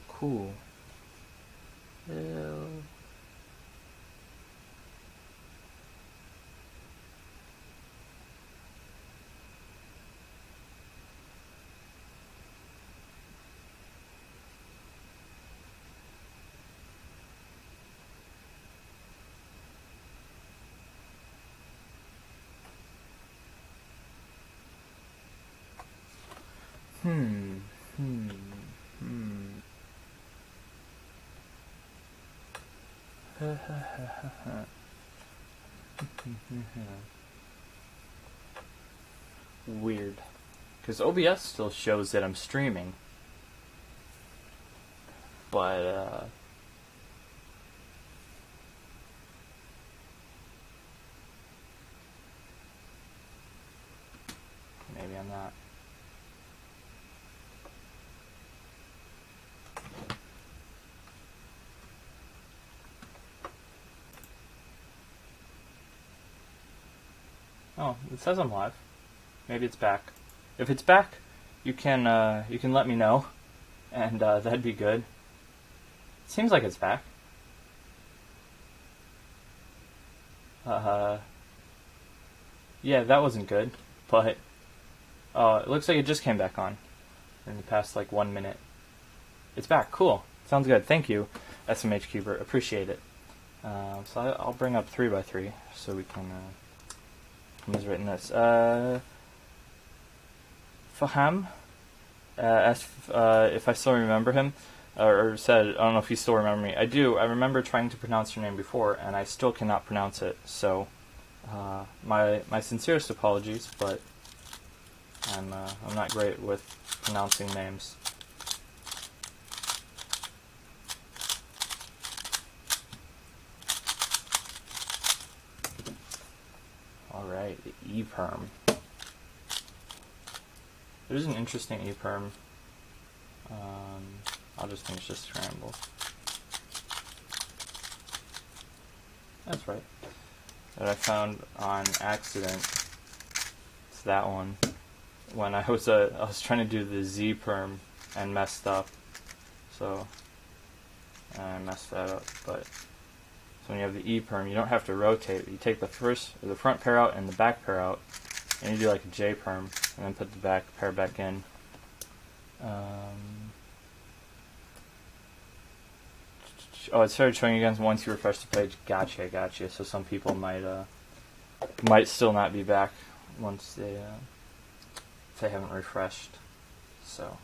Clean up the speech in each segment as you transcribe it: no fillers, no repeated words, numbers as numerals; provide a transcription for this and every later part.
Cool. Weird. Because OBS still shows that I'm streaming. But, maybe I'm not. Oh, it says I'm live. Maybe it's back. If it's back, you can let me know, and that'd be good. It seems like it's back. Yeah, that wasn't good, but it looks like it just came back on in the past like 1 minute. It's back. Cool. Sounds good. Thank you, SMH Cuber. Appreciate it. So I'll bring up 3x3 so we can. Who's written this? Faham asked if I still remember him, or said, I don't know if you still remember me. I do. I remember trying to pronounce your name before, and I still cannot pronounce it. So, my sincerest apologies, but I'm not great with pronouncing names. Alright, the E-perm. There's an interesting E-perm. I'll just finish this scramble. That's right. That I found on accident. It's that one. When I was trying to do the Z-perm and messed up. So I messed that up, but so when you have the E-perm, you don't have to rotate. You take the front pair out and the back pair out, and you do like a J-perm, and then put the back pair back in. Oh, it started showing again once you refresh the page. Gotcha. So some people might still not be back once if they haven't refreshed. So.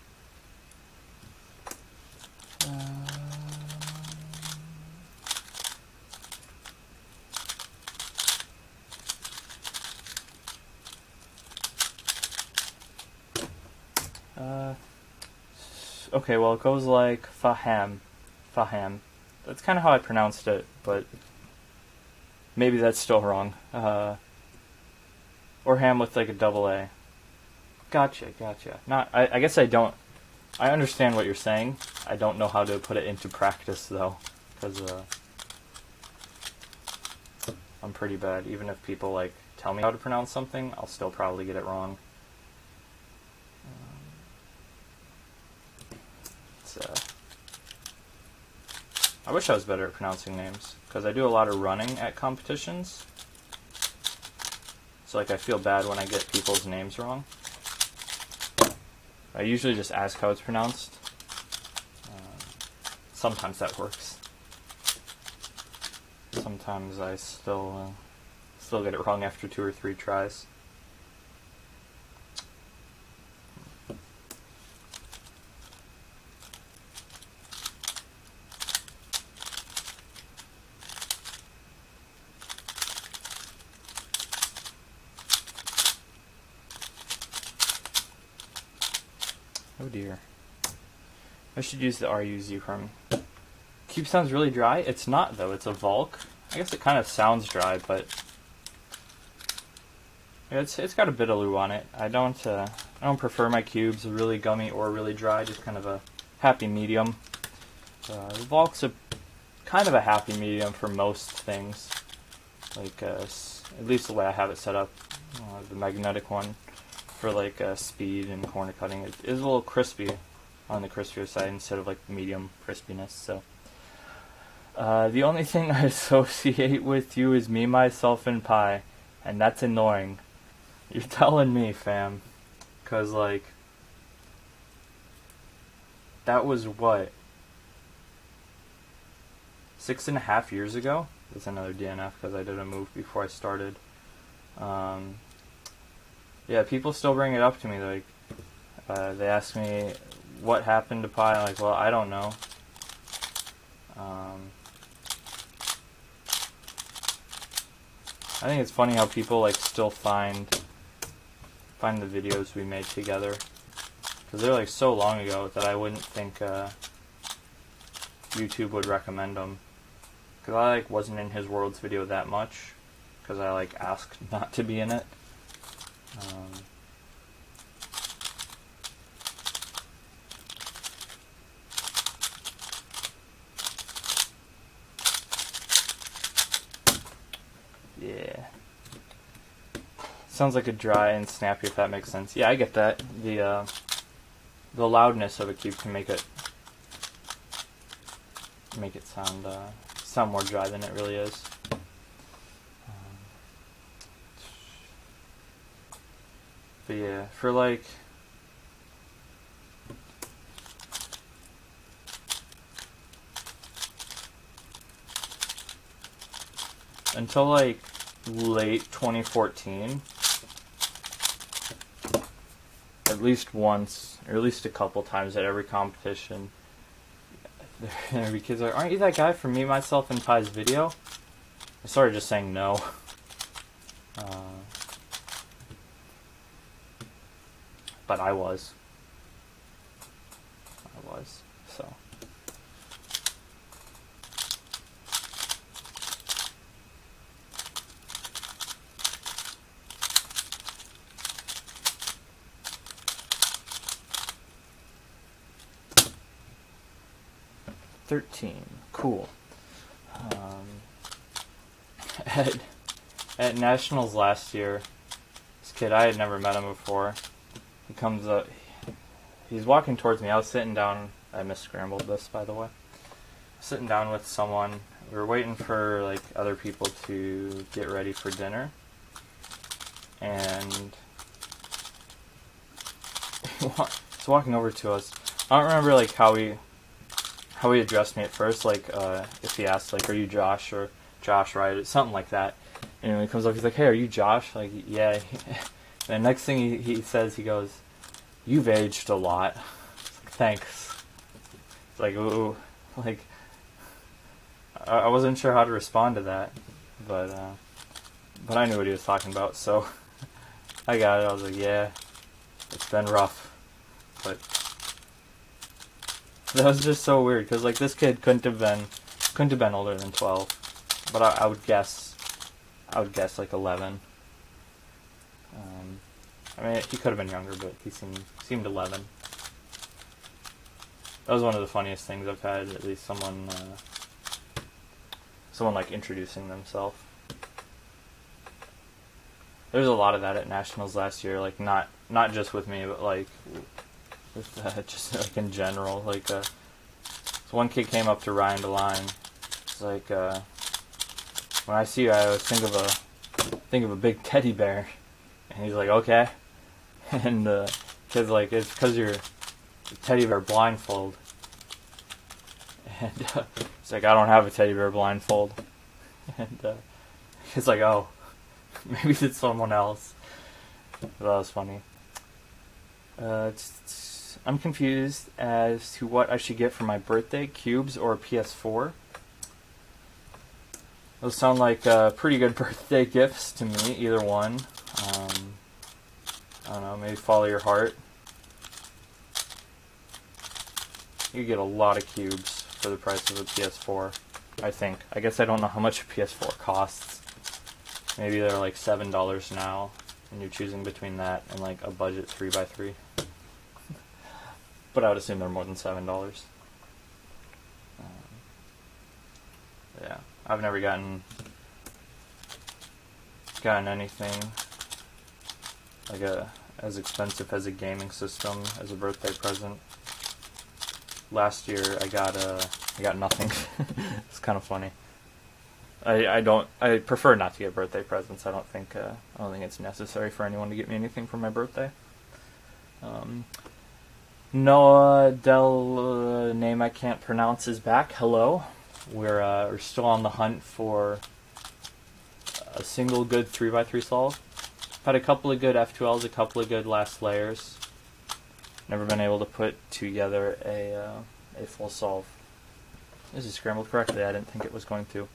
Okay, well, it goes like Faham. That's kind of how I pronounced it, but maybe that's still wrong. Or ham with like a double A. Gotcha. I guess I don't. I understand what you're saying. I don't know how to put it into practice though, because I'm pretty bad. Even if people like tell me how to pronounce something, I'll still probably get it wrong. I wish I was better at pronouncing names, because I do a lot of running at competitions. So like I feel bad when I get people's names wrong. I usually just ask how it's pronounced. Sometimes that works. Sometimes I still get it wrong after 2 or 3 tries. Oh dear. I should use the RUZ from. Cube sounds really dry. It's not though. It's a Vulk. I guess it kind of sounds dry, but yeah, it's got a bit of loo on it. I don't prefer my cubes really gummy or really dry. Just kind of a happy medium. The Vulk's kind of a happy medium for most things. Like at least the way I have it set up, the magnetic one. For like speed and corner cutting, it is a little crispy on the crispier side instead of like medium crispiness. So the only thing I associate with you is me, myself, and pie, and that's annoying. You're telling me, fam, cause like that was what, 6.5 years ago? That's another DNF because I did a move before I started. Yeah, people still bring it up to me. Like, they ask me what happened to pie. I'm like, well, I don't know. I think it's funny how people like still find the videos we made together, because they're like so long ago that I wouldn't think YouTube would recommend them. Because I like wasn't in his Worlds video that much, because I like asked not to be in it. Yeah. Sounds like a dry and snappy, if that makes sense. Yeah, I get that. The loudness of a cube can make it sound more dry than it really is. But yeah, for like until like late 2014, at least once, or at least a couple times at every competition, there'd be kids like, aren't you that guy from Me, Myself, and Pie's video? I started just saying no. But I was, so. Cool. At Nationals last year, this kid, I had never met him before. He comes up, he's walking towards me. I was sitting down, I misscrambled this, by the way. Sitting down with someone. We were waiting for like other people to get ready for dinner. And he's walking over to us. I don't remember like how he addressed me at first, like if he asked like, are you Josh, or Josh, right? Something like that. And when he comes up, he's like, hey, are you Josh? Like, yeah. And the next thing he says, he goes, you've aged a lot. Like, thanks. It's like, ooh. Like, I wasn't sure how to respond to that. But I knew what he was talking about, so I got it. I was like, yeah, it's been rough. But that was just so weird, because like this kid couldn't have been older than 12, but I would guess like 11. I mean, he could have been younger, but he seemed 11. That was one of the funniest things I've had. At least someone like introducing themselves. There's a lot of that at Nationals last year. Like not just with me, but like with just like in general. Like so one kid came up to Ryan DeLine. It's like when I see you, I always think of a big teddy bear, and he's like, okay, and the kid's like, it's because you're a teddy bear blindfold, and it's like, I don't have a teddy bear blindfold, and he's like, oh, maybe it's someone else. But that was funny. I'm confused as to what I should get for my birthday, cubes or PS4. Those sound like pretty good birthday gifts to me, either one. I don't know, maybe follow your heart. You get a lot of cubes for the price of a PS4, I think. I guess I don't know how much a PS4 costs. Maybe they're like $7 now, and you're choosing between that and like a budget 3x3. But I would assume they're more than $7. Yeah, I've never gotten anything like as expensive as a gaming system as a birthday present. last year I got nothing. It's kind of funny. I prefer not to get birthday presents. I don't think it's necessary for anyone to get me anything for my birthday. Noah Del name I can't pronounce is back. Hello. We're still on the hunt for a single good 3x3 solve. Had a couple of good F2Ls, a couple of good last layers. Never been able to put together a full solve. This is scrambled correctly. I didn't think it was going to.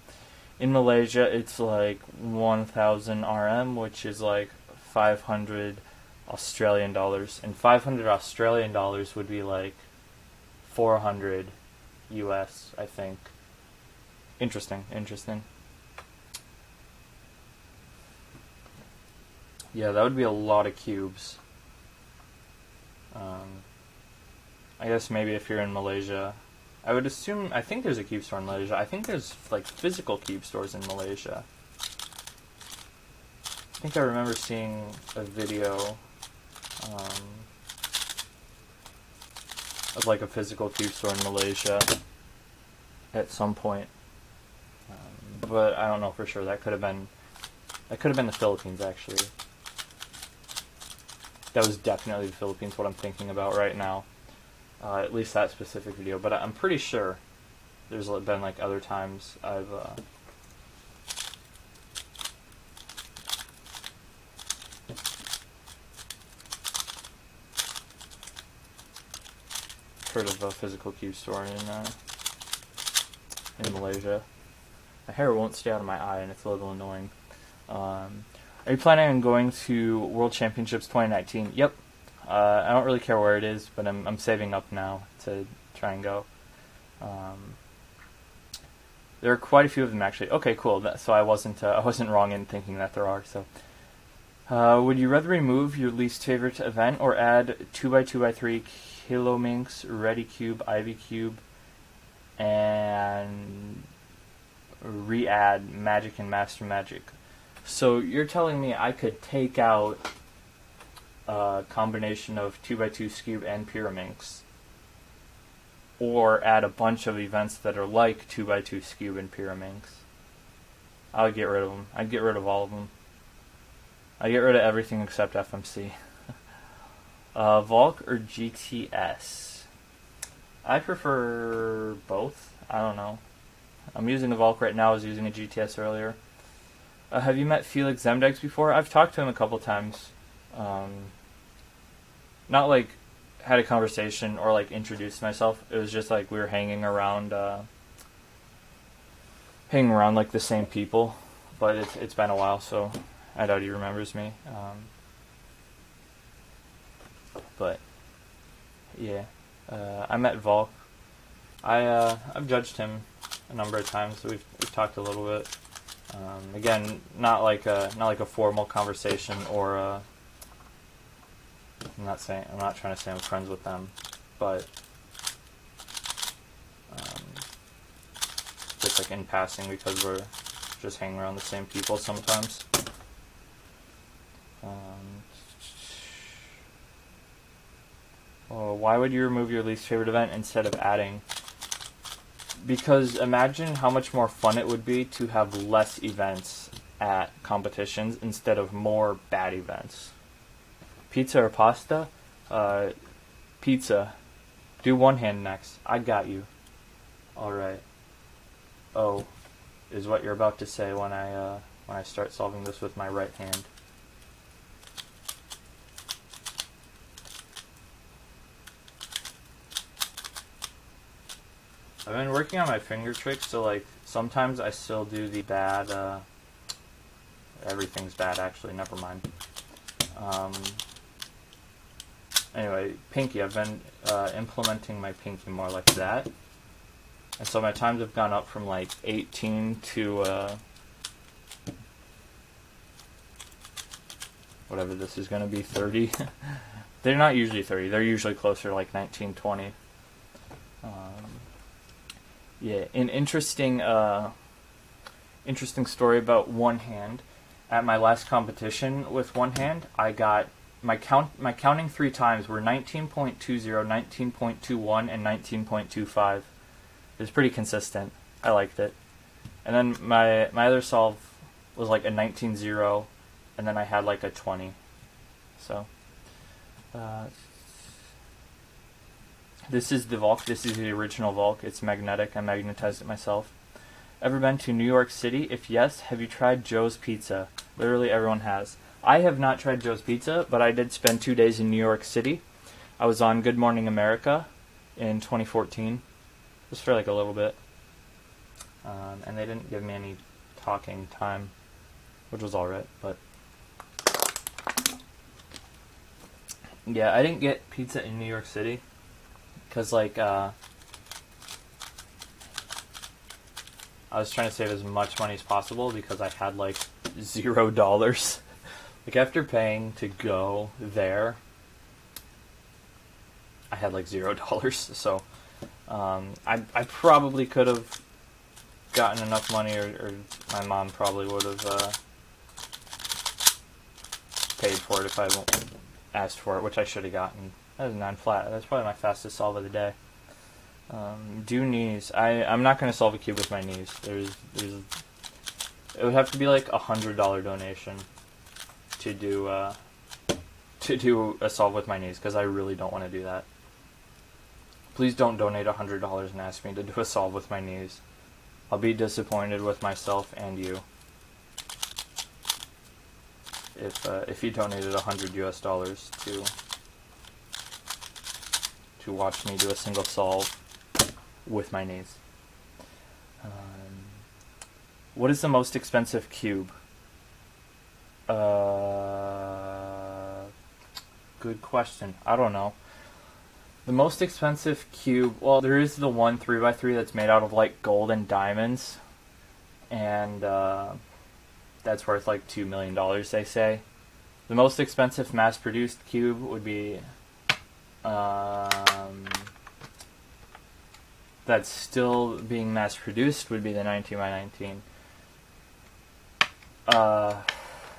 In Malaysia, it's like 1,000 RM, which is like 500 Australian dollars. And 500 Australian dollars would be like 400 US, I think. Interesting. Yeah, that would be a lot of cubes. I guess maybe if you're in Malaysia, I think there's a cube store in Malaysia. I think there's like physical cube stores in Malaysia. I think I remember seeing a video of like a physical cube store in Malaysia at some point. But I don't know for sure. That could have been the Philippines, actually. That was definitely the Philippines, what I'm thinking about right now. At least that specific video. But I'm pretty sure there's been like other times I've heard of a physical cube store in Malaysia. My hair won't stay out of my eye, and it's a little annoying. Are you planning on going to World Championships 2019? Yep. I don't really care where it is, but I'm saving up now to try and go. There are quite a few of them, actually. Okay, cool. So I wasn't wrong in thinking that there are. So, would you rather remove your least favorite event or add 2x2x3 Kilominx, Ready Cube, Ivy Cube, and re-add Magic and Master Magic? So you're telling me I could take out a combination of 2x2 Scube and Pyraminx, or add a bunch of events that are like 2x2 Scube and Pyraminx? I'll get rid of them. I'd get rid of all of them. I'd get rid of everything except FMC. Volk or GTS? I prefer both. I don't know. I'm using a Volk right now. I was using a GTS earlier. Have you met Felix Zemdegs before? I've talked to him a couple times. Not like had a conversation or like introduced myself. It was just like we were hanging around like the same people. But it's been a while, so I doubt he remembers me. But yeah, I met Volk. I've judged him a number of times. So we've talked a little bit. Again, not like a formal conversation or I'm not trying to say I'm friends with them, but just like in passing because we're just hanging around the same people sometimes. Why would you remove your least favorite event instead of adding? Because imagine how much more fun it would be to have less events at competitions instead of more bad events. Pizza or pasta? Pizza. Do one hand next. I got you. Alright. Oh, is what you're about to say when I start solving this with my right hand. I've been working on my finger tricks, so like sometimes I still do the bad. Everything's bad, actually. Never mind. Anyway, pinky. I've been implementing my pinky more like that, and so my times have gone up from like 18 to whatever this is going to be, 30. They're not usually 30. They're usually closer to like 19, 20. Yeah, an interesting story about one hand. At my last competition with one hand, I got my counting 3 times were 19.20, 19.21, and 19.25. It was pretty consistent. I liked it. And then my other solve was like a 19.0, and then I had like a 20. So this is the Volk. This is the original Volk. It's magnetic. I magnetized it myself. Ever been to New York City? If yes, have you tried Joe's Pizza? Literally everyone has. I have not tried Joe's Pizza, but I did spend 2 days in New York City. I was on Good Morning America in 2014, just for like a little bit. And they didn't give me any talking time, which was alright, but yeah, I didn't get pizza in New York City, because like, I was trying to save as much money as possible, because I had like $0. Like, after paying to go there, I had like $0, so I probably could have gotten enough money, or my mom probably would have paid for it if I asked for it, which I should have gotten. That was 9 flat. That's probably my fastest solve of the day. Do knees. I'm not going to solve a cube with my knees. It would have to be like $100 donation to do a solve with my knees, because I really don't want to do that. Please don't donate $100 and ask me to do a solve with my knees. I'll be disappointed with myself and you if you donated $100 to watch me do a single solve with my knees. What is the most expensive cube? Good question. I don't know. The most expensive cube, well, there is the one 3x3 that's made out of like gold and diamonds, and that's worth like $2 million, they say. The most expensive mass-produced cube would be that's still being mass-produced would be the 19x19.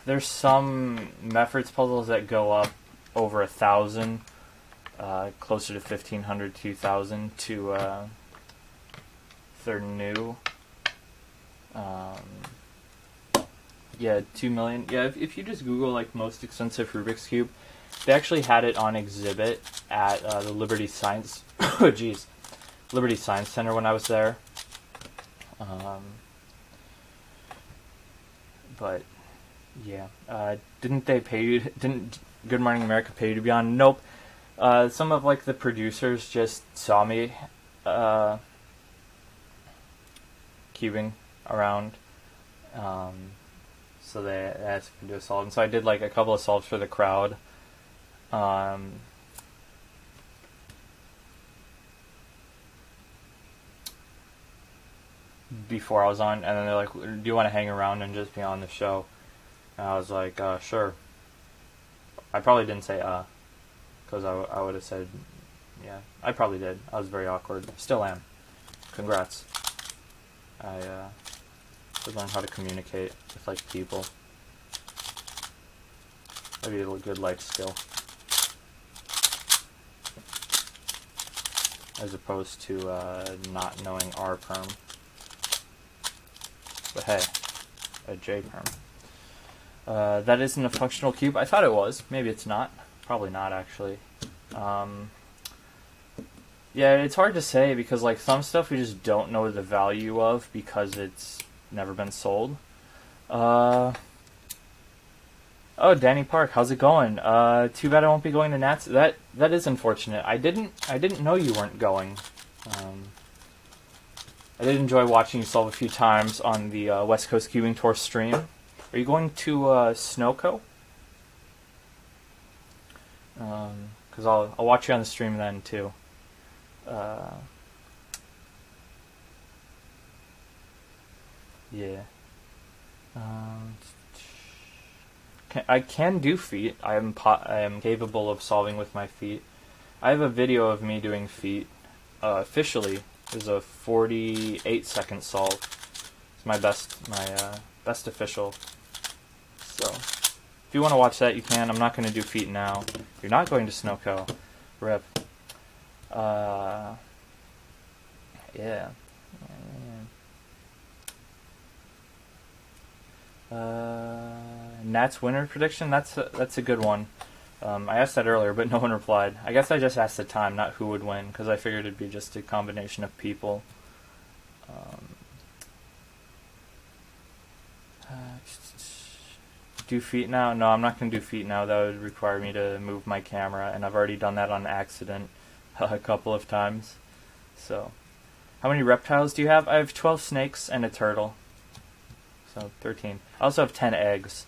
There's some Meffert's puzzles that go up over 1,000. Closer to 1,500, 2,000 to they're new. Yeah, 2 million. Yeah, if you just Google like most expensive Rubik's Cube, they actually had it on exhibit at the Liberty Science. Oh, jeez, Liberty Science Center when I was there. But yeah, didn't they pay you? Didn't Good Morning America pay you to be on? Nope. Some of like the producers just saw me cubing around, so they asked me to do a solve, and so I did like a couple of solves for the crowd. Before I was on, and then they're like, "Do you want to hang around and just be on the show?" And I was like, "Sure." I probably didn't say because I would have said, yeah, I probably did. I was very awkward. Still am. Congrats. I learned how to communicate with like people. Maybe a good life skill, as opposed to not knowing R perm. But hey, a J perm. That isn't a functional cube. I thought it was. Maybe it's not. Probably not, actually. Yeah, it's hard to say, because like some stuff we just don't know the value of because it's never been sold. Oh, Danny Park, how's it going? Too bad I won't be going to Nats. That is unfortunate. I didn't know you weren't going. I did enjoy watching you solve a few times on the West Coast Cubing Tour stream. Are you going to Snowco? Because I'll watch you on the stream then too. Yeah. I can do feet. I am capable of solving with my feet. I have a video of me doing feet. Officially, is a 48-second solve. It's my best official. So if you want to watch that, you can. I'm not going to do feet now. You're not going to Snowco. Rip. Yeah. Nats winner prediction? That's a good one. I asked that earlier, but no one replied. I guess I just asked the time, not who would win, because I figured it'd be just a combination of people. Do feet now? No, I'm not going to do feet now. That would require me to move my camera, and I've already done that on accident a couple of times. So, how many reptiles do you have? I have 12 snakes and a turtle. So, 13. I also have 10 eggs.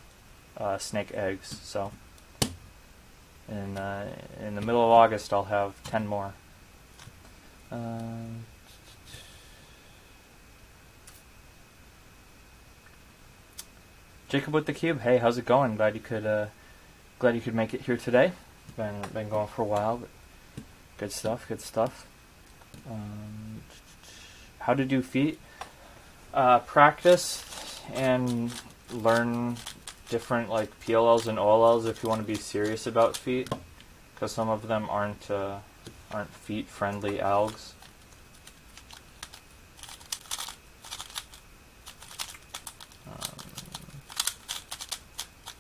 Snake eggs, so in the middle of August I'll have 10 more. Jacob with the Cube, hey, how's it going? Glad you could make it here today. Been going for a while, but good stuff. How to do feet? Practice and learn different like PLLs and OLLs if you want to be serious about feet, because some of them aren't feet friendly algs.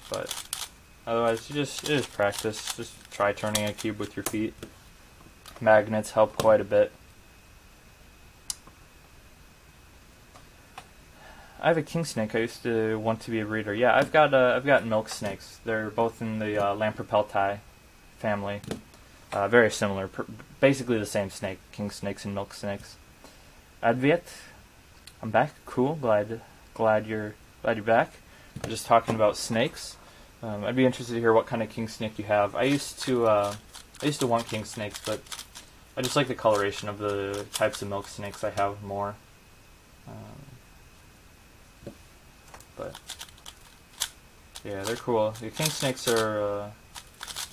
But otherwise, you just practice. Just try turning a cube with your feet. Magnets help quite a bit. I have a king snake. I used to want to be a breeder. Yeah, I've got milk snakes. They're both in the Lamprepeltae family. Very similar, basically the same snake. King snakes and milk snakes. Adviet, I'm back. Cool. Glad you're back. We're just talking about snakes. I'd be interested to hear what kind of king snake you have. I used to want king snakes, but I just like the coloration of the types of milk snakes I have more. But yeah, they're cool. The king snakes are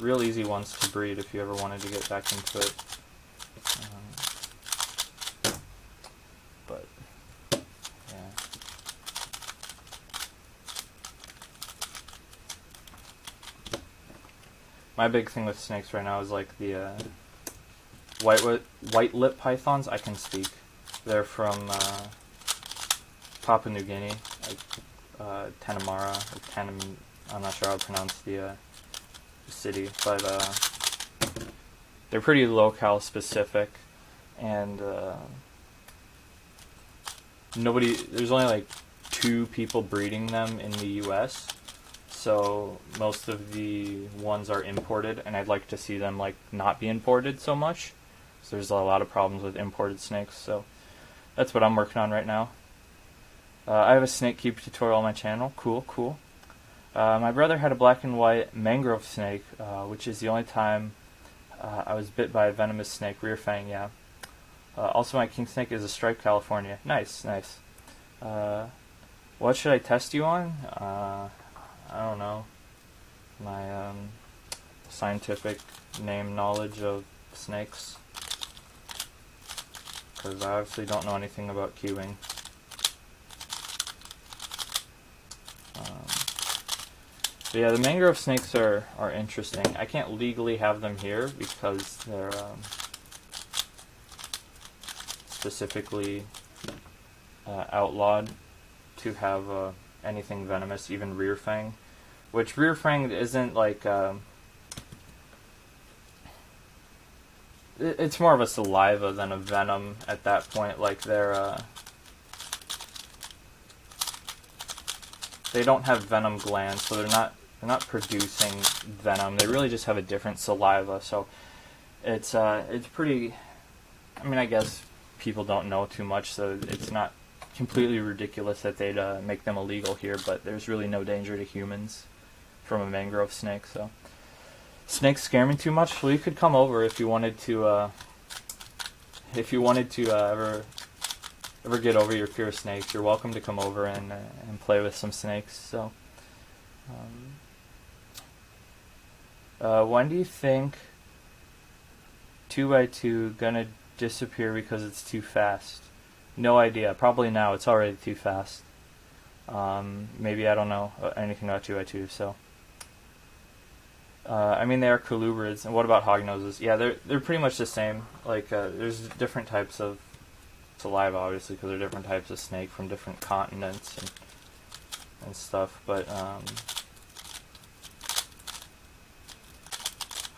real easy ones to breed if you ever wanted to get back into it. But yeah. My big thing with snakes right now is like the white lip pythons. I can speak. They're from Papua New Guinea, like Tanamara, or I'm not sure how to pronounce the city, but they're pretty locale specific, and there's only like 2 people breeding them in the US, so most of the ones are imported, and I'd like to see them like not be imported so much. So there's a lot of problems with imported snakes, so that's what I'm working on right now. I have a snake cube tutorial on my channel. Cool. My brother had a black and white mangrove snake, which is the only time I was bit by a venomous snake, rear fang, yeah. Also, my king snake is a striped California. Nice. What should I test you on? I don't know. My scientific name knowledge of snakes. Because I obviously don't know anything about cubing. But yeah, the mangrove snakes are interesting. I can't legally have them here because they're specifically outlawed to have anything venomous, even rear fang. Which rear fang isn't like... it's more of a saliva than a venom at that point. Like they don't have venom glands, so they're not producing venom. They really just have a different saliva. So it's pretty. I mean, I guess people don't know too much, so it's not completely ridiculous that they'd make them illegal here. But there's really no danger to humans from a mangrove snake. So snakes scare me too much. Well, you could come over if you wanted to. Ever get over your fear of snakes, you're welcome to come over and play with some snakes. So, when do you think 2x2 gonna disappear because it's too fast? No idea. Probably now. It's already too fast. Maybe I don't know anything about 2x2. So, I mean, they are colubrids. And what about hognoses? Yeah, they're pretty much the same. Like, there's different types of saliva, obviously, because there are different types of snake from different continents and stuff. But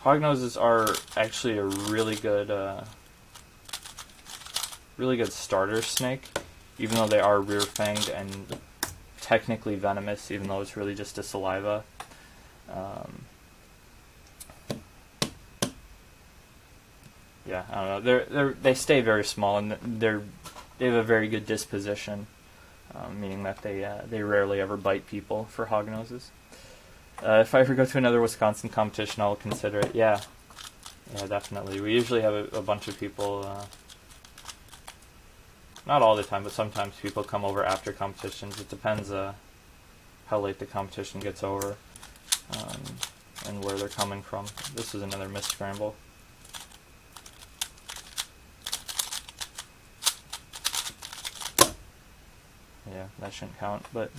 hognoses are actually a really good starter snake, even though they are rear-fanged and technically venomous, even though it's really just a saliva. Yeah, I don't know. They stay very small, and they have a very good disposition, meaning that they rarely ever bite people for hognoses. If I ever go to another Wisconsin competition, I'll consider it. Yeah, definitely. We usually have a bunch of people. Not all the time, but sometimes people come over after competitions. It depends how late the competition gets over and where they're coming from. This is another missed scramble. Yeah, that shouldn't count. But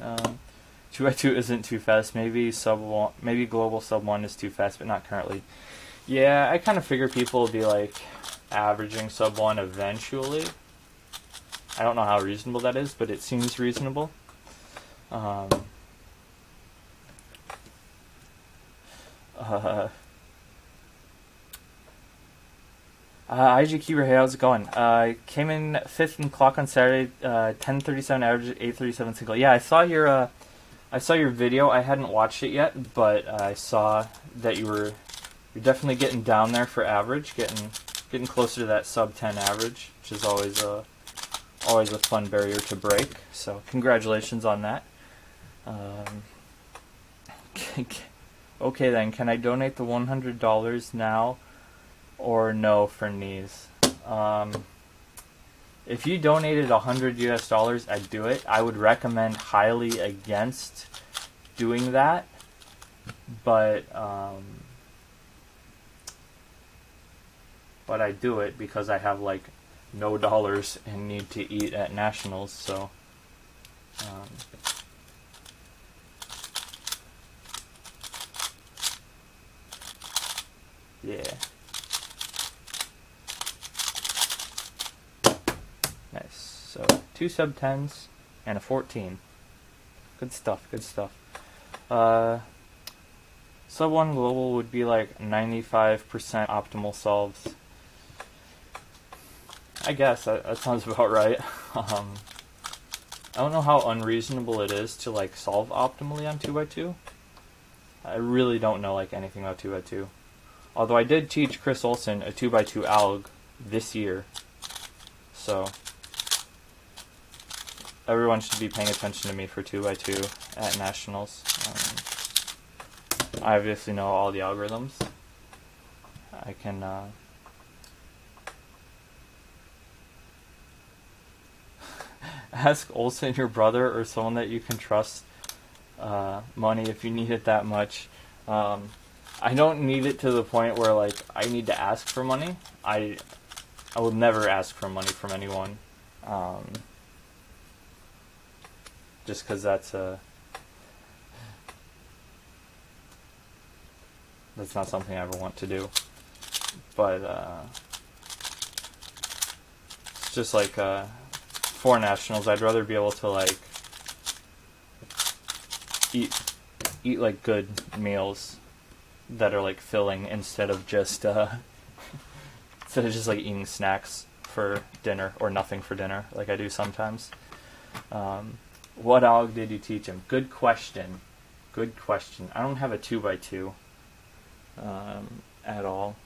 2x2 isn't too fast. Maybe global sub 1 is too fast, but not currently. Yeah, I kind of figure people will be like averaging sub 1 eventually. I don't know how reasonable that is, but it seems reasonable. IG Keeper, hey, how's it going? Came in 5th in clock on Saturday, 10:37 average, 8:37 single. Yeah, I saw your video. I hadn't watched it yet, but I saw that you're definitely getting down there for average, getting closer to that sub 10 average, which is always a fun barrier to break. So congratulations on that. Okay then, can I donate the $100 now or no for knees? If you donated $100 I'd do it. I would recommend highly against doing that, but I do it because I have like no dollars and need to eat at Nationals, so yeah. Nice. So 2 sub 10s and a 14. Good stuff, good stuff. Sub 1 global would be like 95% optimal solves. I guess that sounds about right. I don't know how unreasonable it is to like solve optimally on 2x2. I really don't know like anything about 2x2. Although I did teach Chris Olsen a 2x2 alg this year, so everyone should be paying attention to me for 2x2 at Nationals. I obviously know all the algorithms. I can ask Olsen, your brother, or someone that you can trust, money if you need it that much. I don't need it to the point where like I need to ask for money. I will never ask for money from anyone, just because that's not something I ever want to do. But it's just like for Nationals, I'd rather be able to like eat like good meals that are like filling instead of just like eating snacks for dinner or nothing for dinner like I do sometimes. What alg did you teach him? Good question. I don't have a 2x2 at all.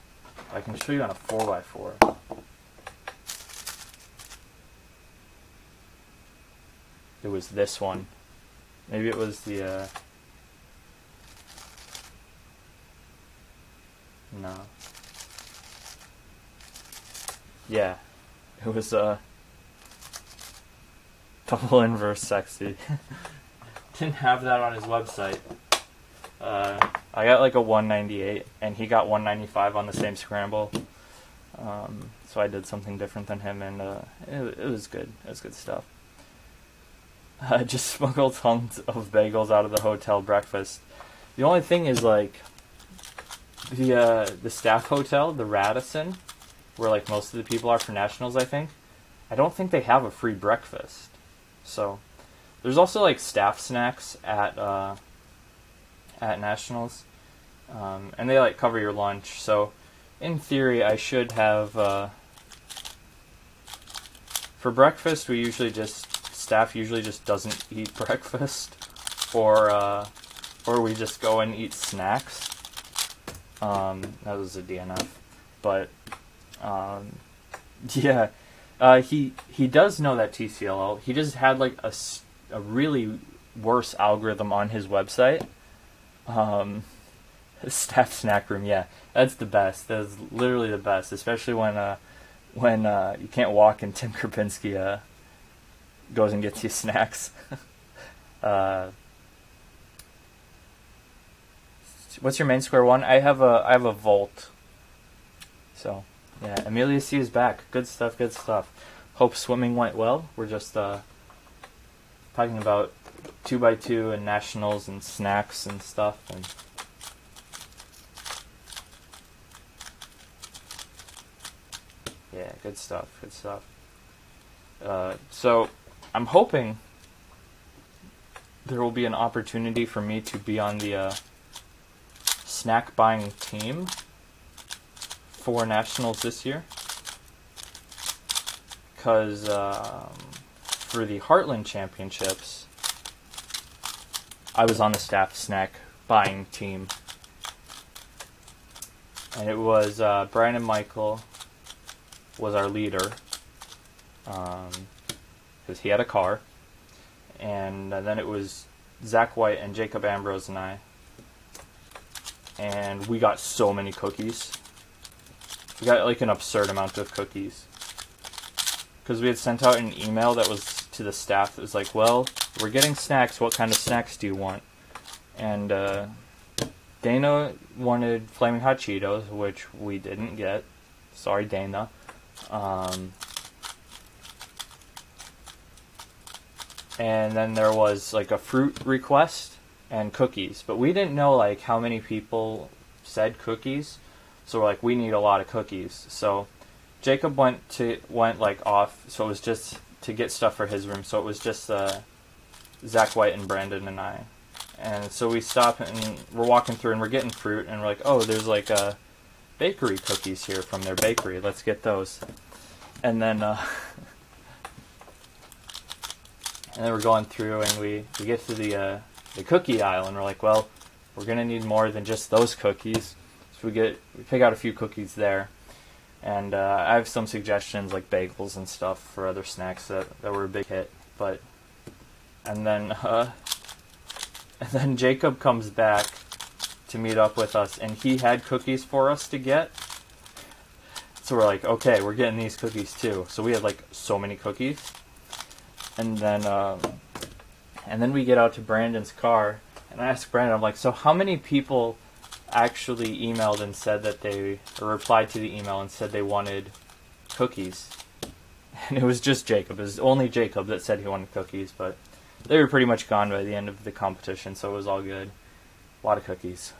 I can show you on a 4x4. It was this one. Maybe it was the no. Yeah. It was double inverse sexy. Didn't have that on his website. I got like a 198 and he got 195 on the same scramble. So I did something different than him, and it was good. It was good stuff. I just smuggled tons of bagels out of the hotel breakfast. The only thing is, like, the staff hotel, the Radisson, where like most of the people are for Nationals, I think. I don't think they have a free breakfast. So there's also like staff snacks at Nationals, and they like cover your lunch. So in theory, I should have for breakfast. Staff usually just doesn't eat breakfast, or we just go and eat snacks. That was a DNF, but yeah. He does know that TCLO. He just had like a really worse algorithm on his website. Staff snack room, yeah, that's the best. That's literally the best, especially when you can't walk and Tim Krapinski goes and gets you snacks. What's your main square one? I have a Volt. So. Yeah, Amelia C is back. Good stuff, good stuff. Hope swimming went well. We're just talking about 2x2 and Nationals and snacks and stuff. And yeah, good stuff, good stuff. So I'm hoping there will be an opportunity for me to be on the snack buying team for Nationals this year, because for the Heartland Championships, I was on the staff snack buying team, and it was Brian and Michael was our leader, because he had a car, and then it was Zach White and Jacob Ambrose and I, and we got so many cookies. We got like an absurd amount of cookies. Because we had sent out an email that was to the staff that was like, well, we're getting snacks, what kind of snacks do you want? And Dana wanted Flaming Hot Cheetos, which we didn't get. Sorry, Dana. And then there was like a fruit request and cookies. But we didn't know like how many people said cookies. So we're like, we need a lot of cookies. So Jacob went like off. So it was just to get stuff for his room. So it was just Zach White and Brandon and I. And so we stop and we're walking through and we're getting fruit. And we're like, oh, there's like bakery cookies here from their bakery. Let's get those. And then we're going through and we get to the cookie aisle. And we're like, well, we're going to need more than just those cookies. So we pick out a few cookies there, and I have some suggestions like bagels and stuff for other snacks that were a big hit. And then Jacob comes back to meet up with us, and he had cookies for us to get. So we're like, okay, we're getting these cookies too. So we had like so many cookies, and then we get out to Brandon's car, and I asked Brandon, I'm like, so how many people actually emailed and said that or replied to the email and said they wanted cookies? And it was just Jacob. It was only Jacob that said he wanted cookies, but they were pretty much gone by the end of the competition, so it was all good. A lot of cookies.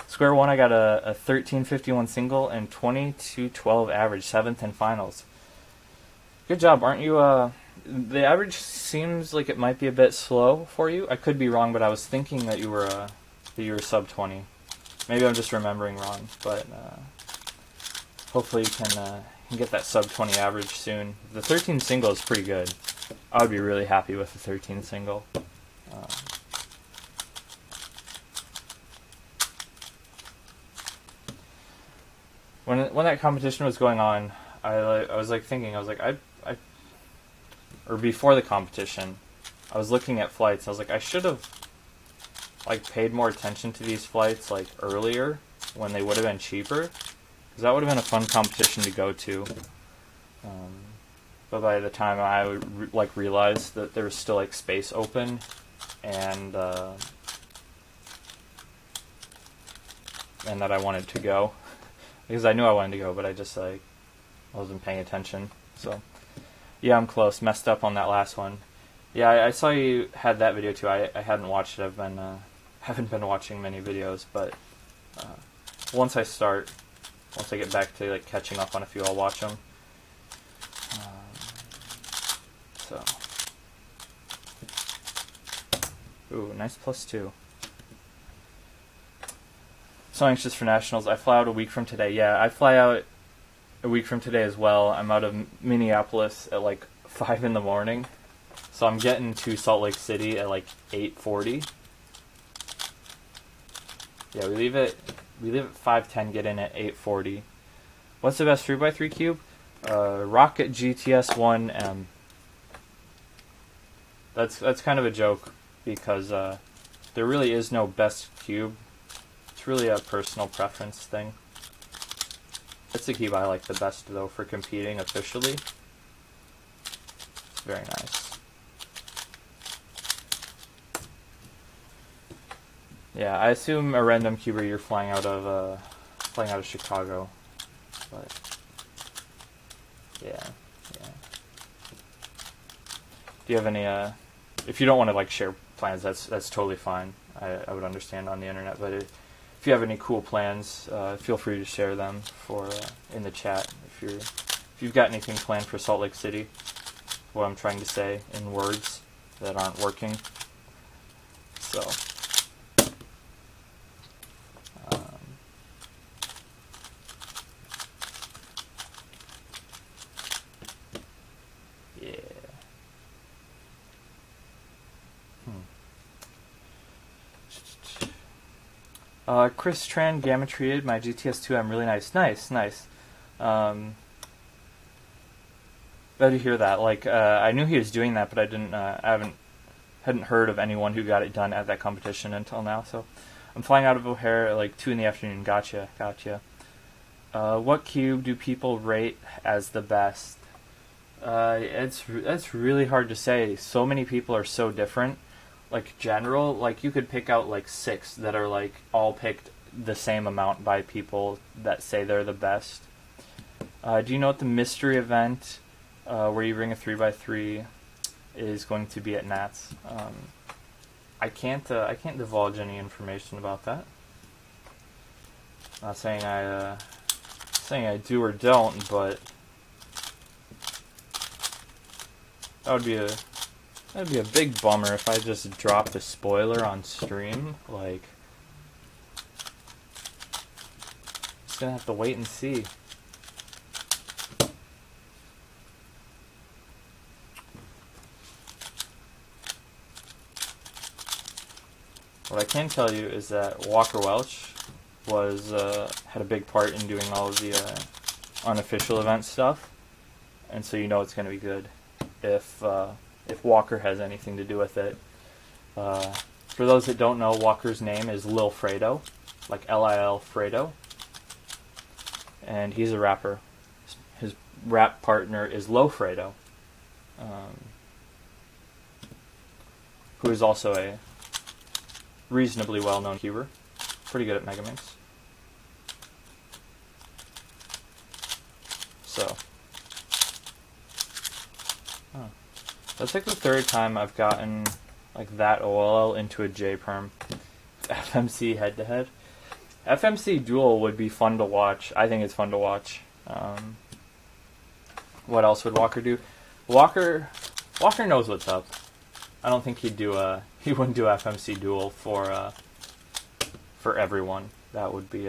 Square one, I got a 1351 single and 2212 average, 7th in finals. Good job, aren't you? The average seems like it might be a bit slow for you. I could be wrong, but I was thinking that you were sub 20. Maybe I'm just remembering wrong, but hopefully you can get that sub 20 average soon. The 13 single is pretty good. I would be really happy with the 13 single. When that competition was going on, I was like thinking, or before the competition, I was looking at flights. I was like, I should have like paid more attention to these flights like earlier when they would have been cheaper, because that would have been a fun competition to go to. But by the time I would realize that there was still like space open, and that I wanted to go, because I knew I wanted to go, but I just I wasn't paying attention. So yeah, I'm close. Messed up on that last one. Yeah, I saw you had that video too. I hadn't watched it. Haven't been watching many videos, but once I get back to like catching up on a few, I'll watch them. So, ooh, nice +2. So anxious for Nationals. I fly out a week from today. Yeah, I fly out a week from today as well. I'm out of Minneapolis at like 5 in the morning. So I'm getting to Salt Lake City at like 8:40. Yeah, we leave at 5:10, get in at 8:40. What's the best 3x3 cube? Rocket GTS 1M. That's kind of a joke because there really is no best cube. It's really a personal preference thing. That's the cube I like the best though for competing officially. It's very nice. Yeah, I assume a random cuber you're flying out of Chicago, but yeah. Do you have any? If you don't want to like share plans, that's totally fine. I would understand on the internet, but if you have any cool plans, feel free to share them in the chat. If you've got anything planned for Salt Lake City, what I'm trying to say in words that aren't working. So. Chris Tran gamma treated my GTS2M really nice. Nice. Glad to hear that. Like, I knew he was doing that, but I hadn't heard of anyone who got it done at that competition until now. So, I'm flying out of O'Hare at like 2 in the afternoon. Gotcha. What cube do people rate as the best? That's really hard to say. So many people are so different. Like general, like you could pick out like 6 that are like all picked the same amount by people that say they're the best. Do you know what the mystery event where you bring a 3x3 is going to be at Nats? I can't divulge any information about that. Not saying I do or don't, but that'd be a big bummer if I just dropped a spoiler on stream. Like, just gonna have to wait and see. What I can tell you is that Walker Welch had a big part in doing all of the unofficial event stuff, and so you know it's gonna be good if Walker has anything to do with it. For those that don't know, Walker's name is Lil Fredo, like Lil Fredo, and he's a rapper. His rap partner is Lo Fredo, who is also a reasonably well-known cuber, pretty good at Megaminx. So. That's like the 3rd time I've gotten like that OLL into a J-perm. FMC head-to-head. FMC duel would be fun to watch. I think it's fun to watch. What else would Walker do? Walker knows what's up. I don't think he wouldn't do FMC duel for everyone. That would be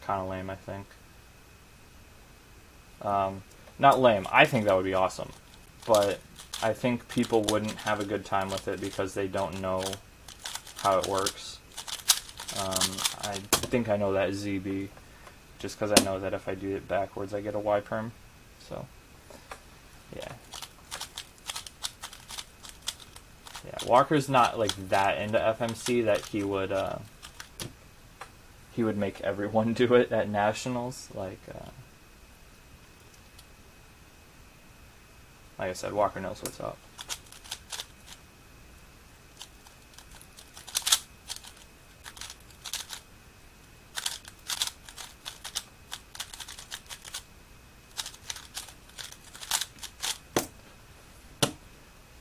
kind of lame, I think. Not lame. I think that would be awesome, but I think people wouldn't have a good time with it because they don't know how it works. I think I know that ZB, just because I know that if I do it backwards, I get a Y perm. So, yeah. Walker's not like that into FMC that he would make everyone do it at Nationals, like I said, Walker knows what's up.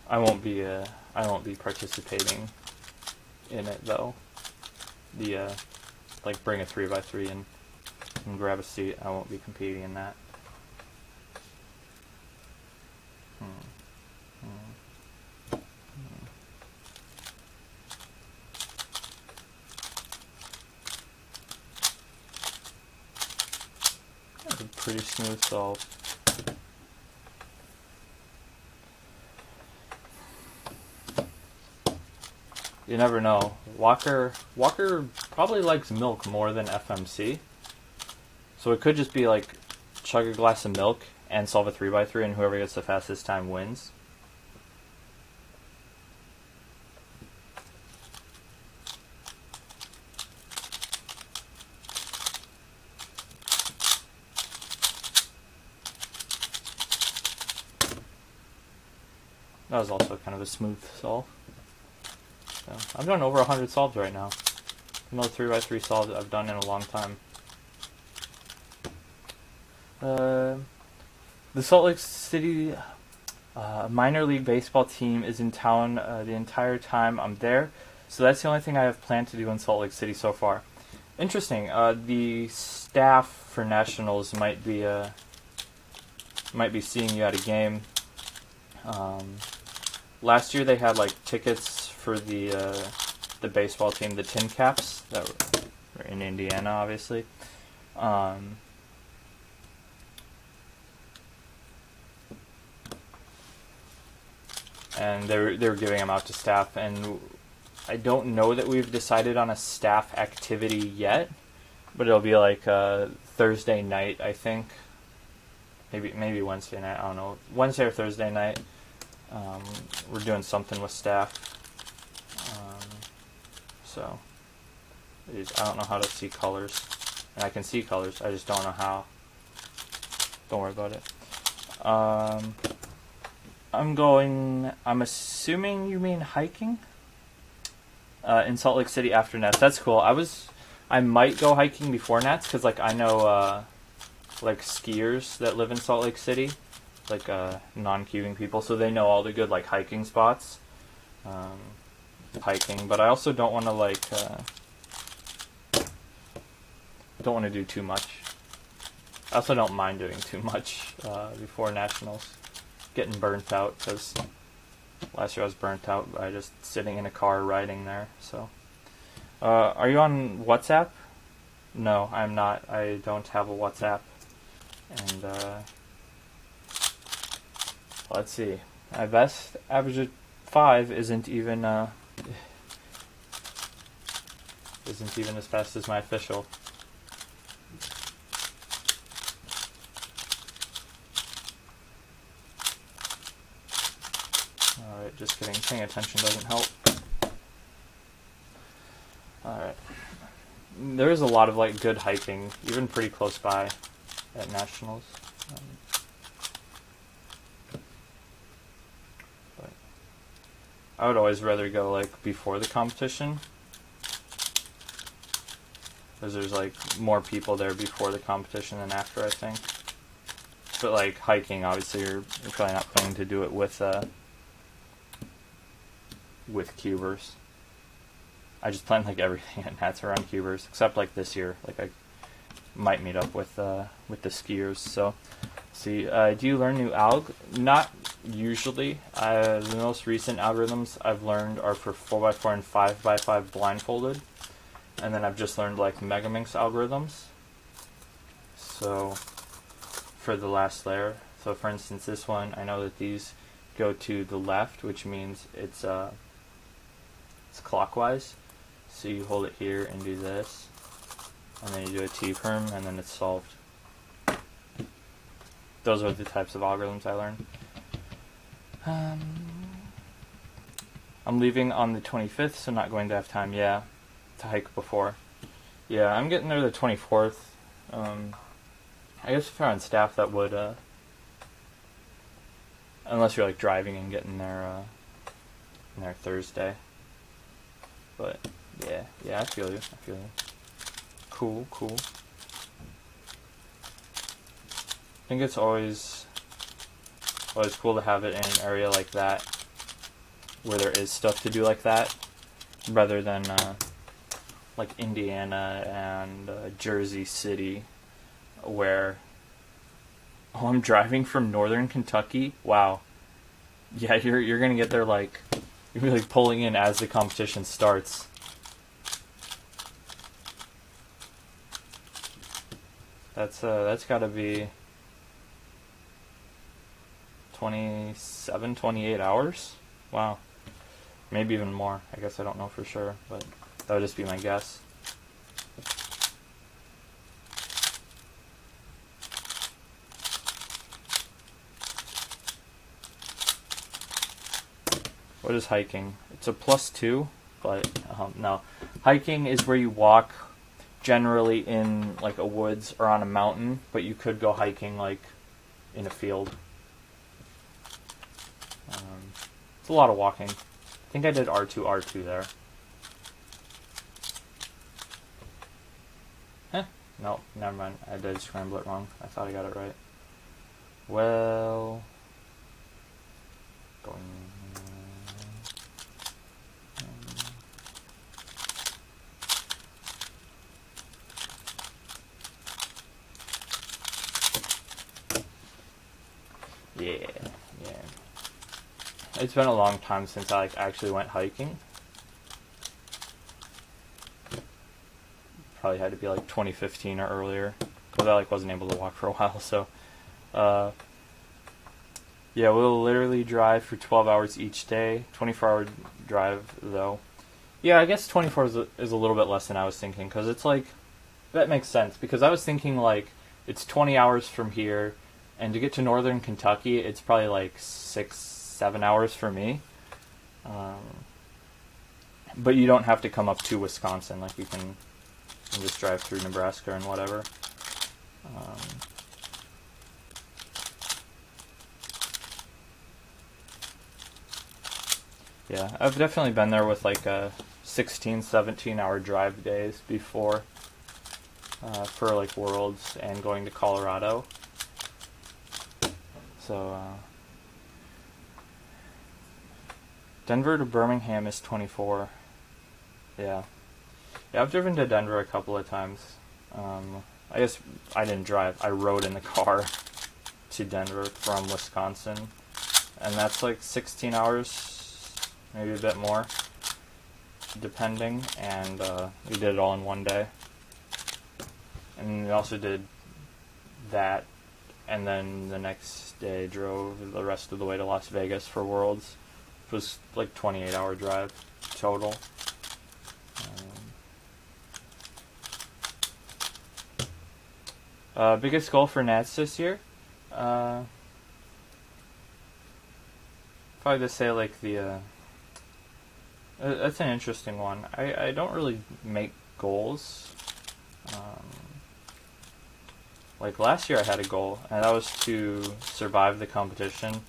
I won't be participating in it though. The like bring a 3x3 and grab a seat. I won't be competing in that. That's a pretty smooth solve. You never know. Walker probably likes milk more than FMC. So it could just be like chug a glass of milk and solve a 3x3 and whoever gets the fastest time wins. That was also kind of a smooth solve. So I'm doing over 100 solves right now. Another 3x3 solves I've done in a long time. The Salt Lake City minor league baseball team is in town the entire time I'm there. So that's the only thing I have planned to do in Salt Lake City so far. Interesting. The staff for Nationals might be seeing you at a game. Last year they had like tickets for the baseball team, the Tin Caps, that were in Indiana, obviously. And they were giving them out to staff, and I don't know that we've decided on a staff activity yet, but it'll be like Thursday night, I think. Maybe Wednesday night. I don't know. Wednesday or Thursday night. We're doing something with staff. So I don't know how to see colors, and I can see colors. I just don't know how. Don't worry about it. I'm assuming you mean hiking? In Salt Lake City after Nats. That's cool. I might go hiking before Nats, because like I know like skiers that live in Salt Lake City, like non-cubing people, so they know all the good like hiking spots. Hiking, but I also don't want to like don't want to do too much. I also don't mind doing too much before Nationals. Getting burnt out, because last year I was burnt out by just sitting in a car riding there. So, are you on WhatsApp? No, I'm not. I don't have a WhatsApp. And let's see. My best average of 5 isn't even as fast as my official. Alright, just kidding. Paying attention doesn't help. Alright. There is a lot of like good hiking, even pretty close by at Nationals. But I would always rather go like before the competition, because there's like more people there before the competition than after, I think. But like hiking, obviously you're probably not planning to do it with cubers. I just plan like everything at Nats around cubers, except like this year. Like I might meet up with the skiers. So, see, do you learn new Not usually. The most recent algorithms I've learned are for 4x4 and 5x5 blindfolded, and then I've just learned like Megaminx algorithms. So, for the last layer. So, for instance, this one, I know that these go to the left, which means it's clockwise. So you hold it here and do this, and then you do a T-perm, and then it's solved. Those are the types of algorithms I learned. I'm leaving on the 25th, so not going to have time, to hike before. Yeah, I'm getting there the 24th. I guess if you're on staff, that would, unless you're like driving and getting there Thursday. But yeah, I feel you. Cool. I think it's always cool to have it in an area like that, where there is stuff to do like that. rather than like Indiana and Jersey City, where I'm driving from northern Kentucky. Wow, yeah, you're gonna get there like you're like pulling in as the competition starts. That's got to be 27, 28 hours. Wow, maybe even more. I guess I don't know for sure, but that would just be my guess. What is hiking? It's a +2, but no. Hiking is where you walk generally in like a woods or on a mountain, but you could go hiking like in a field. It's a lot of walking. I think I did R2 there. No, never mind. I did scramble it wrong. I thought I got it right. Well, going. Yeah. It's been a long time since I actually went hiking. Probably had to be like 2015 or earlier, because I wasn't able to walk for a while. So, yeah, we'll literally drive for 12 hours each day. 24-hour drive though. Yeah, I guess 24 is a little bit less than I was thinking, because it's like that makes sense, because I was thinking like it's 20 hours from here, and to get to northern Kentucky, it's probably like 6-7 hours for me. But you don't have to come up to Wisconsin. Like you can just drive through Nebraska and whatever. Yeah, I've definitely been there with like a 16, 17-hour drive days before for like Worlds and going to Colorado. So Denver to Birmingham is 24. Yeah, I've driven to Denver a couple of times. I guess I didn't drive. I rode in the car to Denver from Wisconsin, and that's like 16 hours, maybe a bit more, depending. And we did it all in one day. And we also did that, and then the next day drove the rest of the way to Las Vegas for Worlds. It was like 28-hour drive total. Biggest goal for Nats this year? Probably to say like the. That's an interesting one. I don't really make goals. Like last year I had a goal, and that was to survive the competition.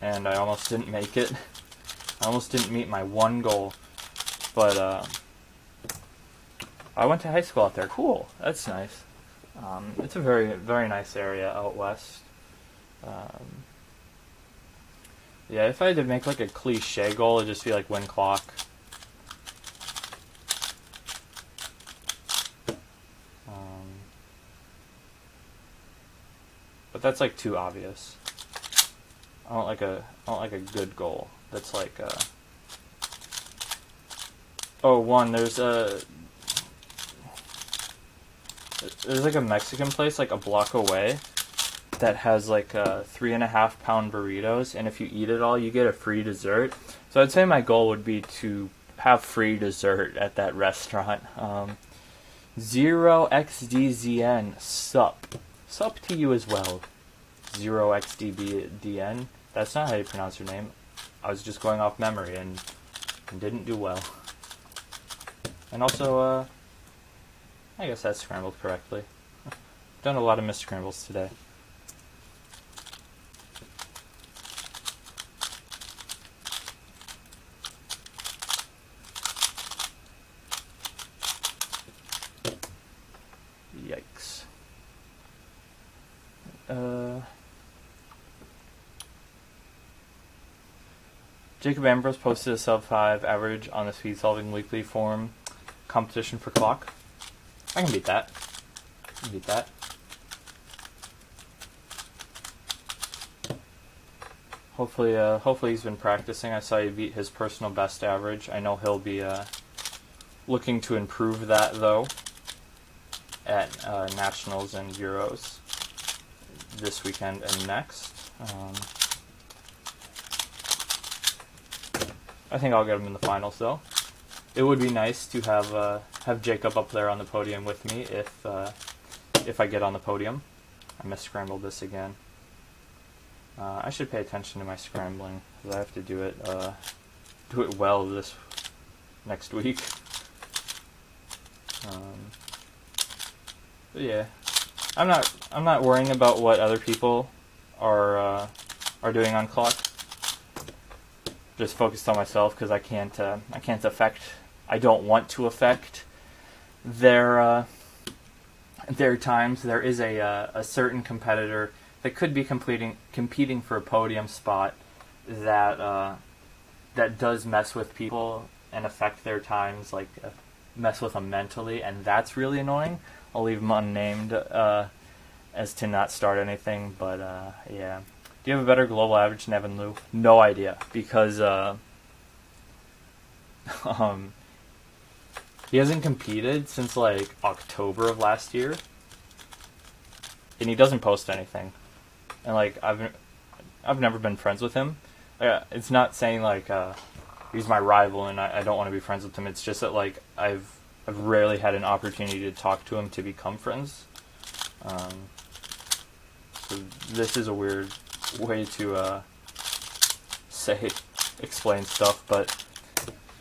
And I almost didn't make it. I almost didn't meet my one goal. But I went to high school out there. Cool. That's nice. It's a very, very nice area out west. Yeah, if I had to make like a cliche goal, it'd just be like win clock. But that's like too obvious. I don't like a good goal. That's like there's like a Mexican place like a block away that has like 3.5 pound burritos, and if you eat it all, you get a free dessert. So I'd say my goal would be to have free dessert at that restaurant. 0xdzn sup to you as well. 0xdbdn. That's not how you pronounce your name. I was just going off memory and didn't do well. And also, I guess that's scrambled correctly. Done a lot of misscrambles today. Yikes. Jacob Ambrose posted a sub 5 average on the Speed Solving Weekly Forum competition for clock. I can beat that. Hopefully he's been practicing. I saw he beat his personal best average. I know he'll be looking to improve that, though, at Nationals and Euros this weekend and next. I think I'll get him in the finals, though. It would be nice to have Jacob up there on the podium with me if I get on the podium. I misscrambled this again. I should pay attention to my scrambling, because I have to do it well this next week. But yeah, I'm not worrying about what other people are doing on clock. Just focused on myself, because I don't want to affect their times. There is a certain competitor that could be competing for a podium spot that does mess with people and affect their times, like mess with them mentally, and that's really annoying. I'll leave them unnamed as to not start anything, but yeah. Do you have a better global average than Evan Liu? No idea, because he hasn't competed since like October of last year, and he doesn't post anything. And like I've never been friends with him. It's not saying like he's my rival and I don't want to be friends with him. It's just that like I've rarely had an opportunity to talk to him to become friends. So this is a weird way to explain stuff, but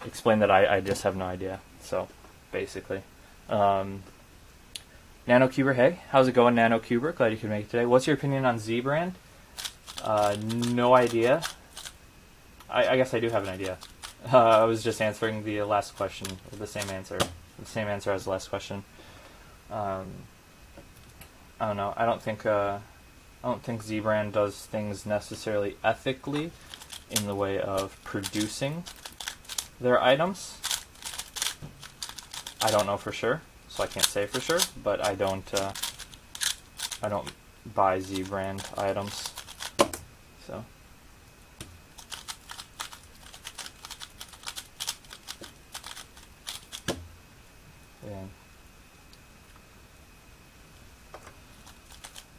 explain that I just have no idea. So basically, NanoCuber, hey, how's it going, NanoCuber? Glad you could make it today. What's your opinion on Z-Brand? No idea. I guess I do have an idea. I was just answering the last question, the same answer as the last question. I don't know. I don't think Z-Brand does things necessarily ethically in the way of producing their items. I don't know for sure, so I can't say for sure, but I don't buy Z-Brand items. So yeah.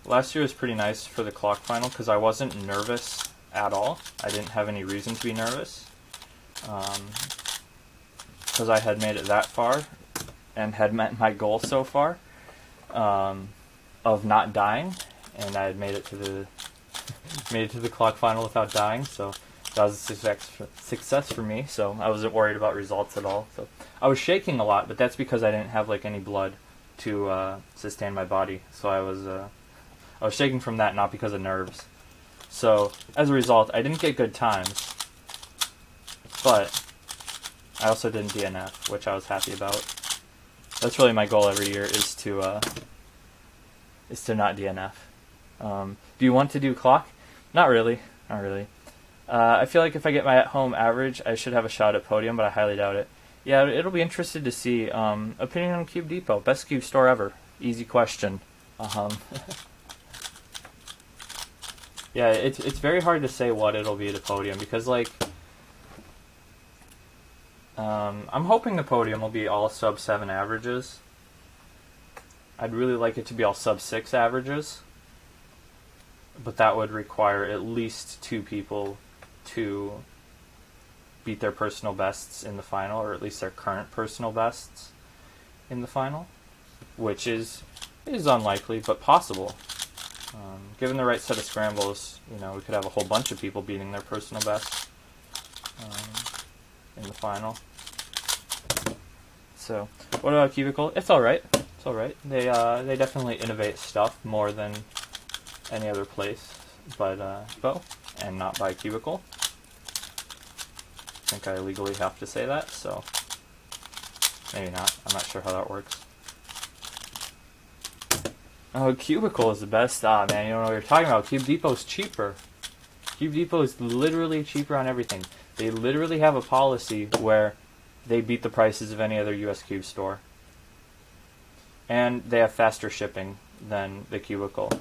Last year was pretty nice for the clock final because I wasn't nervous at all. I didn't have any reason to be nervous because I had made it that far and had met my goal so far of not dying, and I had made it to the clock final without dying. So that was a success for me. So I wasn't worried about results at all. So I was shaking a lot, but that's because I didn't have like any blood to sustain my body. So I was shaking from that, not because of nerves. So as a result, I didn't get good times, but I also didn't DNF, which I was happy about. That's really my goal every year, is to not DNF. Do you want to do clock? Not really. I feel like if I get my at-home average, I should have a shot at podium, but I highly doubt it. Yeah, it'll be interesting to see. Opinion on Cube Depot, best cube store ever. Easy question. Yeah, it's very hard to say what it'll be at the podium because like I'm hoping the podium will be all sub 7 averages. I'd really like it to be all sub 6 averages, but that would require at least 2 people to beat their personal bests in the final, or at least their current personal bests in the final, which is unlikely but possible. Given the right set of scrambles, we could have a whole bunch of people beating their personal bests in the final. So, what about Cubicle? It's alright. They definitely innovate stuff more than any other place, but and not by Cubicle. I think I legally have to say that, so maybe not. I'm not sure how that works. Oh, Cubicle is the best. Ah, man, you don't know what you're talking about. Cube Depot's cheaper. Cube Depot is literally cheaper on everything. They literally have a policy where they beat the prices of any other US Cube store. And they have faster shipping than the Cubicle.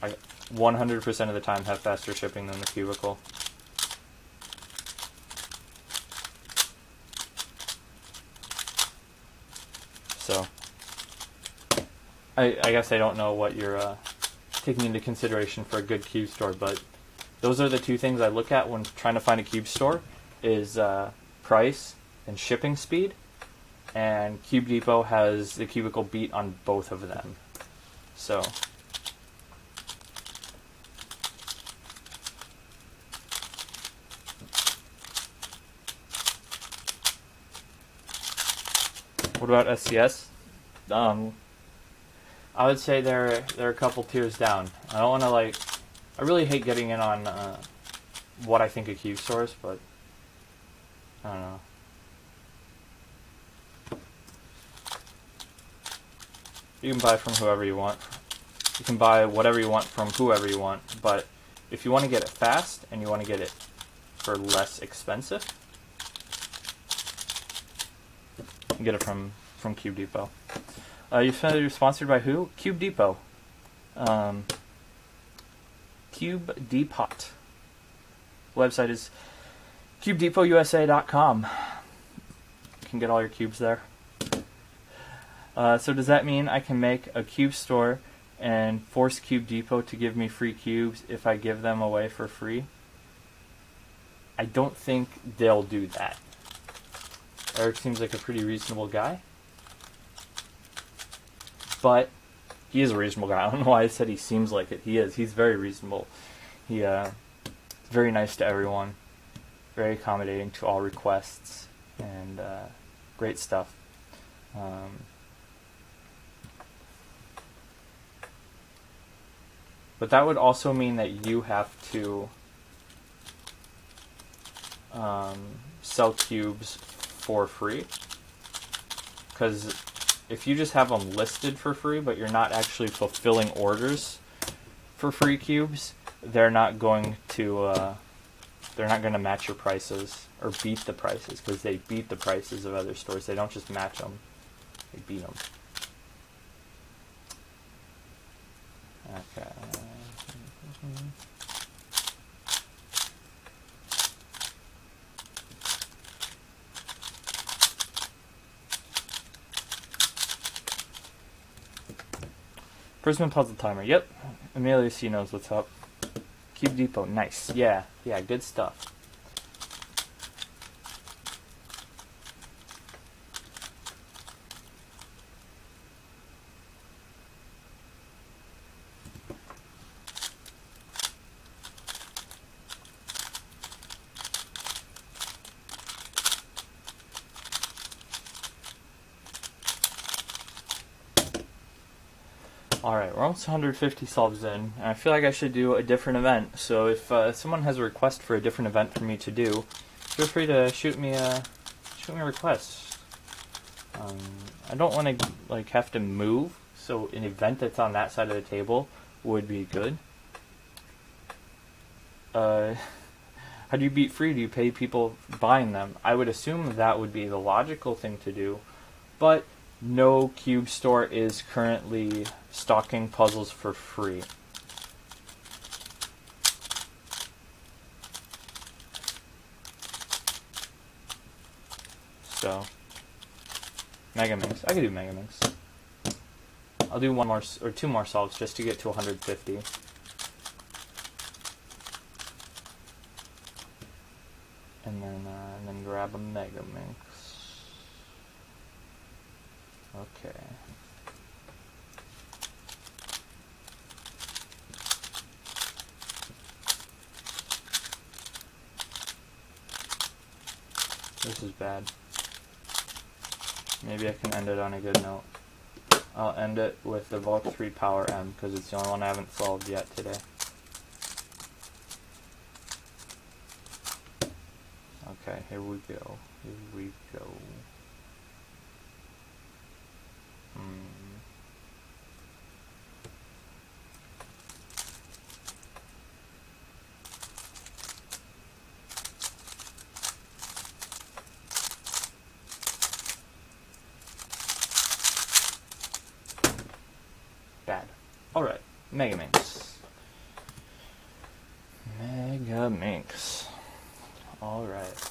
I 100% of the time have faster shipping than the Cubicle. So, I guess I don't know what you're taking into consideration for a good Cube store, but those are the two things I look at when trying to find a Cube store, is price and shipping speed. And Cube Depot has the Cubicle beat on both of them. So, what about SCS? I would say they're a couple tiers down. I don't want to I really hate getting in on what I think of Cube stores, but I don't know. You can buy from whoever you want. You can buy whatever you want from whoever you want, but if you want to get it fast and you want to get it for less expensive, you can get it from Cube Depot. You're sponsored by who? Cube Depot. Cube Depot. Website is CubeingUSA.com. You can get all your cubes there. So does that mean I can make a Cube store and force Cube Depot to give me free cubes if I give them away for free? I don't think they'll do that. Eric seems like a pretty reasonable guy. But he is a reasonable guy. I don't know why I said he seems like it. He is. He's very reasonable. He very nice to everyone. Very accommodating to all requests. And great stuff. But that would also mean that you have to sell cubes for free. Because if you just have them listed for free, but you're not actually fulfilling orders for free cubes, they're not going to match your prices or beat the prices, because they beat the prices of other stores. They don't just match them; they beat them. Okay. Prism Puzzle Timer. Yep. Amelia C knows what's up. Cube Depot. Nice. Yeah. Yeah, good stuff. Alright, we're almost 150 solves in, and I feel like I should do a different event, so if someone has a request for a different event for me to do, feel free to shoot me a request. I don't want to have to move, so an event that's on that side of the table would be good. How do you beat free? Do you pay people buying them? I would assume that would be the logical thing to do, but no Cube store is currently stocking puzzles for free. So, Mega Minx. I could do Mega Minx. I'll do one more or two more solves just to get to 150. And then grab a Mega Minx. Okay. This is bad. Maybe I can end it on a good note. I'll end it with the Vault 3 Power M, because it's the only one I haven't solved yet today. Okay, here we go. Here we go. Bad. Alright, Mega Minx. Mega Minx. Alright.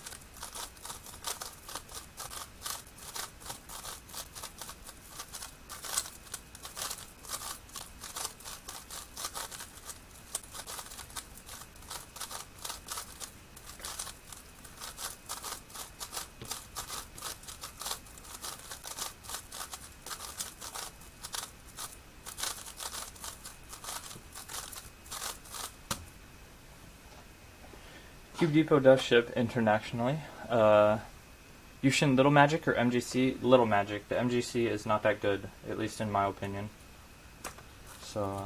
Cube Depot does ship internationally. Yushin Little Magic or MGC? Little Magic. The MGC is not that good, at least in my opinion. So,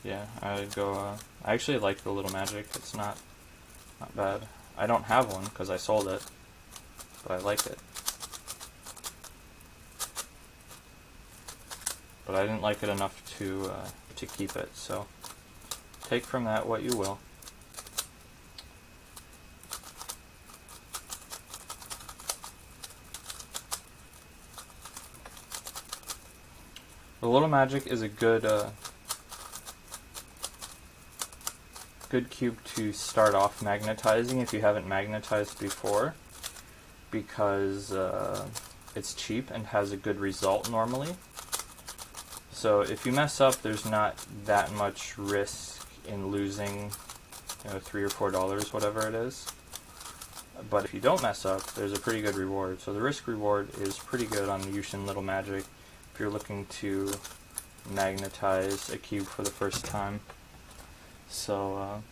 yeah, I would go, I actually like the Little Magic. It's not bad. I don't have one because I sold it, but I like it. But I didn't like it enough to keep it, so take from that what you will. The Little Magic is a good good cube to start off magnetizing if you haven't magnetized before, because it's cheap and has a good result normally. So if you mess up, there's not that much risk in losing, $3 or $4, whatever it is. But if you don't mess up, there's a pretty good reward. So the risk reward is pretty good on the Yushin Little Magic if you're looking to magnetize a cube for the first time. So,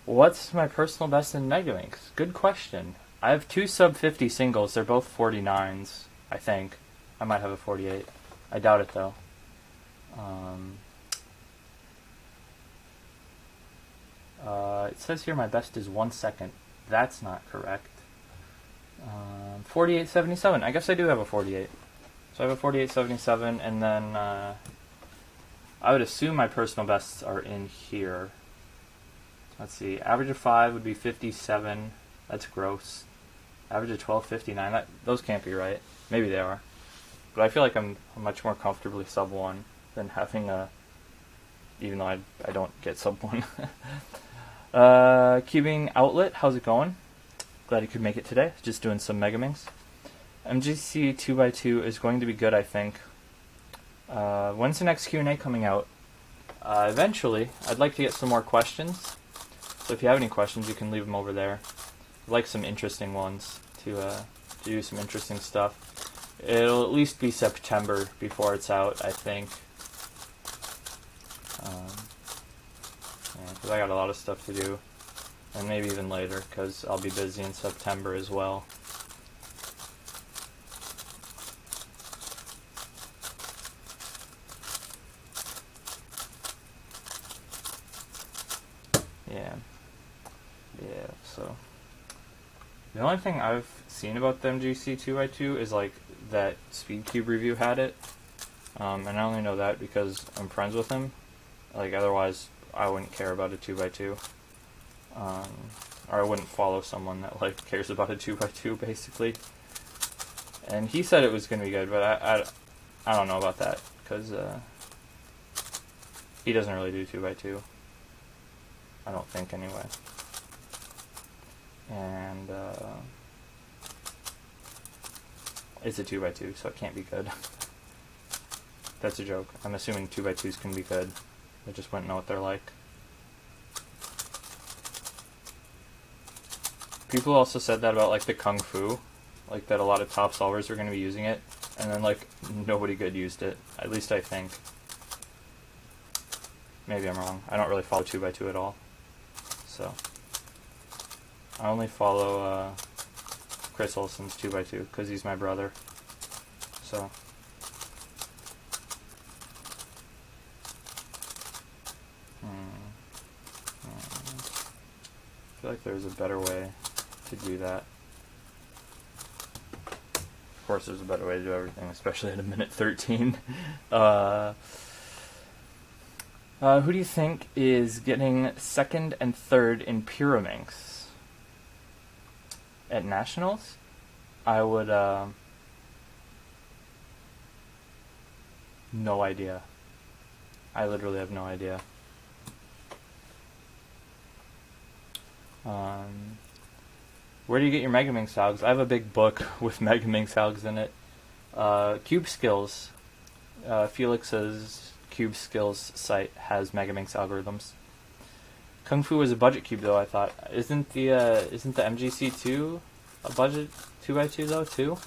what's my personal best in Mega Minx? Good question. I have 2 sub 50 singles. They're both 49s, I think. I might have a 48. I doubt it though. It says here my best is 1 second. That's not correct. 48.77. I guess I do have a 48. So I have a 48.77, and then I would assume my personal bests are in here. Let's see. Average of 5 would be 57. That's gross. Average of 12.59. Those can't be right. Maybe they are. But I feel like I'm much more comfortably sub 1 than having a... Even though I don't get sub 1. Cubing Outlet, how's it going? Glad you could make it today. Just doing some Mega Minx. MGC 2x2 is going to be good, I think. When's the next Q&A coming out? Eventually. I'd like to get some more questions. So if you have any questions, you can leave them over there. I'd like some interesting ones to do some interesting stuff. It'll at least be September before it's out, I think. Because I got a lot of stuff to do. And maybe even later, because I'll be busy in September as well. Yeah, so the only thing I've seen about the MGC 2x2 is like that Speedcube review had it, and I only know that because I'm friends with him. Like otherwise, I wouldn't care about a 2x2, or I wouldn't follow someone that like cares about a 2x2 basically. And he said it was gonna be good, but I don't know about that because he doesn't really do 2x2. I don't think anyway. And it's a 2x2, so it can't be good. That's a joke. I'm assuming 2x2s can be good. I just wouldn't know what they're like. People also said that about like the Kung Fu, like that a lot of top solvers are going to be using it, and then like nobody good used it. At least I think. Maybe I'm wrong. I don't really follow 2x2 at all. So I only follow Chris Olsen's 2x2 because he's my brother. So I feel like there's a better way to do that. Of course there's a better way to do everything, especially at a minute 13. Who do you think is getting second and third in Pyraminx? At Nationals? I would No idea. I literally have no idea. Where do you get your Megaminx algs? I have a big book with Megaminx algs in it. Cube Skills. Felix's Cube Skills site has Megaminx algorithms. Kung Fu is a budget cube, though. I thought isn't the MGC2 a budget 2x2 though too?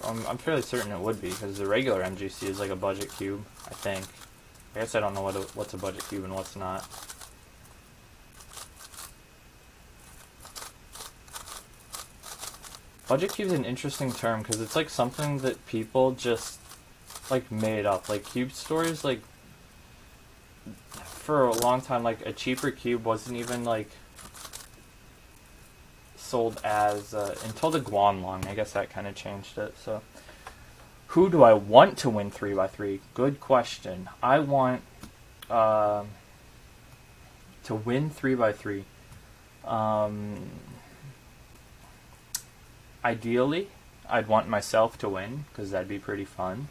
I'm fairly certain it would be, because the regular MGC is like a budget cube, I think. I guess I don't know what's a budget cube and what's not. Budget cube is an interesting term, because it's like something that people just like made up. Like cube stores, like for a long time, like a cheaper cube wasn't even like sold as until the Guanlong. I guess that kind of changed it. So, who do I want to win 3x3? Good question. I want to win 3x3. Ideally, I'd want myself to win, because that'd be pretty fun.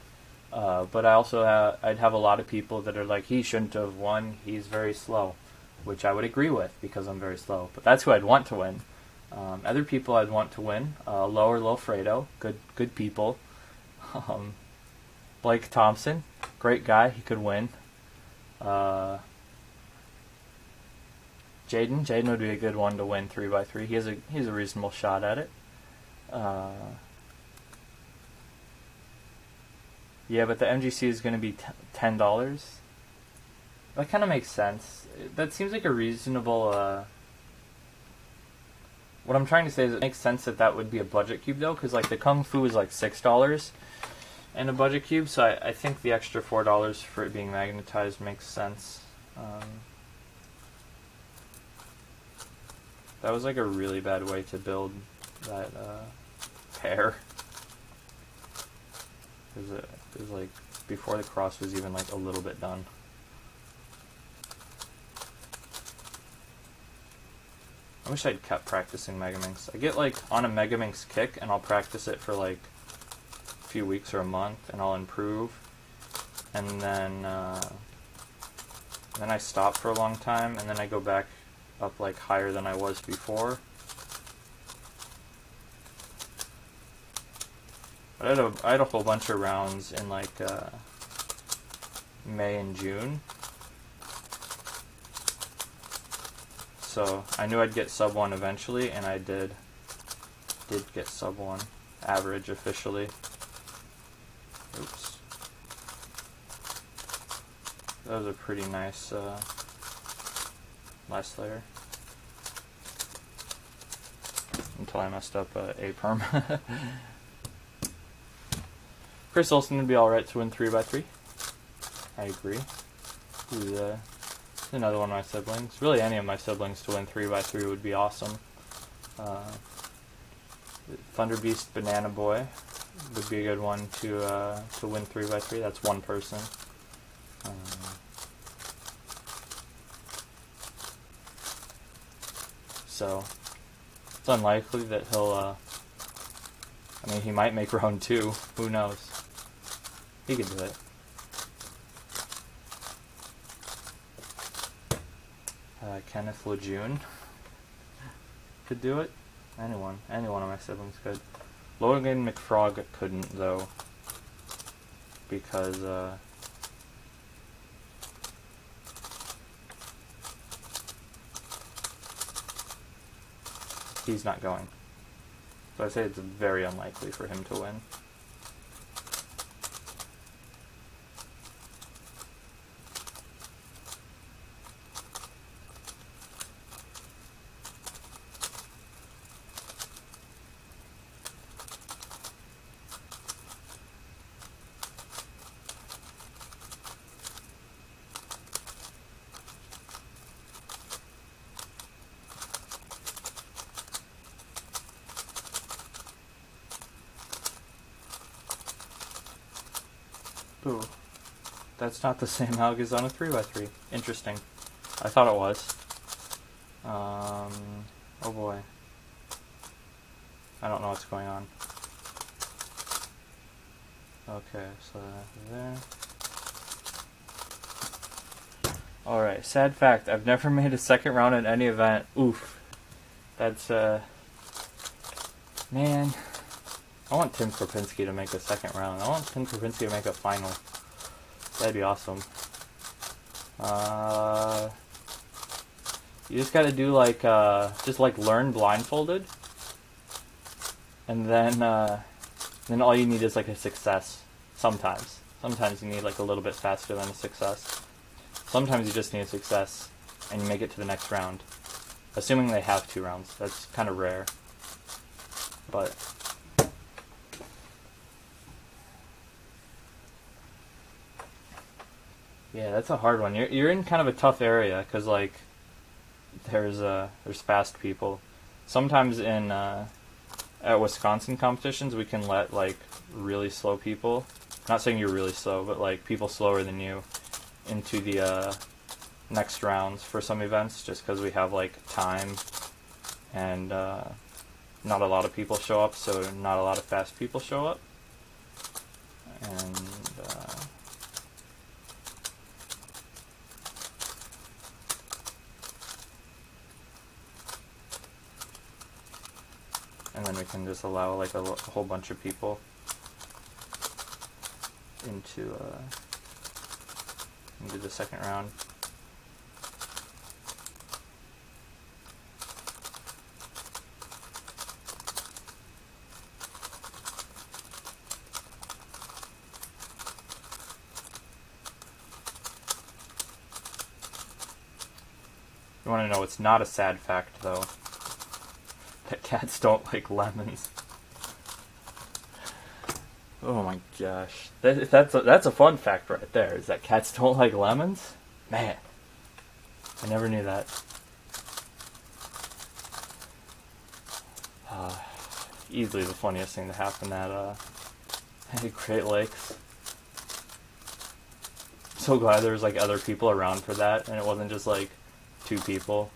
But I also I'd have a lot of people that are like, he shouldn't have won. He's very slow, which I would agree with because I'm very slow. But that's who I'd want to win. Other people I'd want to win, Lower Lofredo, good people. Blake Thompson, great guy, he could win. Jaden would be a good one to win 3x3. He's a reasonable shot at it. Yeah, but the MGC is going to be $10. That kind of makes sense. That seems like a reasonable. What I'm trying to say is it makes sense that would be a budget cube, though, because like the Kung Fu is like $6 in a budget cube, so I think the extra $4 for it being magnetized makes sense. That was like a really bad way to build that pair. It was like before the cross was even like a little bit done. I wish I'd kept practicing Megaminx. I get like on a Megaminx kick and I'll practice it for like a few weeks or a month and I'll improve, and then I stop for a long time and then I go back up like higher than I was before. But I had a whole bunch of rounds in like May and June. So I knew I'd get sub 1 eventually, and I did get sub 1 average officially. Oops. That was a pretty nice last layer. Until I messed up a perm. Chris Olsen would be alright to win 3x3. I agree. He's another one of my siblings. Really, any of my siblings to win 3x3 would be awesome. Thunder Beast Banana Boy would be a good one to win 3x3. That's one person. So it's unlikely that he'll. I mean, he might make round 2. Who knows? He could do it. Kenneth Lejeune could do it. Any one of my siblings could. Logan McFrog couldn't, though, because he's not going. So I say it's very unlikely for him to win. Ooh, that's not the same alg as on a 3x3. Interesting. I thought it was. Oh boy. I don't know what's going on. Okay, so there. Alright, sad fact, I've never made a second round in any event. Oof. That's, man. I want Tim Kropinski to make a second round. I want Tim Kropinski to make a final. That'd be awesome. You just gotta do like, just like learn blindfolded. And then all you need is like a success. Sometimes. Sometimes you need like a little bit faster than a success. Sometimes you just need a success and you make it to the next round. Assuming they have 2 rounds. That's kind of rare. But yeah, that's a hard one. You're in kind of a tough area because like there's fast people. Sometimes in at Wisconsin competitions we can let like really slow people. Not saying you're really slow, but like people slower than you into the next rounds for some events, just because we have like time and not a lot of people show up, so not a lot of fast people show up. And then we can just allow like a whole bunch of people into the second round. You want to know it's not a sad fact though, that cats don't like lemons. Oh my gosh. That's a fun fact right there, is that cats don't like lemons? Man, I never knew that. Easily the funniest thing to happen at Great Lakes. I'm so glad there was like other people around for that, and it wasn't just like 2 people.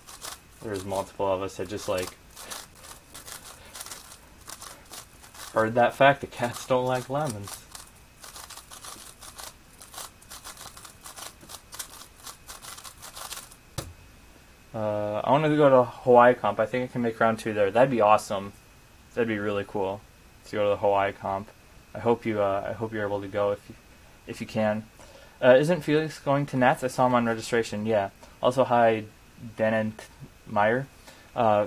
There was multiple of us that just like heard that fact that cats don't like lemons. I want to go to Hawaii comp. I think I can make round 2 there. That'd be awesome. That'd be really cool to go to the Hawaii comp. I hope you're able to go if you can. Isn't Felix going to Nats? I saw him on registration. Yeah. Also, hi, Denant Meyer.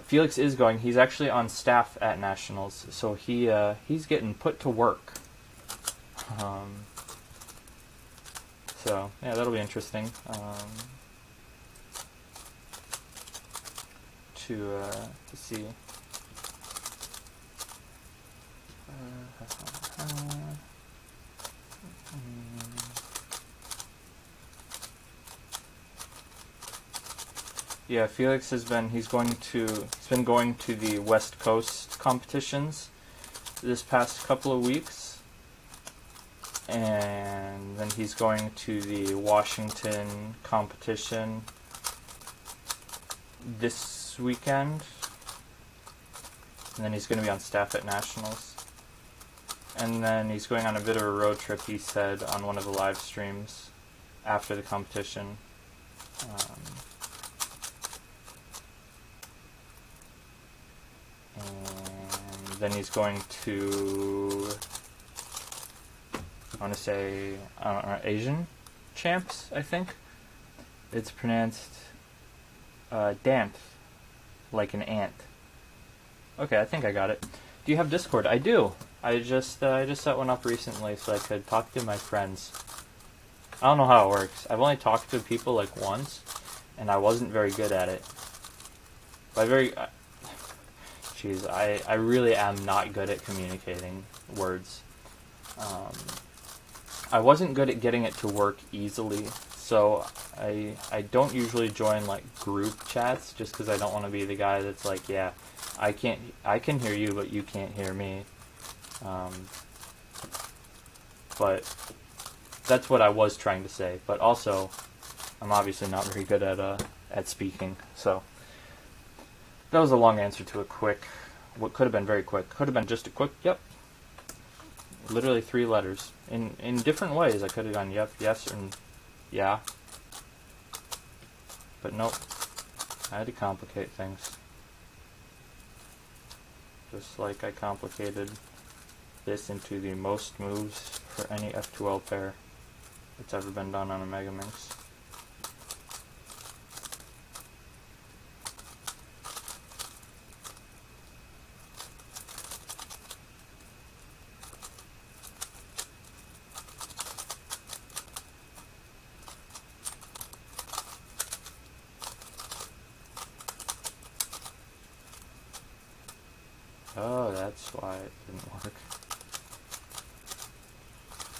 Felix is going. He's actually on staff at Nationals, so he's getting put to work. So yeah, that'll be interesting to see. Yeah, Felix he's been going to the West Coast competitions this past couple of weeks, and then he's going to the Washington competition this weekend, and then he's going to be on staff at Nationals, and then he's going on a bit of a road trip, he said on one of the live streams after the competition. And then he's going to, I want to say, Asian champs, I think. It's pronounced Dant, like an ant. Okay, I think I got it. Do you have Discord? I do. I just set one up recently so I could talk to my friends. I don't know how it works. I've only talked to people like once, and I wasn't very good at it. Jeez, I really am not good at communicating words. I wasn't good at getting it to work easily, so I don't usually join like group chats just because I don't want to be the guy that's like, yeah, I can hear you, but you can't hear me. But that's what I was trying to say. But also, I'm obviously not very good at speaking, so. That was a long answer to a quick what could have been very quick. Could have been just a quick yep. Literally 3 letters. In different ways. I could have gone yep, yes, and yeah. But nope. I had to complicate things. Just like I complicated this into the most moves for any F2L pair that's ever been done on a Mega Minx. Oh, that's why it didn't work.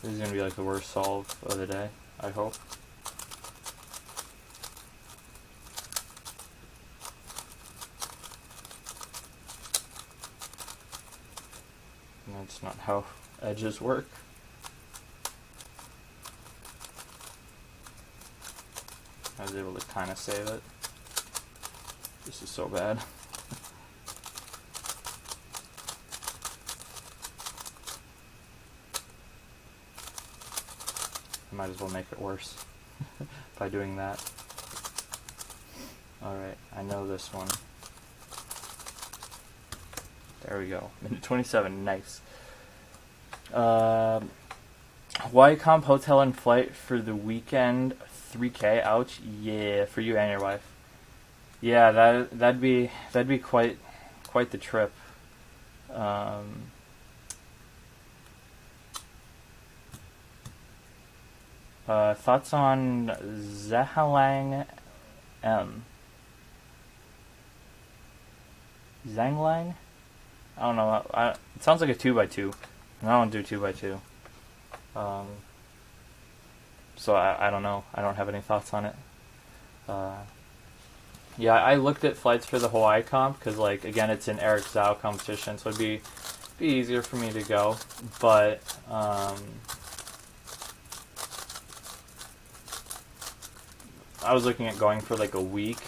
This is going to be like the worst solve of the day, I hope. And that's not how edges work. I was able to kind of save it. This is so bad. I might as well make it worse by doing that. Alright, I know this one. There we go. Minute 27, nice. Hawaii Comp Hotel and Flight for the weekend, 3K, ouch. Yeah, for you and your wife. Yeah, that'd be quite the trip. Thoughts on Zhanglang M? Zhanglang? I don't know. It sounds like a 2x2, and I don't do 2x2. So I don't know. I don't have any thoughts on it. Yeah, I looked at flights for the Hawaii comp because, like, again, it's an Eric Zhao competition, so it'd be easier for me to go. But I was looking at going for like a week.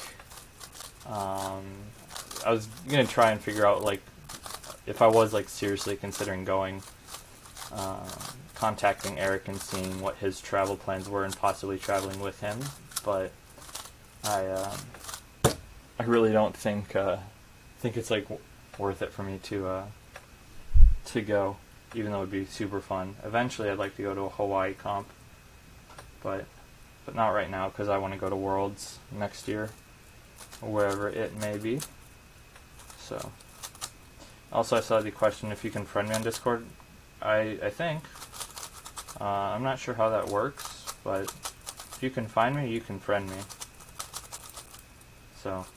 I was gonna try and figure out, like, if I was like seriously considering going, contacting Eric and seeing what his travel plans were and possibly traveling with him. But I really don't think it's like worth it for me to go, even though it would be super fun. Eventually, I'd like to go to a Hawaii comp, but not right now because I want to go to Worlds next year, or wherever it may be. So, also I saw the question if you can friend me on Discord. I think. I'm not sure how that works, but if you can find me, you can friend me. So.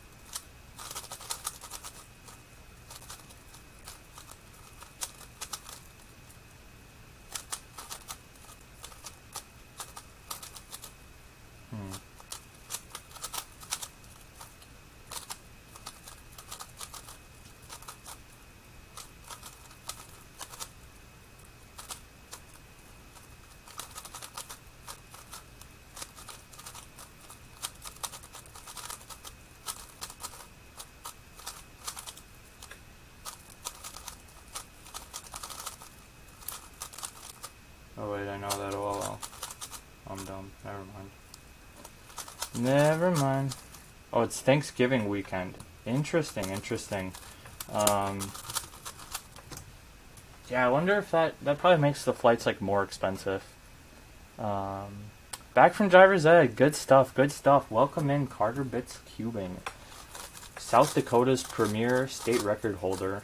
Oh wait, I know that OLL. I'm dumb. Never mind. Never mind. Oh, it's Thanksgiving weekend. Interesting. Yeah, I wonder if that probably makes the flights like more expensive. Back from Driver's Ed. Good stuff. Welcome in, Carter Bits Cubing. South Dakota's premier state record holder.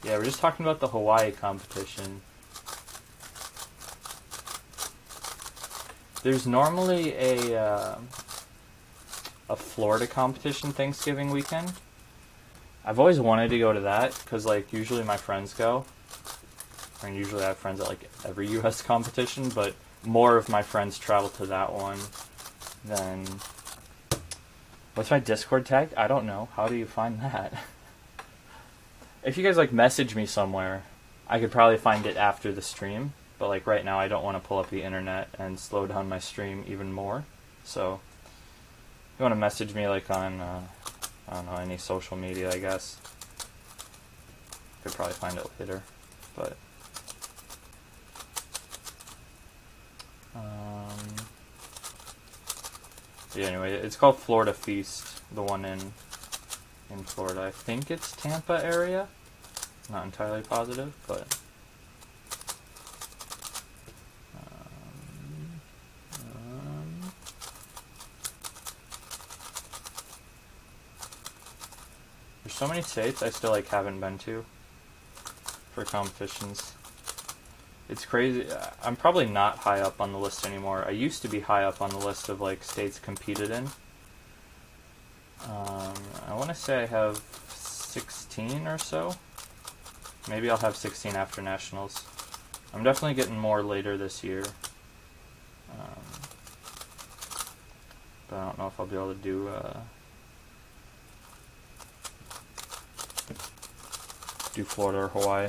Yeah, we're just talking about the Hawaii competition. There's normally a Florida competition Thanksgiving weekend. I've always wanted to go to that because, like, usually my friends go. I mean, usually I have friends at like every U.S. competition, but more of my friends travel to that one than. What's my Discord tag? I don't know. How do you find that? If you guys like message me somewhere, I could probably find it after the stream. But like right now, I don't want to pull up the internet and slow down my stream even more. So, if you want to message me like on I don't know, any social media, I guess. Could probably find it later, but yeah, anyway, it's called Florida Feast, the one in Florida. I think it's Tampa area. Not entirely positive, but there's so many states I still haven't been to for competitions. It's crazy. I'm probably not high up on the list anymore. I used to be high up on the list of states competed in. I want to say I have 16 or so. Maybe I'll have 16 after nationals. I'm definitely getting more later this year. But I don't know if I'll be able to do Florida or Hawaii.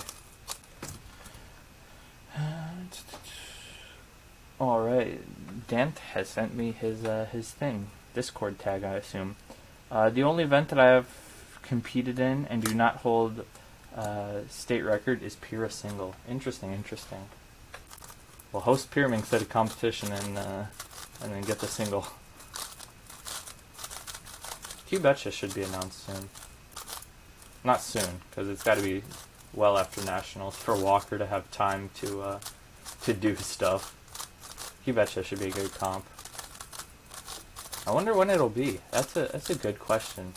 Alright, Dant has sent me his thing. Discord tag, I assume. The only event that I have competed in and do not hold state record is Pira Single. Interesting. Well, host Pyramid instead of competition and then get the single. CubeingUSA should be announced soon. Not soon, because it's got to be well after nationals for Walker to have time to do stuff. CubeingUSA should be a good comp. I wonder when it'll be. That's a good question.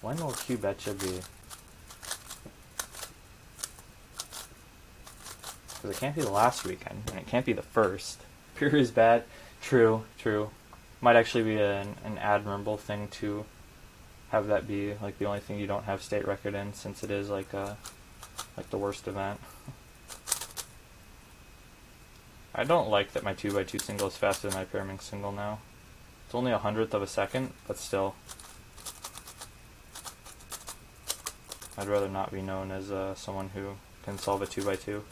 When will CubeingUSA be? Because it can't be the last weekend, and it can't be the first. Pure is bad. True. Might actually be an admirable thing to have that be the only thing you don't have state record in, since it is the worst event. I don't like that my 2x2 single is faster than my pyramid single now. It's only 100th of a second, but still. I'd rather not be known as someone who can solve a 2x2.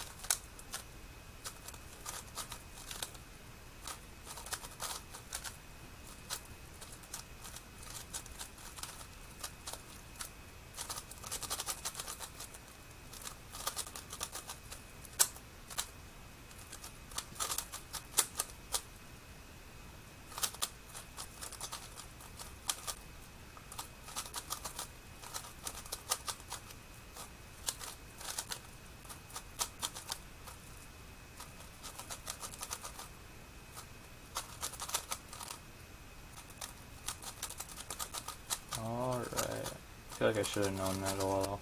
Alright. I feel like I should have known that a while.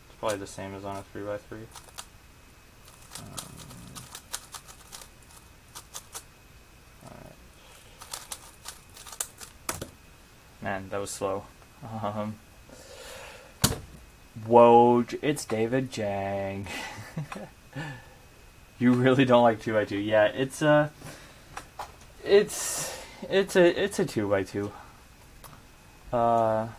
It's probably the same as on a 3x3. Alright. Man, that was slow. Whoa, it's David Jang. You really don't like 2x2. Yeah, it's a 2x2. I'm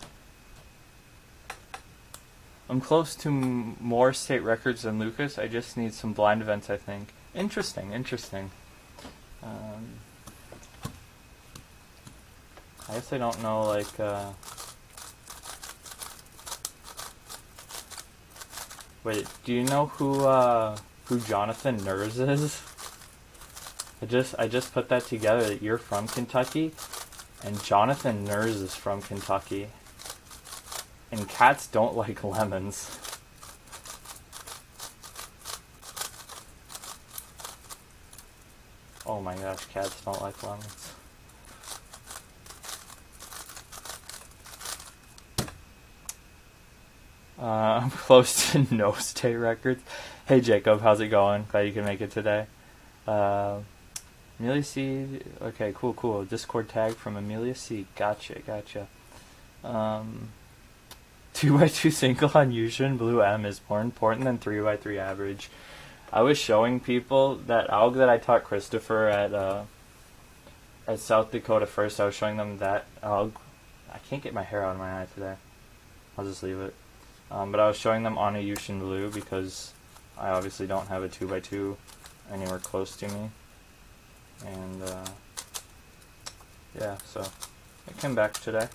close to more state records than Lucas. I just need some blind events, I think. Interesting. I guess I don't know, wait, do you know who Jonathan Ners is? I just put that together, that you're from Kentucky, and Jonathan Ners is from Kentucky. And cats don't like lemons. Oh my gosh, cats don't like lemons. I'm close to no state records. Hey Jacob, how's it going? Glad you can make it today. Amelia C. Okay, cool. Discord tag from Amelia C. Gotcha. 2x2 single on Yushin Blue M is more important than 3x3 average. I was showing people that alg that I taught Christopher at South Dakota First. I was showing them that alg. I can't get my hair out of my eye today. I'll just leave it. But I was showing them on a Yushin Blue because I obviously don't have a 2x2 anywhere close to me. And yeah, so it came back today.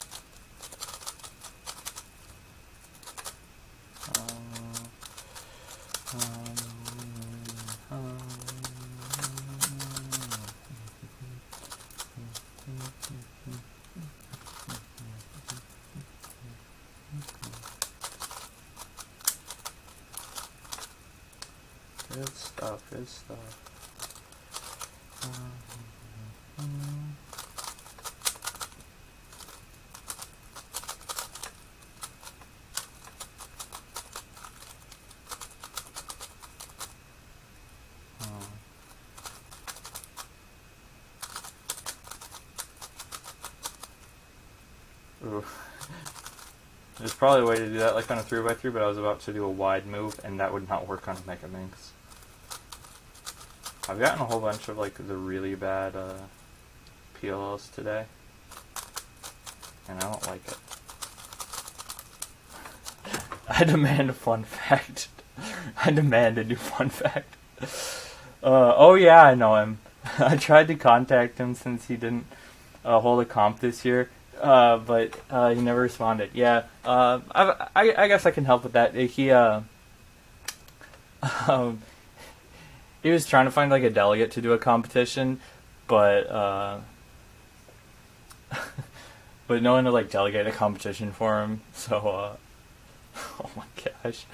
Good stuff, good stuff. Ooh. There's probably a way to do that like on a 3x3, but I was about to do a wide move, and that would not work on Mega Minx. I've gotten a whole bunch of like the really bad PLLs today, and I don't like it. I demand a fun fact. I demand a new fun fact. Oh yeah, I know him. I tried to contact him since he didn't hold a comp this year, but he never responded. Yeah, I guess I can help with that. He was trying to find like a delegate to do a competition, but but no one to like delegate a competition for him. So, oh my gosh.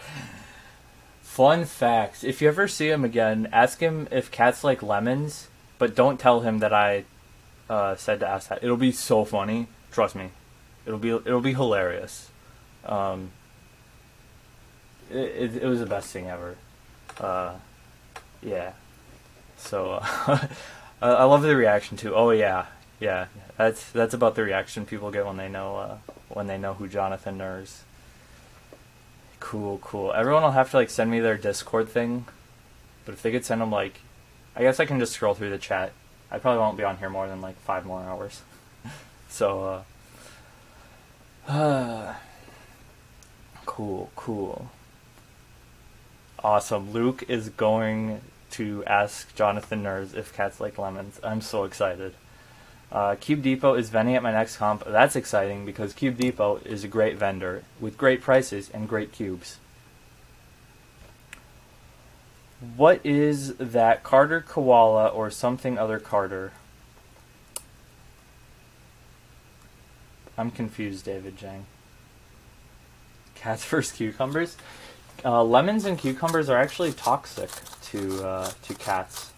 Fun facts. If you ever see him again, ask him if cats like lemons, but don't tell him that I said to ask that. It'll be so funny. Trust me. It'll be hilarious. It was the best thing ever. Yeah. So I love the reaction too. Oh yeah, yeah. That's about the reaction people get when they know who Jonathan Ners. Cool. Everyone will have to like send me their Discord thing, but if they could send them like, I guess I can just scroll through the chat. I probably won't be on here more than like 5 more hours. So cool. Awesome. Luke is going to ask Jonathan Ners if cats like lemons. I'm so excited. Cube Depot is vending at my next comp. That's exciting because Cube Depot is a great vendor with great prices and great cubes. What is that Carter Koala or something other Carter? I'm confused, David Jang. Cats versus cucumbers? Lemons and cucumbers are actually toxic to cats.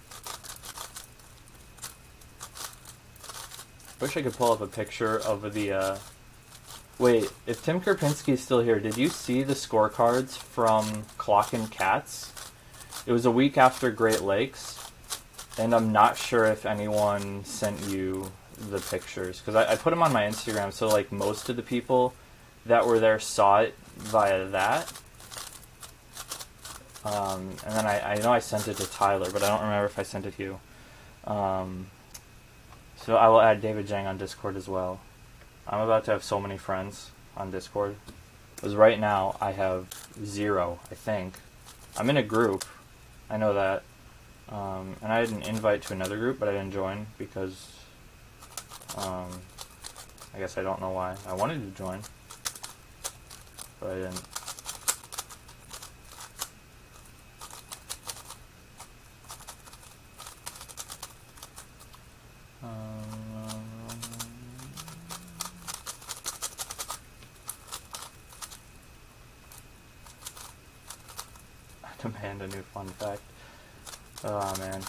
Wish I could pull up a picture of the, Wait, if Tim Karpinski is still here, did you see the scorecards from Clockin' Cats? It was a week after Great Lakes, and I'm not sure if anyone sent you the pictures, because I put them on my Instagram, so like most of the people that were there saw it via that. And then I know I sent it to Tyler, but I don't remember if I sent it to you. So I will add David Jang on Discord as well. I'm about to have so many friends on Discord. Because right now I have 0, I think. I'm in a group. I know that. And I had an invite to another group, but I didn't join because I guess I don't know why. I wanted to join, but I didn't. Demand a new fun fact. Oh man.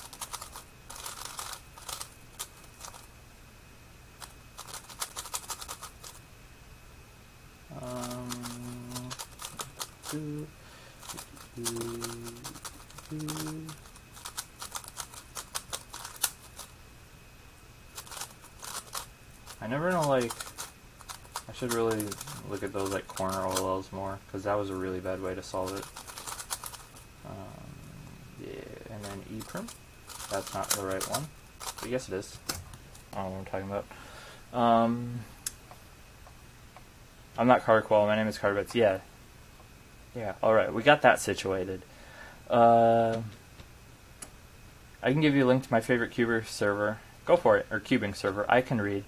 I never know, like, I should really look at those like corner OLLs more, because that was a really bad way to solve it. Yeah, and then ePerm. That's not the right one. But yes, it is. I don't know what I'm talking about. I'm not Carter Qual. My name is Carter Betts. Yeah. Yeah, alright. We got that situated. I can give you a link to my favorite Cuber server. Go for it. Or Cubing server. I can read.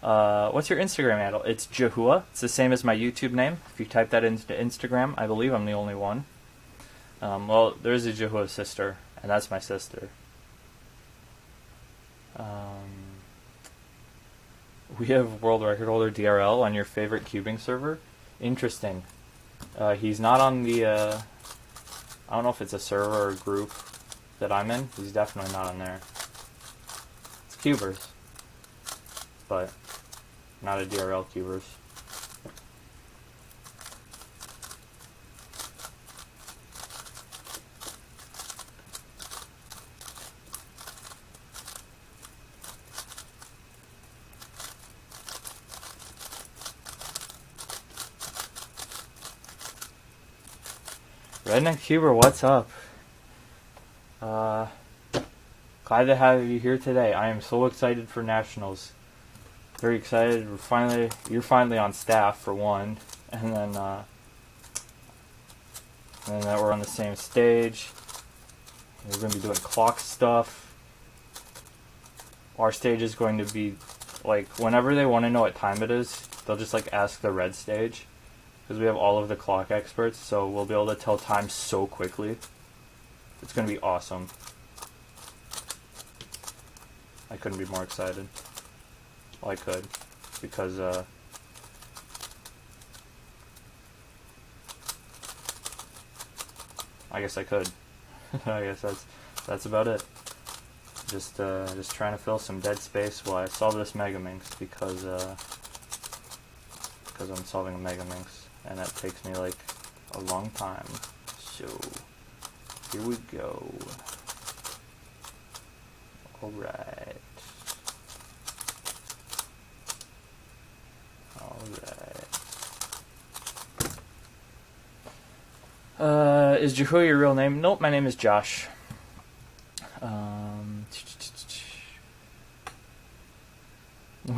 What's your Instagram handle? It's Jahua. It's the same as my YouTube name. If you type that into Instagram, I believe I'm the only one. Well, there's a Jahua sister, and that's my sister. We have world record holder DRL on your favorite cubing server. Interesting. He's not on the, I don't know if it's a server or a group that I'm in. He's definitely not on there. It's cubers, but not a DRL cubers. Redneck Cuber, what's up? Glad to have you here today. I am so excited for Nationals. Very excited. You're finally on staff for one, and then that we're on the same stage. We're going to be doing clock stuff. Our stage is going to be like whenever they want to know what time it is, they'll just like ask the red stage. Because we have all of the clock experts, so we'll be able to tell time so quickly. It's going to be awesome. I couldn't be more excited. Well, I could, because I guess I could. I guess that's about it. Just trying to fill some dead space while I solve this Megaminx, because I'm solving a Megaminx. And that takes me like a long time. So here we go. Alright. Is Jehu your real name? Nope, my name is Josh.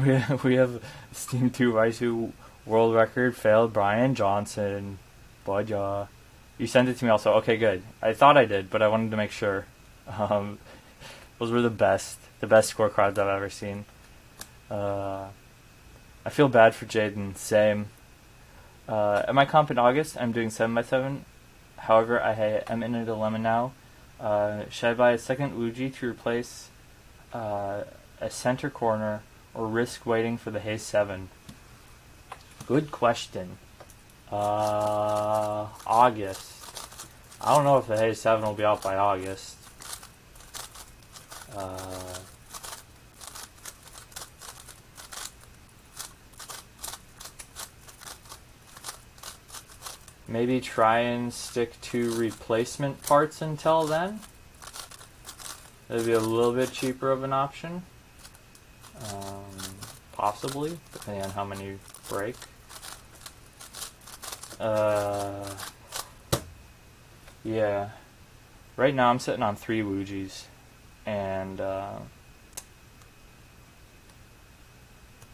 We have Steam 2 Raisu world record failed Brian Johnson. Baja. You sent it to me also. Okay, good. I thought I did, but I wanted to make sure. Those were the best scorecards I've ever seen. I feel bad for Jaden. Same. At my comp in August, I'm doing 7x7. However, I am in a dilemma now. Should I buy a second Uji to replace a center corner, or risk waiting for the Haze 7? Good question. August. I don't know if the Haze 7 will be out by August. Maybe try and stick to replacement parts until then. That'd be a little bit cheaper of an option. Possibly, depending on how many break. Yeah. Right now I'm sitting on 3 Wujis and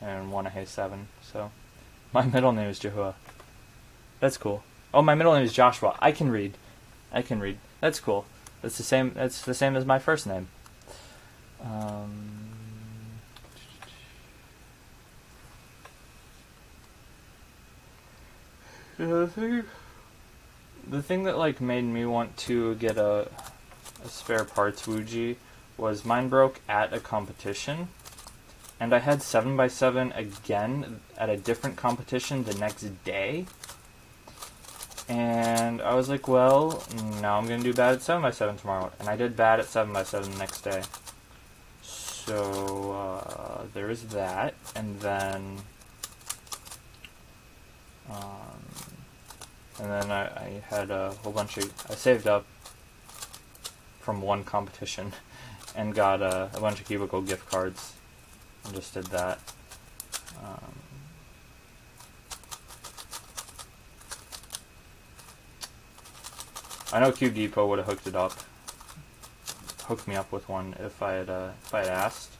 1 Haze 7. So my middle name is Jehua. That's cool. Oh, my middle name is Joshua. I can read. That's cool. That's the same as my first name. The thing that like made me want to get a spare parts Wuji was mine broke at a competition, and I had 7x7 again at a different competition the next day. And I was like, well, now I'm going to do bad at 7x7 tomorrow. And I did bad at 7x7 the next day. So, there's that. And then I had a whole bunch of... I saved up from one competition and got a bunch of Cubicle gift cards. And just did that. I know Cube Depot would have hooked me up with one if I had asked.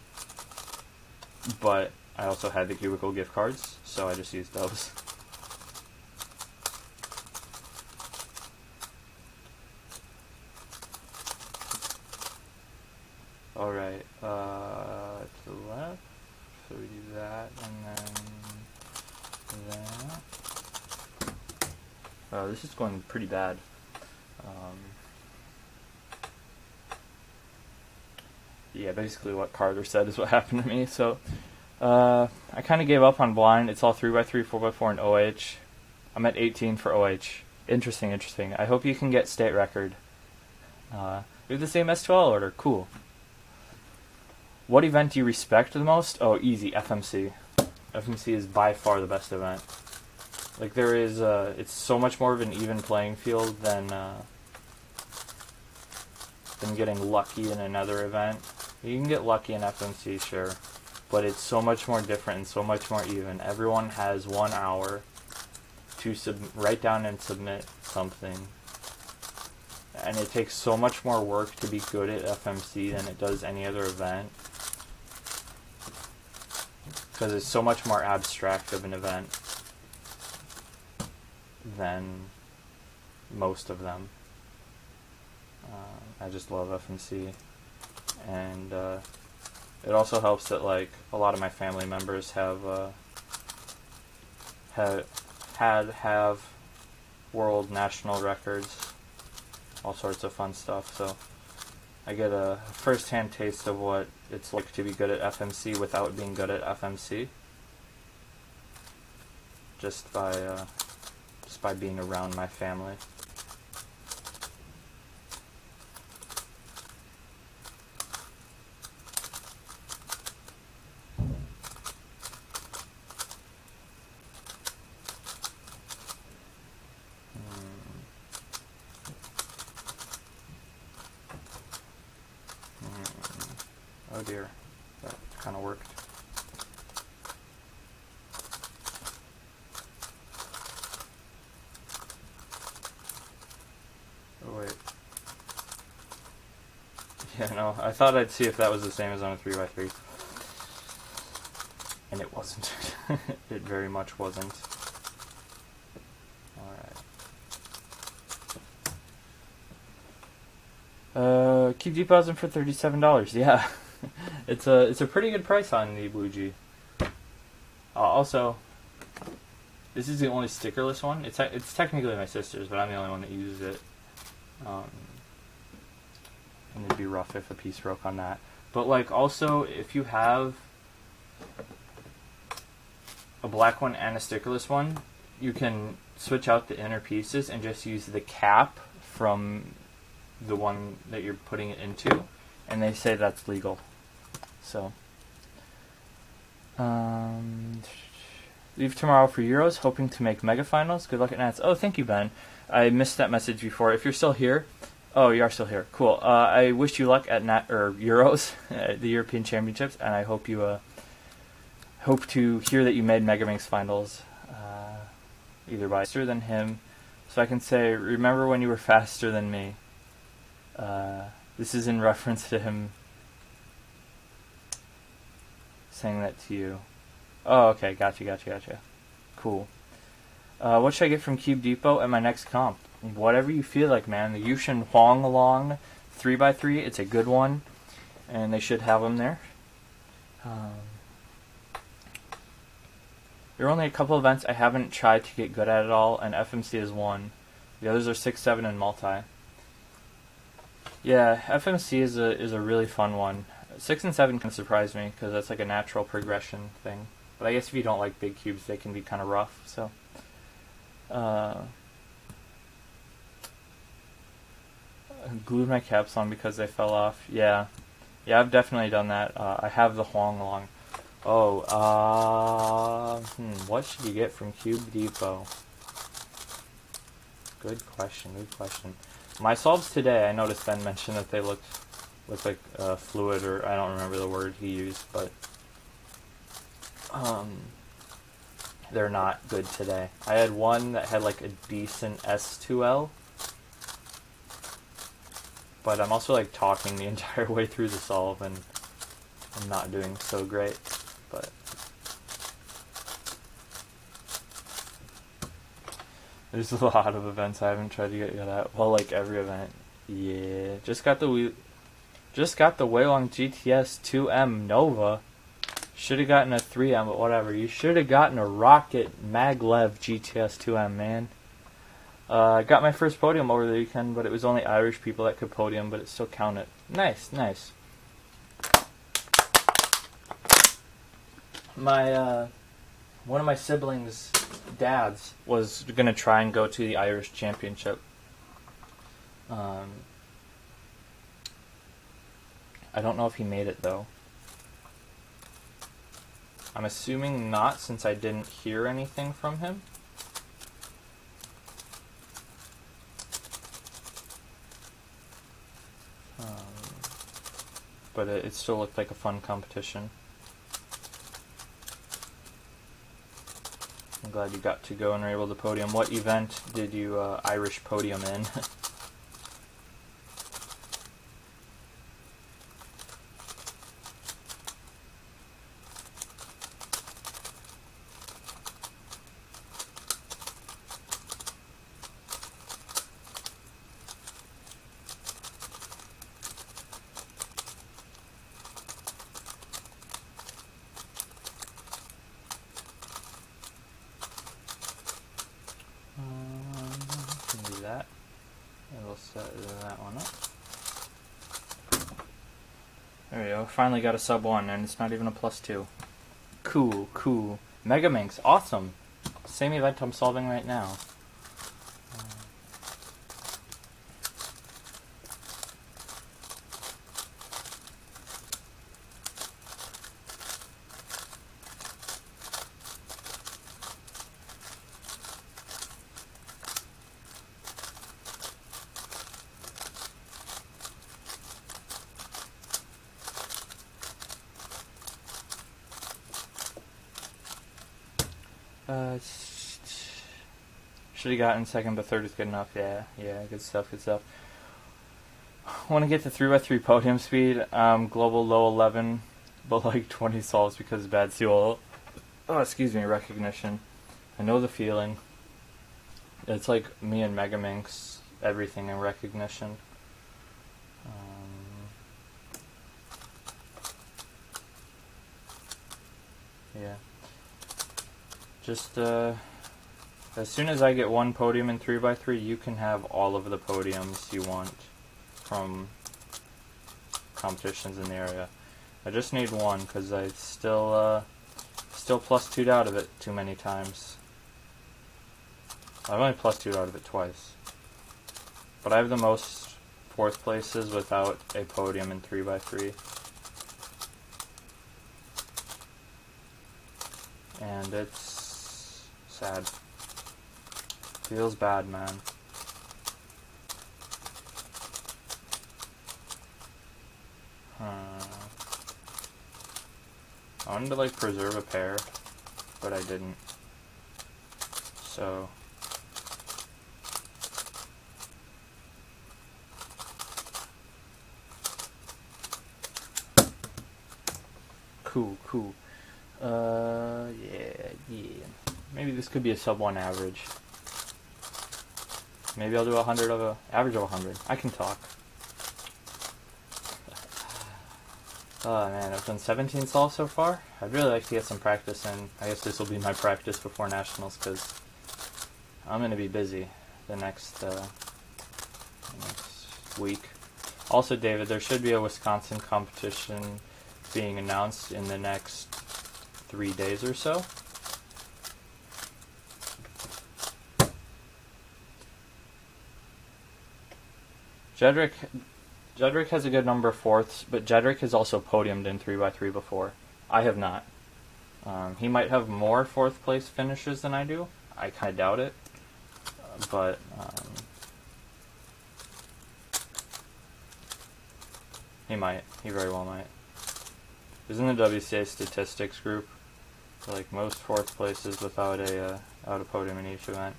But I also had the Cubicle gift cards, so I just used those. Alright, to the left, so we do that, and then that. Oh, this is going pretty bad. Yeah, basically what Carter said is what happened to me. So, I kind of gave up on blind. It's all 3x3, 4x4, and OH. I'm at 18 for OH. Interesting, interesting. I hope you can get state record. We have the same S2L order. Cool. What event do you respect the most? Oh, easy. FMC. FMC is by far the best event. Like, there is, it's so much more of an even playing field than getting lucky in another event. You can get lucky in FMC, sure, but it's so much more different and so much more even. Everyone has 1 hour to write down and submit something, and it takes so much more work to be good at FMC than it does any other event, because it's so much more abstract of an event than most of them. I just love FMC, and it also helps that like a lot of my family members have world national records, all sorts of fun stuff. So I get a first-hand taste of what it's like to be good at FMC without being good at FMC, just by being around my family. Oh dear, that kind of worked. Oh wait. Yeah, no, I thought I'd see if that was the same as on a 3x3. And it wasn't. It very much wasn't. Alright. Keep depositing for $37. Yeah. It's a pretty good price on the Bluejay. Also, this is the only stickerless one. It's technically my sister's, but I'm the only one that uses it. And it'd be rough if a piece broke on that. But like, also, if you have a black one and a stickerless one, you can switch out the inner pieces and just use the cap from the one that you're putting it into, and they say that's legal. So, leave tomorrow for Euros, hoping to make Mega Finals. Good luck at Nats. Oh, thank you, Ben. I missed that message before. If you're still here, oh, you are still here. Cool. I wish you luck at Euros, the European Championships, and I hope you hope to hear that you made Megaminx Finals, either by faster than him, so I can say, remember when you were faster than me. This is in reference to him saying that to you. Oh, okay, gotcha. Cool. What should I get from Cube Depot at my next comp? Whatever you feel like, man. The Yushin Huang Along 3x3, it's a good one, and they should have them there. There are only a couple events I haven't tried to get good at all, and FMC is one. The others are 6, 7, and multi. Yeah, FMC is a really fun one. 6 and 7 can surprise me, because that's like a natural progression thing. But I guess if you don't like big cubes, they can be kind of rough, so... glued my caps on because they fell off. Yeah, I've definitely done that. I have the Huang Long. Oh, what should you get from Cube Depot? Good question. My solves today, I noticed Ben mentioned that they looked like fluid, or I don't remember the word he used, but they're not good today. I had one that had like a decent S2L, but I'm also like talking the entire way through the solve, and I'm not doing so great. But there's a lot of events I haven't tried to get good at. Well, like every event. Yeah, just got the Weilong GTS 2M Nova. Should have gotten a 3M, but whatever. You should have gotten a Rocket Maglev GTS 2M, man. I got my first podium over the weekend, but it was only Irish people that could podium, but it still counted. Nice. my one of my siblings' dads was gonna try and go to the Irish Championship. I don't know if he made it though. I'm assuming not, since I didn't hear anything from him. But it still looked like a fun competition. I'm glad you got to go and were able to podium. What event did you Irish podium in? Can do that. And we'll set that one up. There we go. Finally got a sub 1, and it's not even a +2. Cool, cool. Megaminx, awesome. Same event I'm solving right now. Should have gotten second, but third is good enough. Yeah, good stuff, good stuff. Want to get to 3x3 podium speed. Global low 11, but like 20 solves because bad seal. Oh, excuse me, recognition. I know the feeling. It's like me and Megaminx, everything in recognition. Yeah. Just, as soon as I get one podium in 3x3, you can have all of the podiums you want from competitions in the area. I just need one, because I still +2'd out of it too many times. I've only +2'd out of it twice. But I have the most 4th places without a podium in 3x3. And it's sad. Feels bad, man. I wanted to like preserve a pair, but I didn't. So cool. Yeah. Maybe this could be a sub 1 average. Maybe I'll do 100 of a average of 100. I can talk. Oh man, I've done 17 solves so far. I'd really like to get some practice in. I guess this will be my practice before nationals, because I'm going to be busy the next week. Also, David, there should be a Wisconsin competition being announced in the next 3 days or so. Jedrick has a good number of 4ths, but Jedrick has also podiumed in 3x3 before. I have not. He might have more 4th place finishes than I do. I kind of doubt it. But he might. He very well might. He's in the WCA statistics group. For like most 4th places without a podium in each event.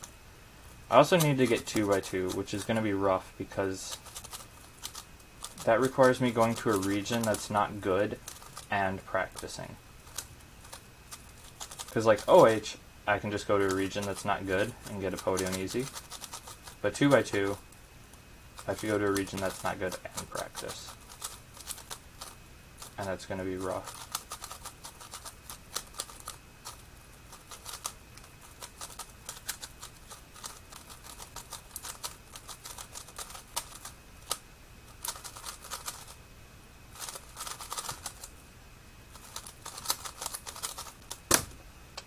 I also need to get 2x2, which is going to be rough because that requires me going to a region that's not good and practicing. Because like OH, I can just go to a region that's not good and get a podium easy. But 2x2, I have to go to a region that's not good and practice. And that's going to be rough.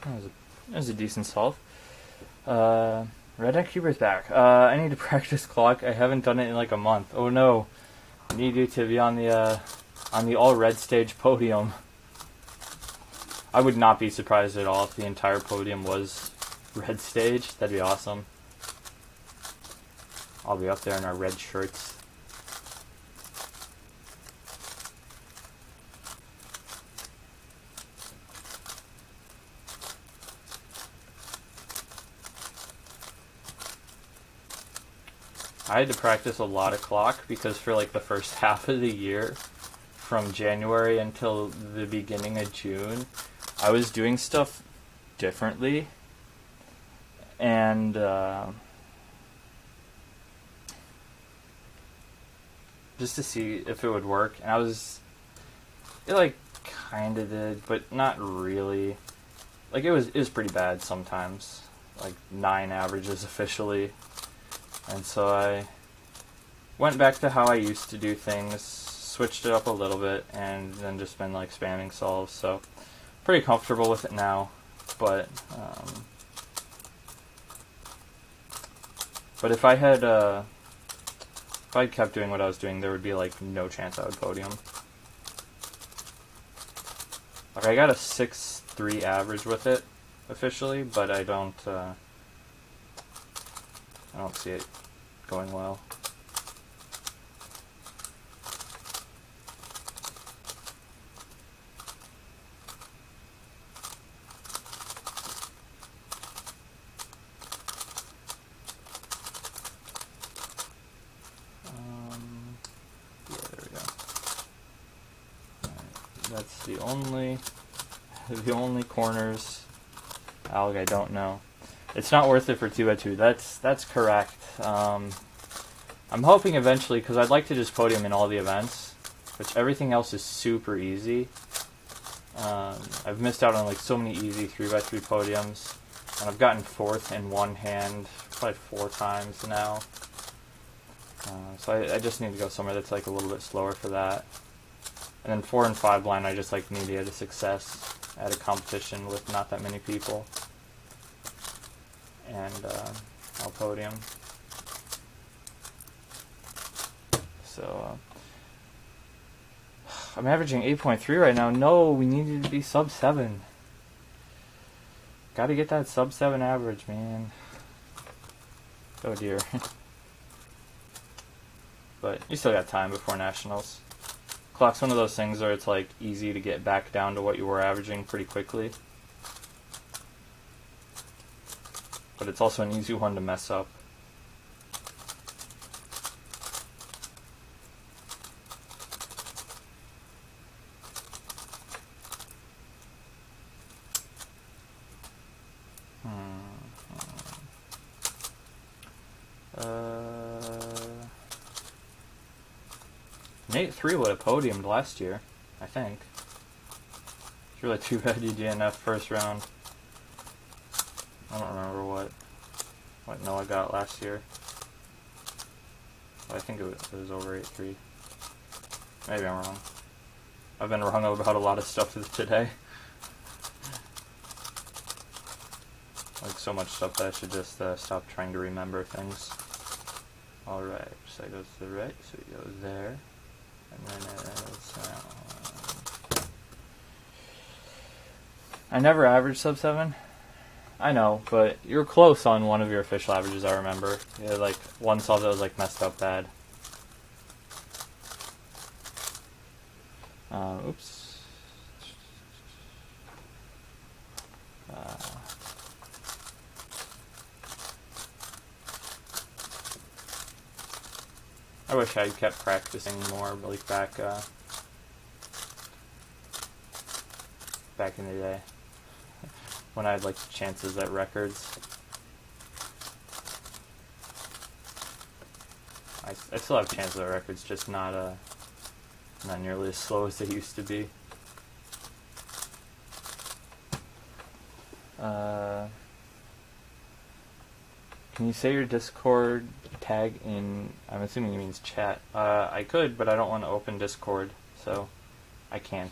That was a decent solve. Redneck Cuber's back. I need to practice clock. I haven't done it in like a month. Oh no. I need you to be on the all red stage podium. I would not be surprised at all if the entire podium was red stage. That'd be awesome. I'll be up there in our red shirts. I had to practice a lot of clock because for like the first half of the year, from January until the beginning of June, I was doing stuff differently, and just to see if it would work, and it like kind of did, but not really. Like it was pretty bad sometimes, like 9 averages officially, and so I went back to how I used to do things, switched it up a little bit, and then just been like spamming solves. So pretty comfortable with it now, but if I'd kept doing what I was doing, there would be like no chance I would podium. Like I got a 6.3 average with it officially, but I don't see it going well. Yeah, there we go. Alright, that's the only corners alg I don't know. It's not worth it for 2x2. That's correct. I'm hoping eventually, because I'd like to just podium in all the events, which everything else is super easy. I've missed out on like so many easy 3x3 podiums, and I've gotten 4th in one hand probably 4 times now. So I just need to go somewhere that's like a little bit slower for that. And then 4 and 5 blind, I just like need to get a success at a competition with not that many people. And I'll podium. So I'm averaging 8.3 right now. No, we needed to be sub 7. Gotta get that sub 7 average, man. Oh dear. But you still got time before nationals. Clock's one of those things where it's like easy to get back down to what you were averaging pretty quickly. But it's also an easy one to mess up. Nate 3 would have podiumed last year, I think. It's really too bad you DNF first round. I don't remember what Noah got last year. But I think it was over 8.3. Maybe I'm wrong. I've been wrong about a lot of stuff today. Like so much stuff that I should just stop trying to remember things. Alright, so it goes to the right, so it goes there. And then it's I never averaged sub 7. I know, but you were close on one of your official averages, I remember. You had like one solve that was like messed up bad. Oops. I wish I kept practicing more, like back in the day, when I had like chances at records. I still have chances at records, just not nearly as slow as they used to be. Can you say your Discord tag in, I'm assuming it means chat. I could, but I don't want to open Discord, so I can't.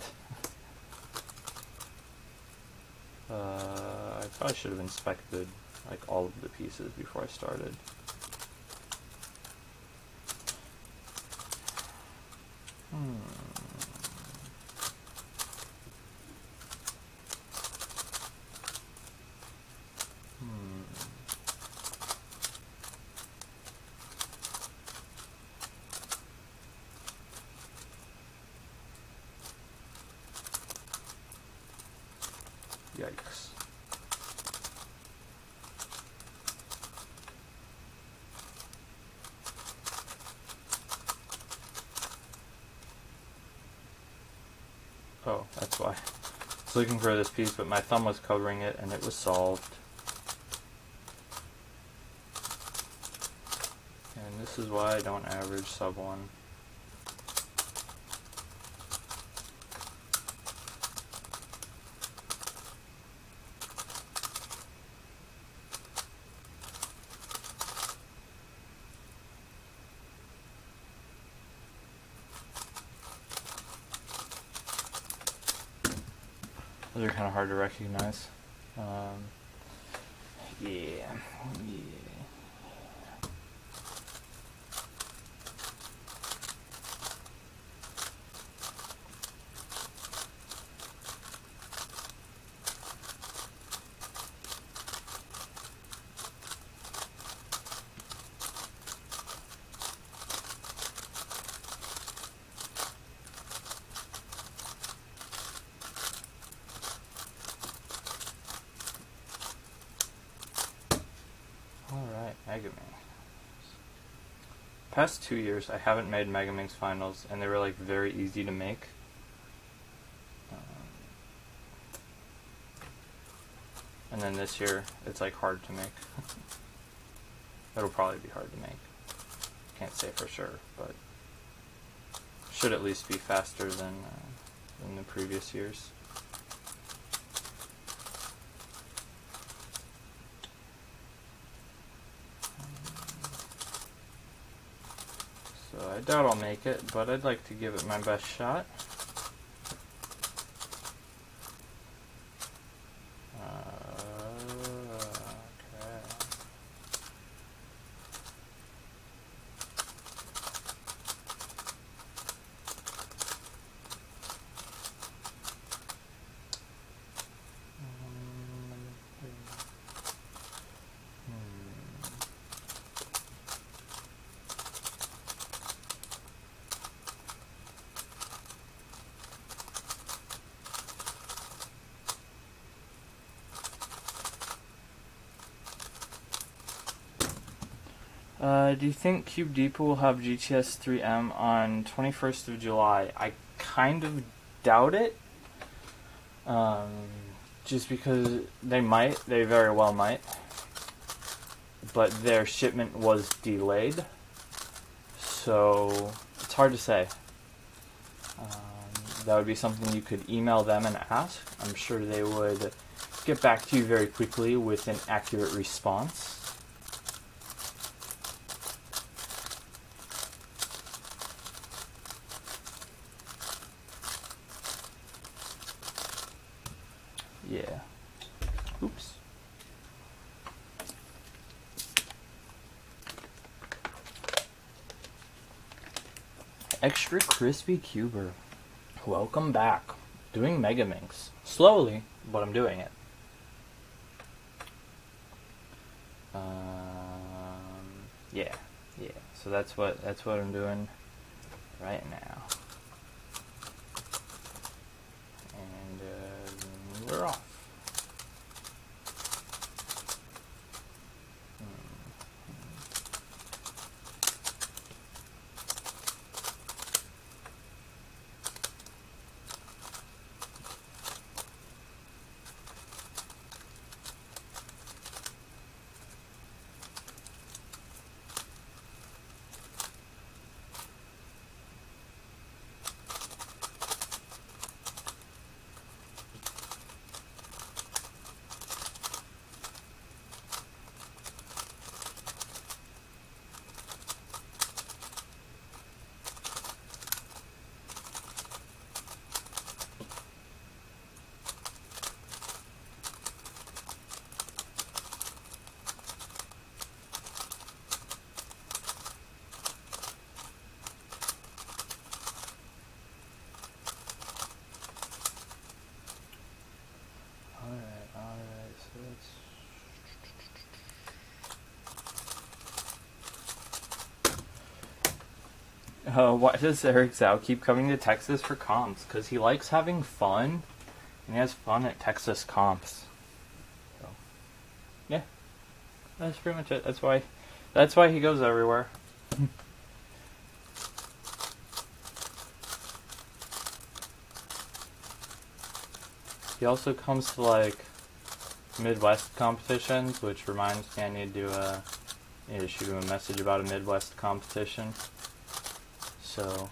Probably should have inspected like all of the pieces before I started. Yikes. Oh, that's why. I was looking for this piece, but my thumb was covering it, and it was solved. And this is why I don't average sub 1. Those are kind of hard to recognize. Yeah. Alright, Mega Man. Past 2 years, I haven't made Mega Man's finals, and they were like very easy to make. And then this year, it's like hard to make. It'll probably be hard to make. Can't say for sure, but should at least be faster than the previous years. So I doubt I'll make it, but I'd like to give it my best shot. Do you think Cube Depot will have GTS 3M on 21st of July? I kind of doubt it. Just because they very well might. But their shipment was delayed. So, it's hard to say. That would be something you could email them and ask. I'm sure they would get back to you very quickly with an accurate response. Yeah. Oops. Extra Crispy Cuber. Welcome back. Doing Mega Minx. Slowly, but I'm doing it. Yeah. So that's what I'm doing right now. And we're off. Why does Eric Zhao keep coming to Texas for comps? Because he likes having fun, and he has fun at Texas comps. So, yeah, that's pretty much it. That's why he goes everywhere. He also comes to like Midwest competitions, which reminds me I need to shoot him a message about a Midwest competition. So,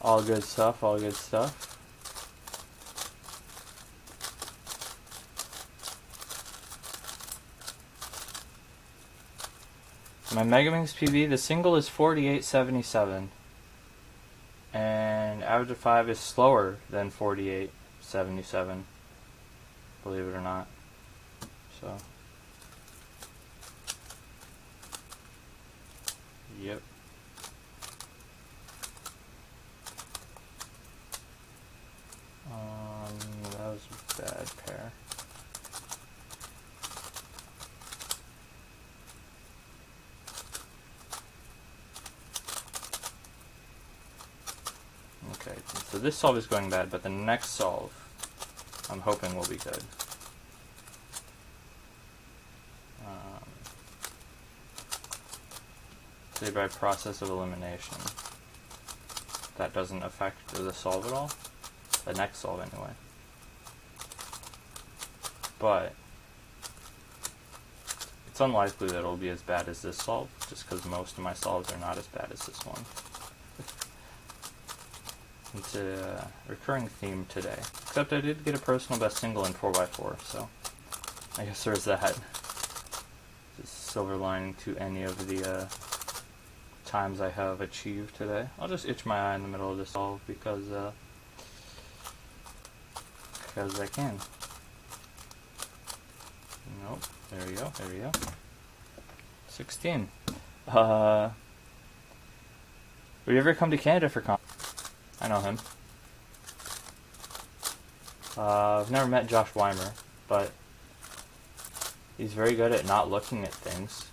all good stuff, all good stuff. My Megaminx PB, the single is 48.77. And average of 5 is slower than 48.77. Believe it or not. So, yep. That was a bad pair. Okay, so this solve is going bad, but the next solve, I'm hoping will be good. Say by process of elimination. That doesn't affect the solve at all. The next solve anyway. But it's unlikely that it'll be as bad as this solve, just because most of my solves are not as bad as this one. It's a recurring theme today. Except I did get a personal best single in 4x4, so I guess there's that. Just silver lining to any of the times I have achieved today. I'll just itch my eye in the middle of the solve because I can. Nope. There we go. There we go. 16. Would you ever come to Canada for comp? I know him. I've never met Josh Weimer, but he's very good at not looking at things.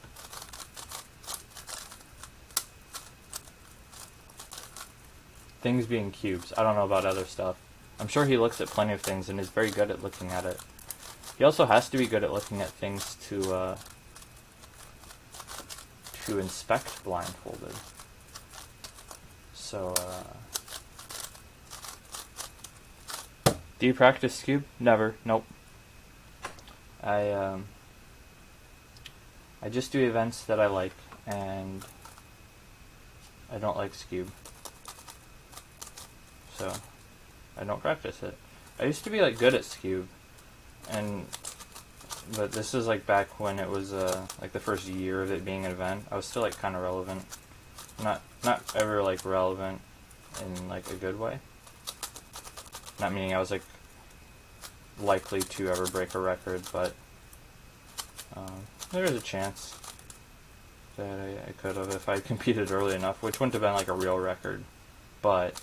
Things being cubes. I don't know about other stuff. I'm sure he looks at plenty of things and is very good at looking at it. He also has to be good at looking at things to inspect blindfolded. So, do you practice cube? Never. Nope. I just do events that I like, and I don't like Scube. So, I don't practice it. I used to be like good at Scube, but this is like back when it was like the first year of it being an event. I was still like kind of relevant, not ever like relevant in like a good way. Not meaning I was like likely to ever break a record, but there is a chance that I could have if I competed early enough, which wouldn't have been like a real record, but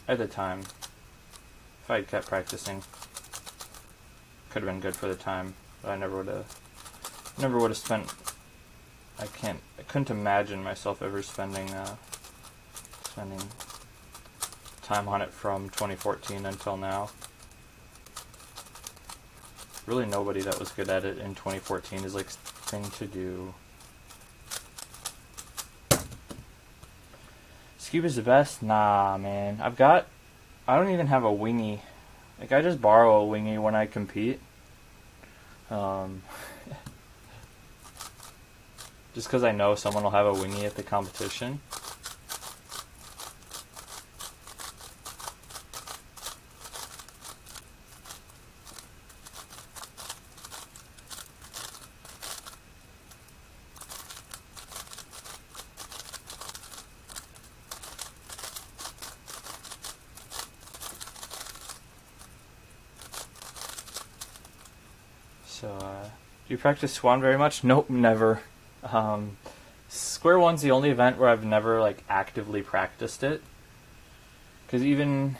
at the time, if I had kept practicing, could have been good for the time, but I never would have spent. I couldn't imagine myself ever spending time on it from 2014 until now. Really, nobody that was good at it in 2014 is like thing to do. Scube is the best? Nah, man. I don't even have a wingy. Like, I just borrow a wingy when I compete. Just because I know someone will have a wingy at the competition. So, do you practice Swan very much? Nope, never. Square One's the only event where I've never like actively practiced it. Because even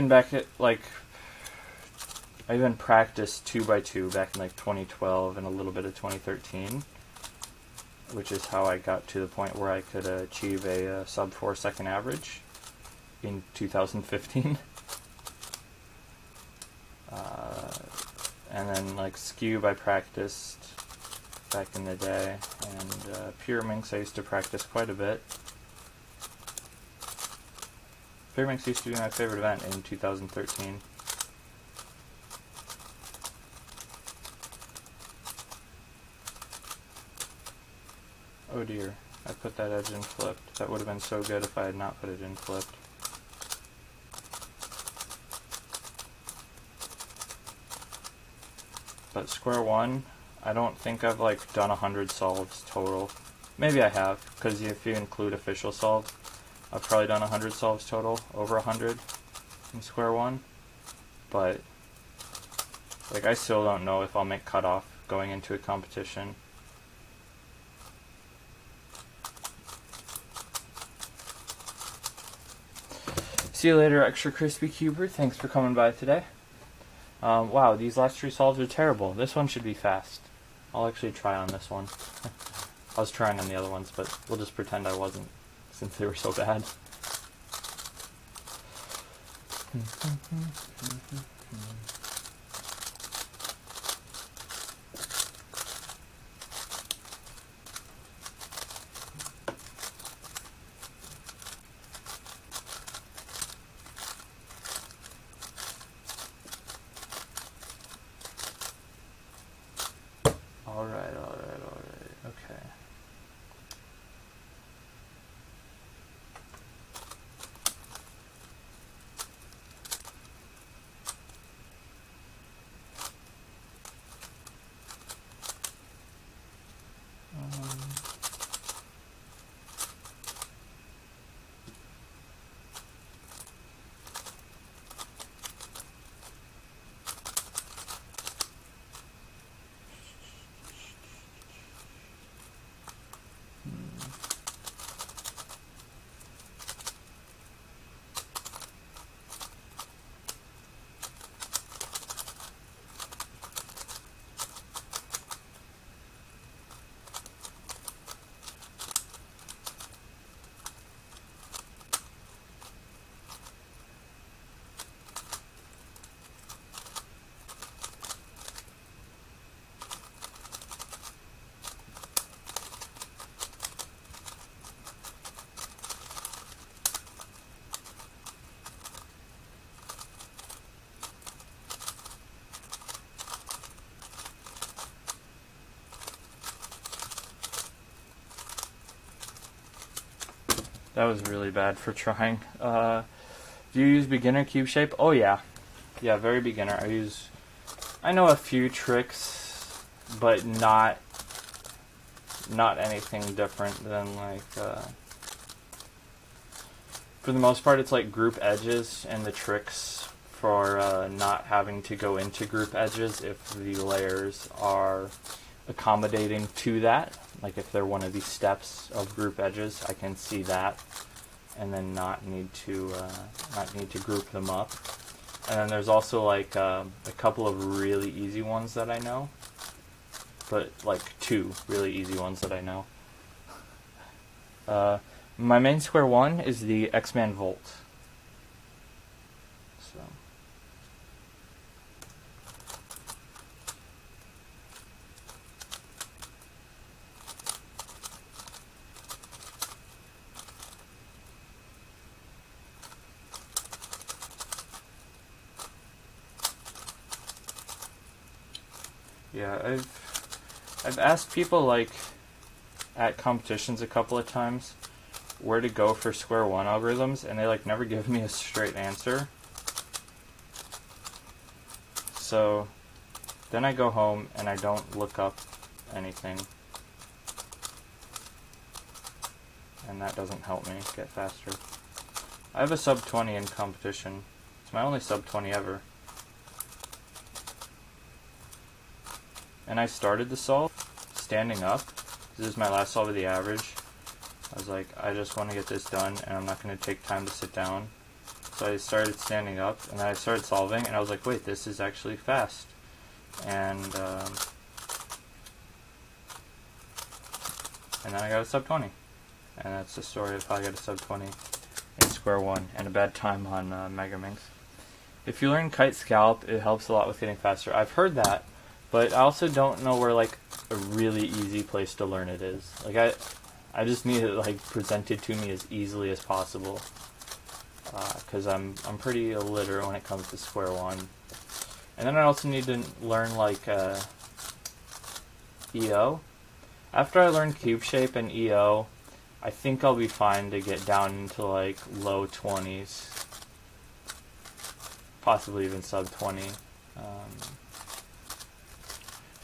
back at like, I even practiced 2x2 back in like 2012 and a little bit of 2013. which is how I got to the point where I could achieve a sub 4 second average in 2015. And then like Cube I practiced back in the day, and Pure Minx I used to practice quite a bit. Pure Minx used to be my favorite event in 2013. Oh dear, I put that edge in flipped. That would have been so good if I had not put it in flipped. But square one, I don't think I've like done 100 solves total. Maybe I have, because if you include official solves, I've probably done 100 solves total, over 100 in square one. But like I still don't know if I'll make cutoff going into a competition. See you later, Extra Crispy Cuber. Thanks for coming by today. Wow, these last 3 solves are terrible. This one should be fast. I'll actually try on this one. I was trying on the other ones, but we'll just pretend I wasn't, since they were so bad. Alright, okay. That was really bad for trying. Do you use beginner cube shape? Oh yeah. Yeah, very beginner. I know a few tricks, but not anything different than like, for the most part it's like group edges, and the tricks for not having to go into group edges if the layers are accommodating to that. Like if they're one of these steps of group edges, I can see that, and then not need to group them up. And then there's also like a couple of really easy ones that I know, but like 2 really easy ones that I know. My main square one is the X-Man Volt. So. Yeah, I've asked people like at competitions a couple of times where to go for square one algorithms, and they like never give me a straight answer. So then I go home and I don't look up anything, and that doesn't help me get faster. I have a sub 20 in competition. It's my only sub 20 ever. And I started the solve standing up. This is my last solve of the average. I was like, I just want to get this done, and I'm not going to take time to sit down. So I started standing up, and then I started solving, and I was like, wait, this is actually fast. And and then I got a sub 20. And that's the story of how I got a sub 20 in Square 1 and a bad time on Megaminx. If you learn Kite Scallop, it helps a lot with getting faster. I've heard that, but I also don't know where like a really easy place to learn it is. Like I just need it like presented to me as easily as possible, because I'm pretty illiterate when it comes to Square 1. And then I also need to learn like EO. After I learn Cube Shape and EO, I think I'll be fine to get down into like low 20s. Possibly even sub 20.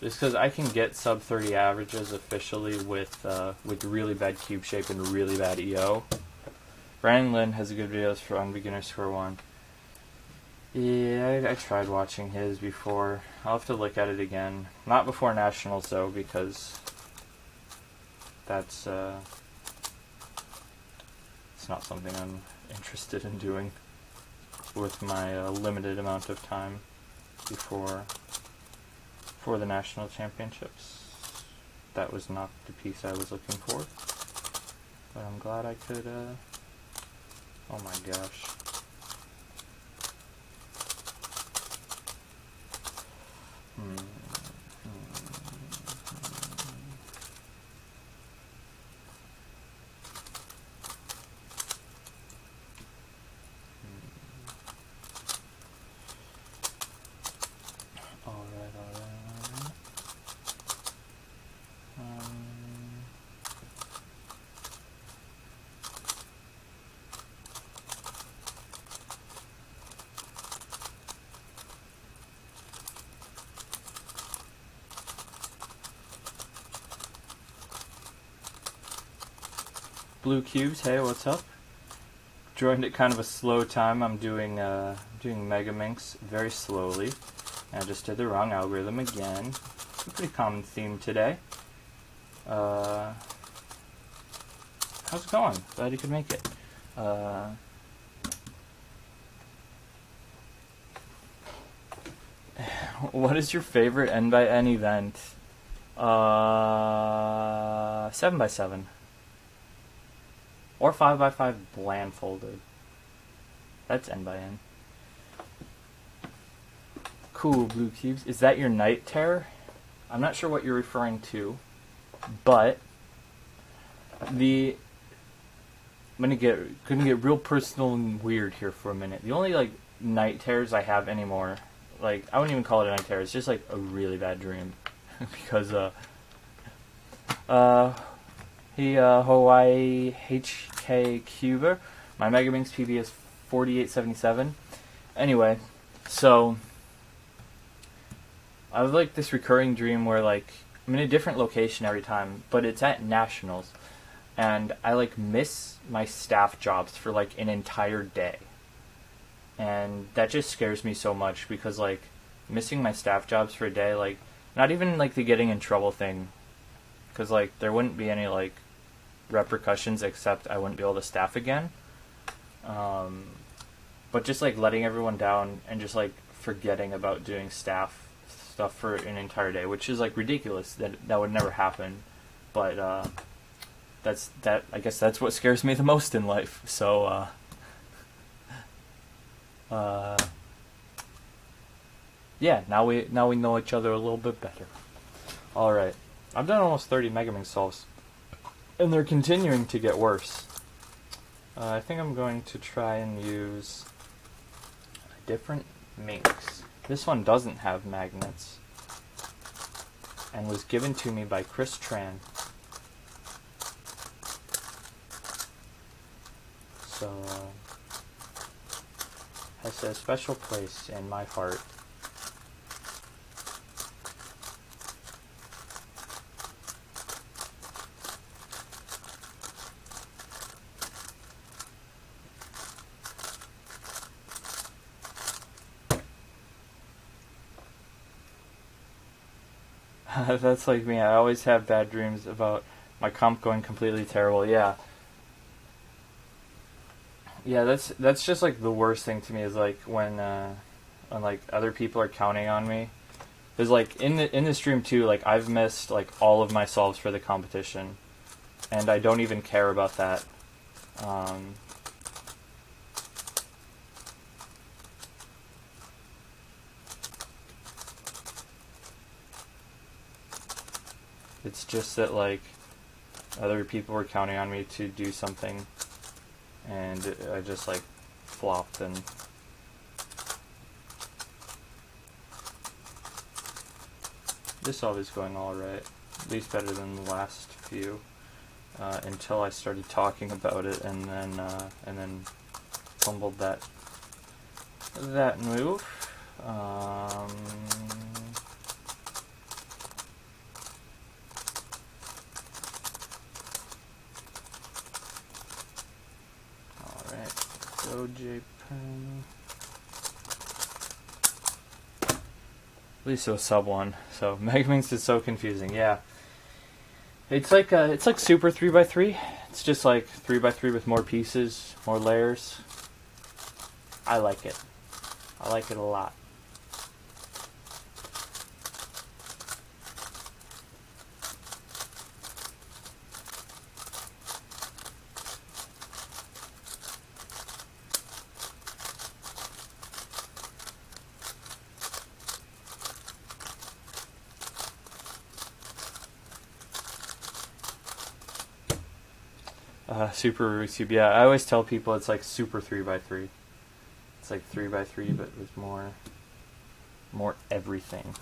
Just because I can get sub 30 averages officially with really bad cube shape and really bad EO. Brandon Lin has good videos on beginner Square 1. Yeah, I tried watching his before. I'll have to look at it again. Not before Nationals though, because that's it's not something I'm interested in doing with my limited amount of time for the national championships. That was not the piece I was looking for, but I'm glad I could. Oh my gosh. Blue Cubes, hey, what's up? Joined at kind of a slow time. I'm doing Megaminx very slowly. I just did the wrong algorithm again. It's a pretty common theme today. How's it going? Glad you could make it. What is your favorite N by N event? 7x7. Or 5x5 blindfolded. That's N by N. Cool, Blue Cubes. Is that your Night Terror? I'm not sure what you're referring to, but I'm gonna get real personal and weird here for a minute. The only like night terrors I have anymore, like I wouldn't even call it a night terror. It's just like a really bad dream because Hawaii HK Cuber. My Megaminx PB is 4877. Anyway, so I have like this recurring dream where like I'm in a different location every time, but it's at Nationals, and I like miss my staff jobs for like an entire day. And that just scares me so much because like missing my staff jobs for a day, like not even like the getting in trouble thing, because like there wouldn't be any like repercussions except I wouldn't be able to staff again. But just like letting everyone down and just like forgetting about doing staff stuff for an entire day, which is like ridiculous. That would never happen. But I guess that's what scares me the most in life. So yeah, now we know each other a little bit better. All right, I've done almost 30 Megaminx solves, and they're continuing to get worse. I think I'm going to try and use a different minx. This one doesn't have magnets and was given to me by Chris Tran. So has a special place in my heart. That's like me. I always have bad dreams about my comp going completely terrible. Yeah. Yeah, that's just like the worst thing to me is like when like other people are counting on me. There's like in the stream too, like I've missed like all of my solves for the competition. and I don't even care about that. It's just that, like, other people were counting on me to do something, and I just, like, flopped, and this solve is going alright, at least better than the last few, until I started talking about it, and then fumbled that move. Alright, go J-Pen. At least it was sub 1. So Megaminx is so confusing. Yeah, it's like Super 3x3. It's just like 3x3 with more pieces, more layers. I like it. I like it a lot. Super Rubik's Cube, yeah. I always tell people it's like Super 3x3. It's like 3x3, but with more everything.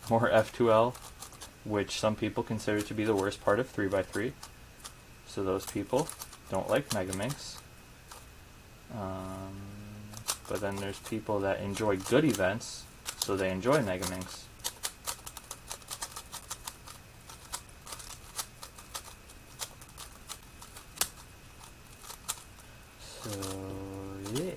More F2L, which some people consider to be the worst part of 3x3. So those people don't like Megaminx. But then there's people that enjoy good events, so they enjoy Megaminx. So, yeah.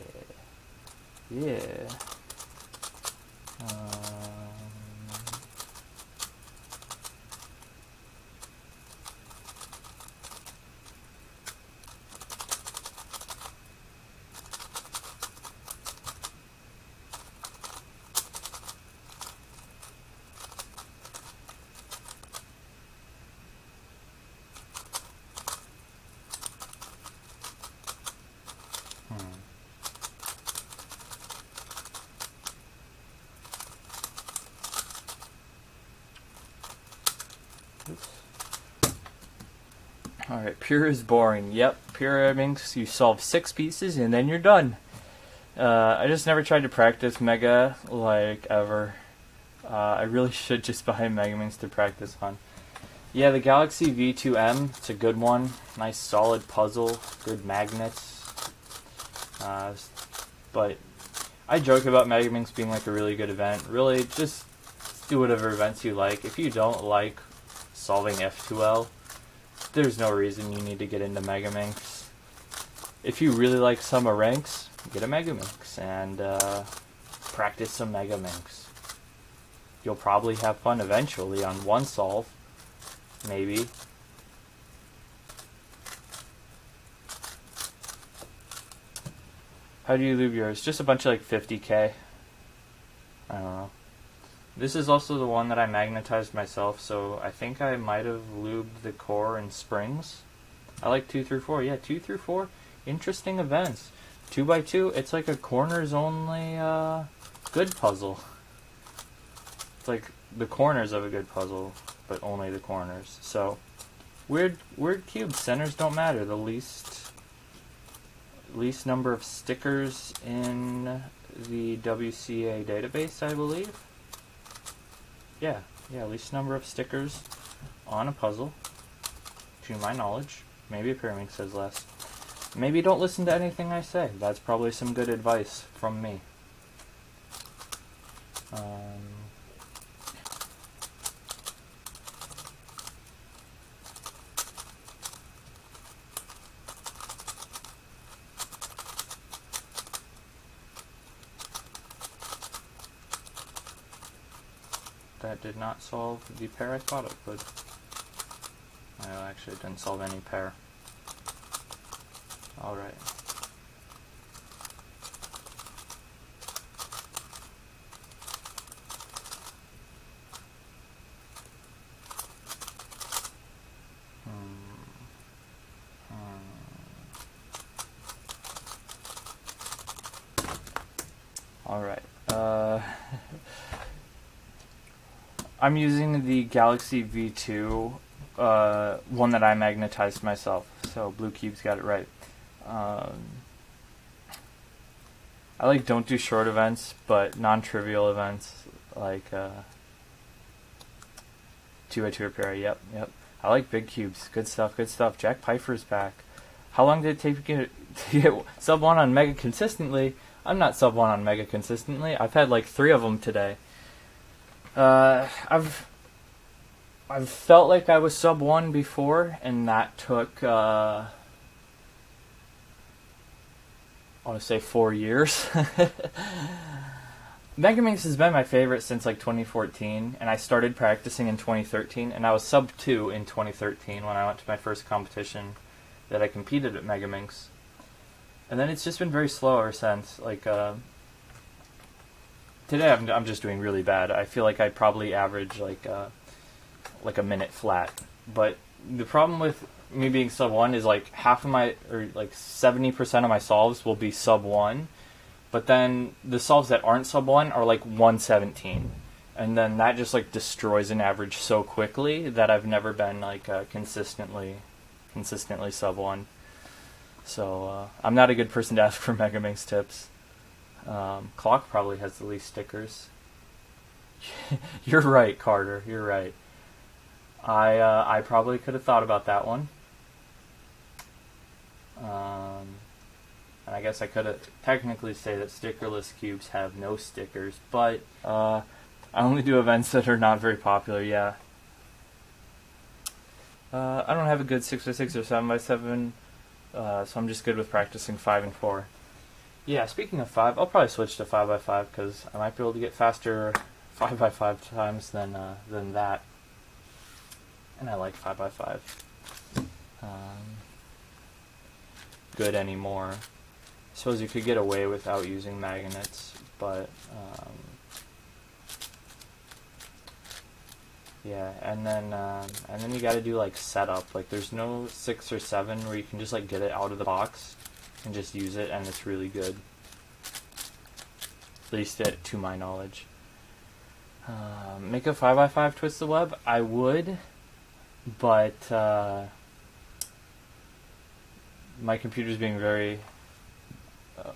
Alright, pure is boring. Yep, pure means you solve 6 pieces and then you're done. I just never tried to practice Mega, like, ever. I really should just buy Megaminx to practice on. Yeah, the Galaxy V2M, it's a good one. Nice solid puzzle, good magnets. But I joke about Megaminx being like a really good event. Really, just do whatever events you like. If you don't like solving F2L, there's no reason you need to get into Megaminx. If you really like Summer Ranks, get a Megaminx and practice some Megaminx. You'll probably have fun eventually on one solve, maybe. How do you lube yours? Just a bunch of like 50k. I don't know. This is also the one that I magnetized myself, so I think I might have lubed the core and springs. I like 2 through 4. Yeah, 2 through 4, interesting events. 2x2, it's like a corners only good puzzle. It's like the corners of a good puzzle, but only the corners. So, weird cubes. Centers don't matter. The least number of stickers in the WCA database, I believe. Yeah, least number of stickers on a puzzle, to my knowledge. Maybe Pyramid says less. Maybe don't listen to anything I say. That's probably some good advice from me. That did not solve the pair I thought it would. No, actually it didn't solve any pair. Alright. I'm using the Galaxy V2, one that I magnetized myself. So Blue Cube's got it right. I like don't do short events, but non-trivial events like 2x2 repair. Yep. I like big cubes. Good stuff. Jack Pfeiffer's back. How long did it take to get sub 1 on Mega consistently? I'm not sub 1 on Mega consistently. I've had like 3 of them today. I've felt like I was sub 1 before, and that took I want to say 4 years. Megaminx has been my favorite since like 2014, and I started practicing in 2013, and I was sub 2 in 2013 when I went to my first competition that I competed at Megaminx. And then it's just been very slow ever since. Like today I'm just doing really bad. I feel like I probably average like a minute flat. But the problem with me being sub 1 is like half of my, or like 70% of my solves will be sub 1. But then the solves that aren't sub 1 are like 117. And then that just like destroys an average so quickly that I've never been like consistently sub 1. So I'm not a good person to ask for Megaminx tips. Clock probably has the least stickers. You're right, Carter. You're right. I probably could have thought about that one. And I guess I could have technically say that stickerless cubes have no stickers, but I only do events that are not very popular. Yeah. I don't have a good 6x6 or 7x7, so I'm just good with practicing 5 and 4. Yeah, speaking of 5, I'll probably switch to 5x5 because I might be able to get faster 5x5 times than that. And I like 5x5. Good anymore. I suppose you could get away without using magnets, but yeah, and then you got to do like setup. Like there's no 6 or 7 where you can just like get it out of the box and just use it, and it's really good. At least to my knowledge. Make a 5x5 twist the web? I would, but my computer's being very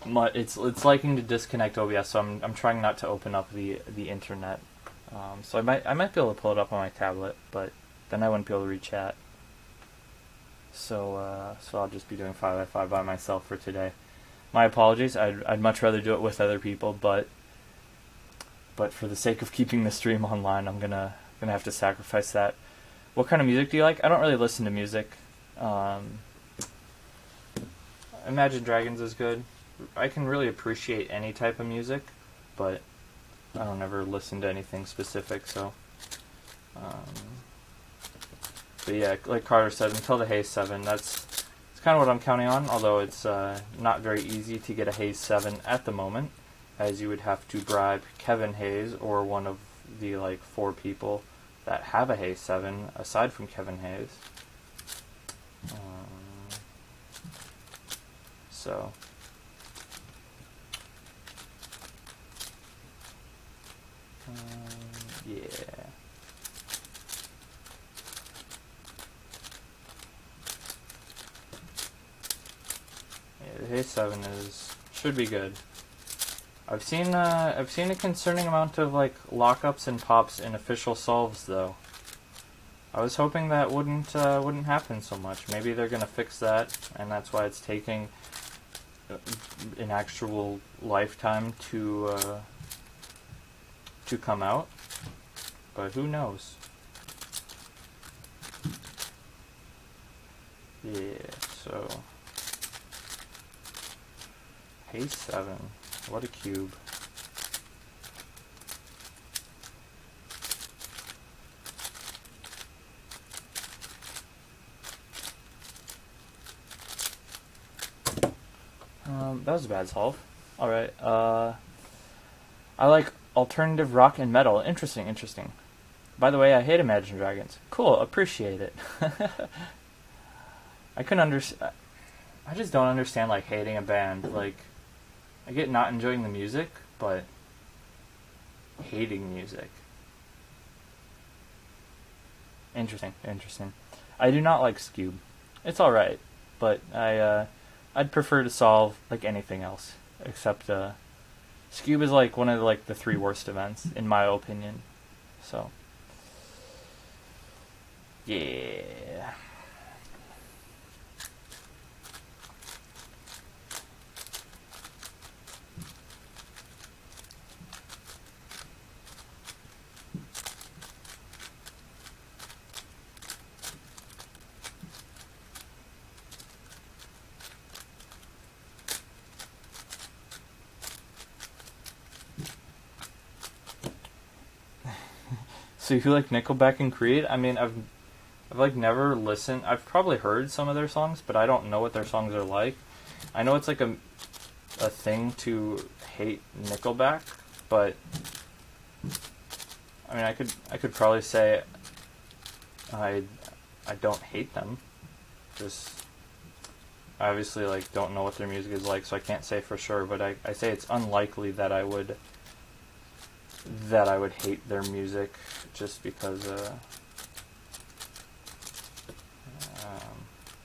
it's liking to disconnect OBS, so I'm trying not to open up the internet. So I might be able to pull it up on my tablet, but then I wouldn't be able to read chat. So I'll just be doing 5x5 by myself for today. My apologies. I'd much rather do it with other people, but for the sake of keeping the stream online, I'm gonna have to sacrifice that. What kind of music do you like? I don't really listen to music. Imagine Dragons is good. I can really appreciate any type of music, but I don't ever listen to anything specific, so but yeah, like Carter said, until the Haze 7, it's kind of what I'm counting on, although it's not very easy to get a Haze 7 at the moment, as you would have to bribe Kevin Hayes or one of the like 4 people that have a Haze 7 aside from Kevin Hayes. So yeah. The Haze 7 should be good. I've seen a concerning amount of like lockups and pops in official solves though. I was hoping that wouldn't happen so much. Maybe they're gonna fix that, and that's why it's taking an actual lifetime to come out. But who knows? Yeah. So. Haze 7. What a cube. That was a bad solve. Alright, I like alternative rock and metal. Interesting. By the way, I hate Imagine Dragons. Cool, appreciate it. I just don't understand, like, hating a band. Like, I get not enjoying the music, but hating music. Interesting, interesting. I do not like Scube. It's alright, but I'd prefer to solve like anything else. Except Scube is like one of the three worst events, in my opinion. So yeah. So you like Nickelback and Creed? I mean, I've like never listened. I've probably heard some of their songs, but I don't know what their songs are like. I know it's like a thing to hate Nickelback, but I mean, I could probably say I I don't hate them. Just I obviously like don't know what their music is like, so I can't say for sure. But I say it's unlikely that I would hate their music just because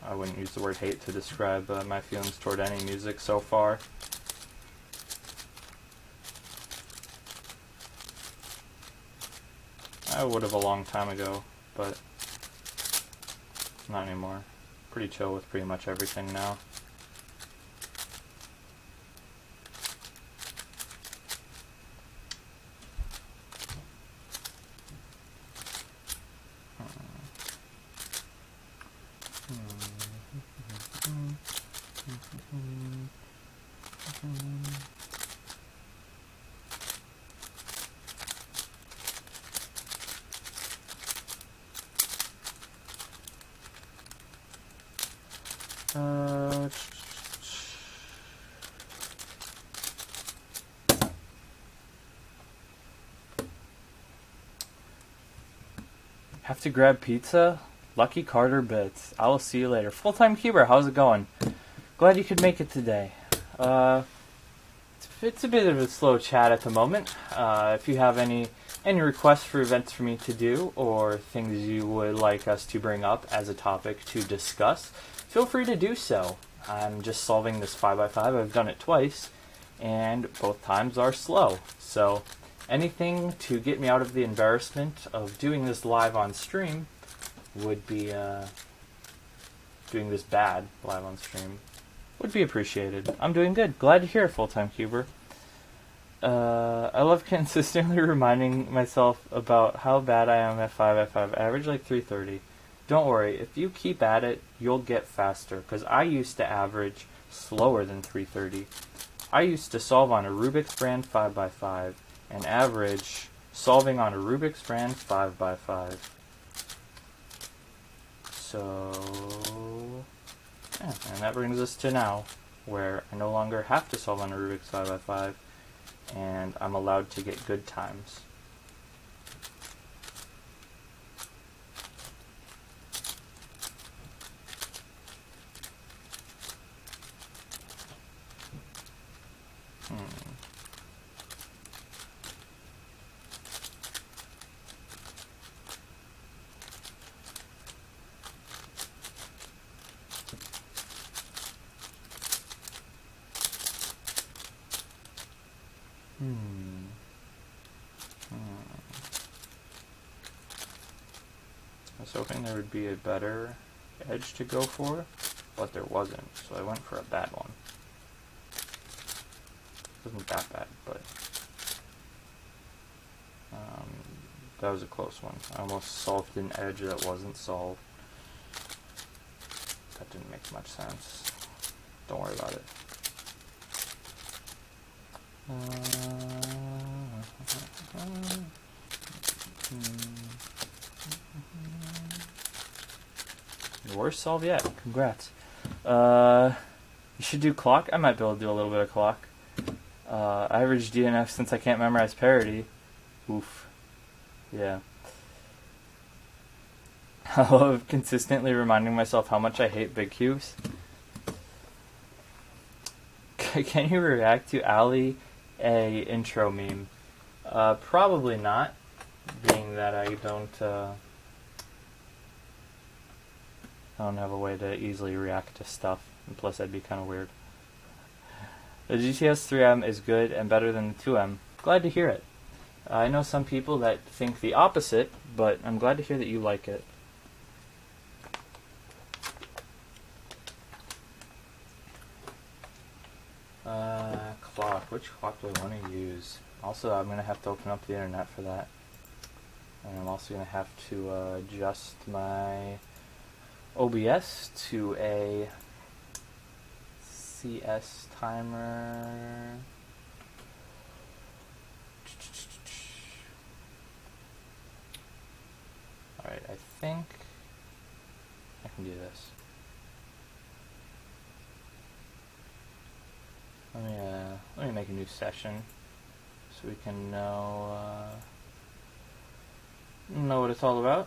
I wouldn't use the word hate to describe my feelings toward any music so far. I would have a long time ago, but not anymore. Pretty chill with pretty much everything now. Have to grab pizza? Lucky Carter Bits. I will see you later. Full-time Cuber, how's it going? Glad you could make it today. It's a bit of a slow chat at the moment. If you have any requests for events for me to do, or things you would like us to bring up as a topic to discuss, feel free to do so. I'm just solving this 5x5. I've done it twice, and both times are slow. So anything to get me out of the embarrassment of doing this live on stream would be doing this bad live on stream would be appreciated. I'm doing good. Glad to hear it, Full-Time Cuber. I love consistently reminding myself about how bad I am at 5x5. Average like 330. Don't worry, if you keep at it, you'll get faster, because I used to average slower than 330. I used to solve on a Rubik's brand 5x5 and average solving on a Rubik's brand 5x5. So, yeah, and that brings us to now, where I no longer have to solve on a Rubik's 5x5, and I'm allowed to get good times. I was hoping there would be a better edge to go for, but there wasn't, so I went for a bad one. It wasn't that bad, but that was a close one. I almost solved an edge that wasn't solved. That didn't make much sense. Don't worry about it. Worst solve yet. Congrats. You should do clock. I might be able to do a little bit of clock. Average DNF since I can't memorize parity. Oof. Yeah. I love consistently reminding myself how much I hate big cubes. Can you react to Ali A intro meme? Probably not, being that I don't I don't have a way to easily react to stuff, and plus that'd be kind of weird. The GTS 3M is good and better than the 2M. Glad to hear it. I know some people that think the opposite, but I'm glad to hear that you like it. Clock. Which clock do I want to use? Also, I'm going to have to open up the internet for that. And I'm also going to have to adjust my OBS to a CS timer. Alright, I think I can do this. Let me make a new session so we can know what it's all about.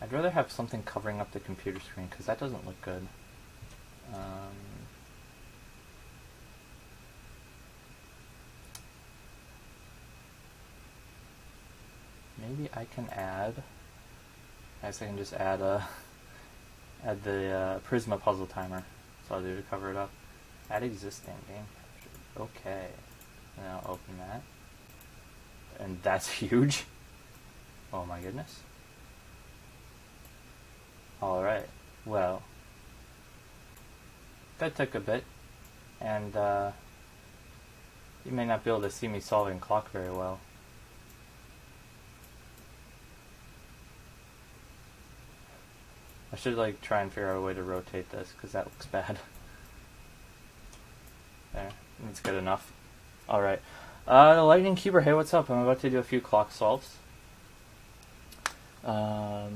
I'd rather have something covering up the computer screen because that doesn't look good. Maybe I can add. I guess I can just add the Prisma puzzle timer. That's all I'll do to cover it up. Add existing game capture. Okay. And I'll open that. And that's huge. Oh my goodness. Alright. Well. That took a bit. And you may not be able to see me solving clock very well. I should try and figure out a way to rotate this because that looks bad. There, that's good enough. Alright. Lightning Keeper, hey, what's up? I'm about to do a few clock solves. I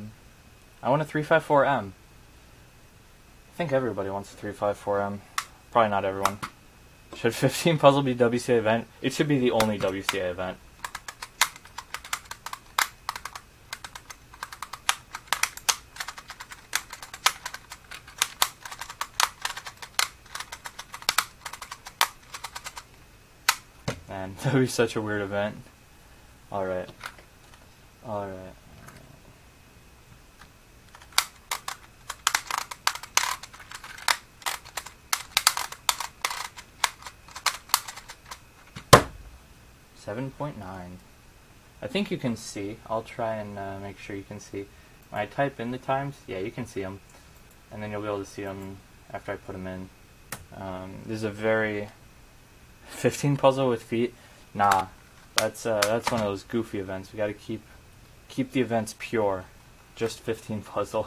want a 354M. I think everybody wants a 354M. Probably not everyone. Should 15 puzzle be WCA event? It should be the only WCA event. Man, that would be such a weird event. Alright. Alright. .9. I think you can see. I'll try and make sure you can see. When I type in the times, yeah, you can see them. And then you'll be able to see them after I put them in. This is a very... 15 puzzle with feet? Nah. That's one of those goofy events. We gotta keep the events pure. Just 15 puzzle.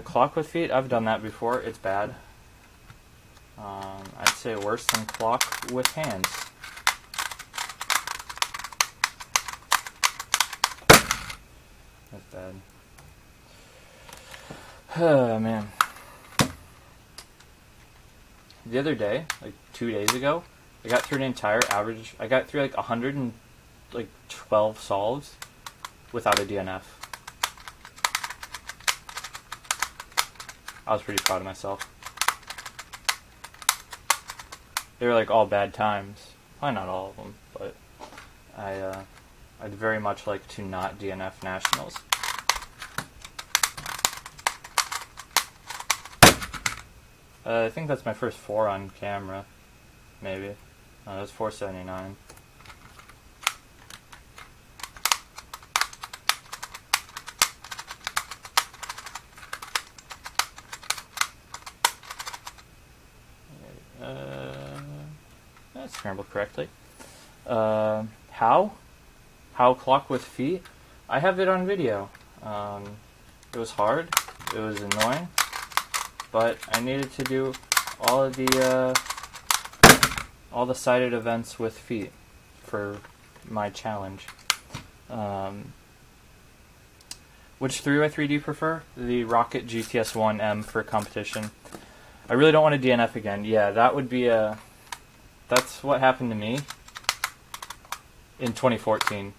Clock with feet? I've done that before. It's bad. I'd say worse than clock with hands. That's bad. Oh, man. The other day, 2 days ago, I got through an entire average. I got through 112 solves without a DNF. I was pretty proud of myself. They were all bad times. Probably not all of them, but I'd very much like to not DNF Nationals. I think that's my first 4 on camera, maybe. No, that's 479. That's scrambled correctly. How clock with feet? I have it on video. It was hard. It was annoying. But I needed to do all the sided events with feet for my challenge. Which 3x3 do you prefer? The Rocket GTS-1M for competition. I really don't want to DNF again. Yeah, that would be that's what happened to me. in 2014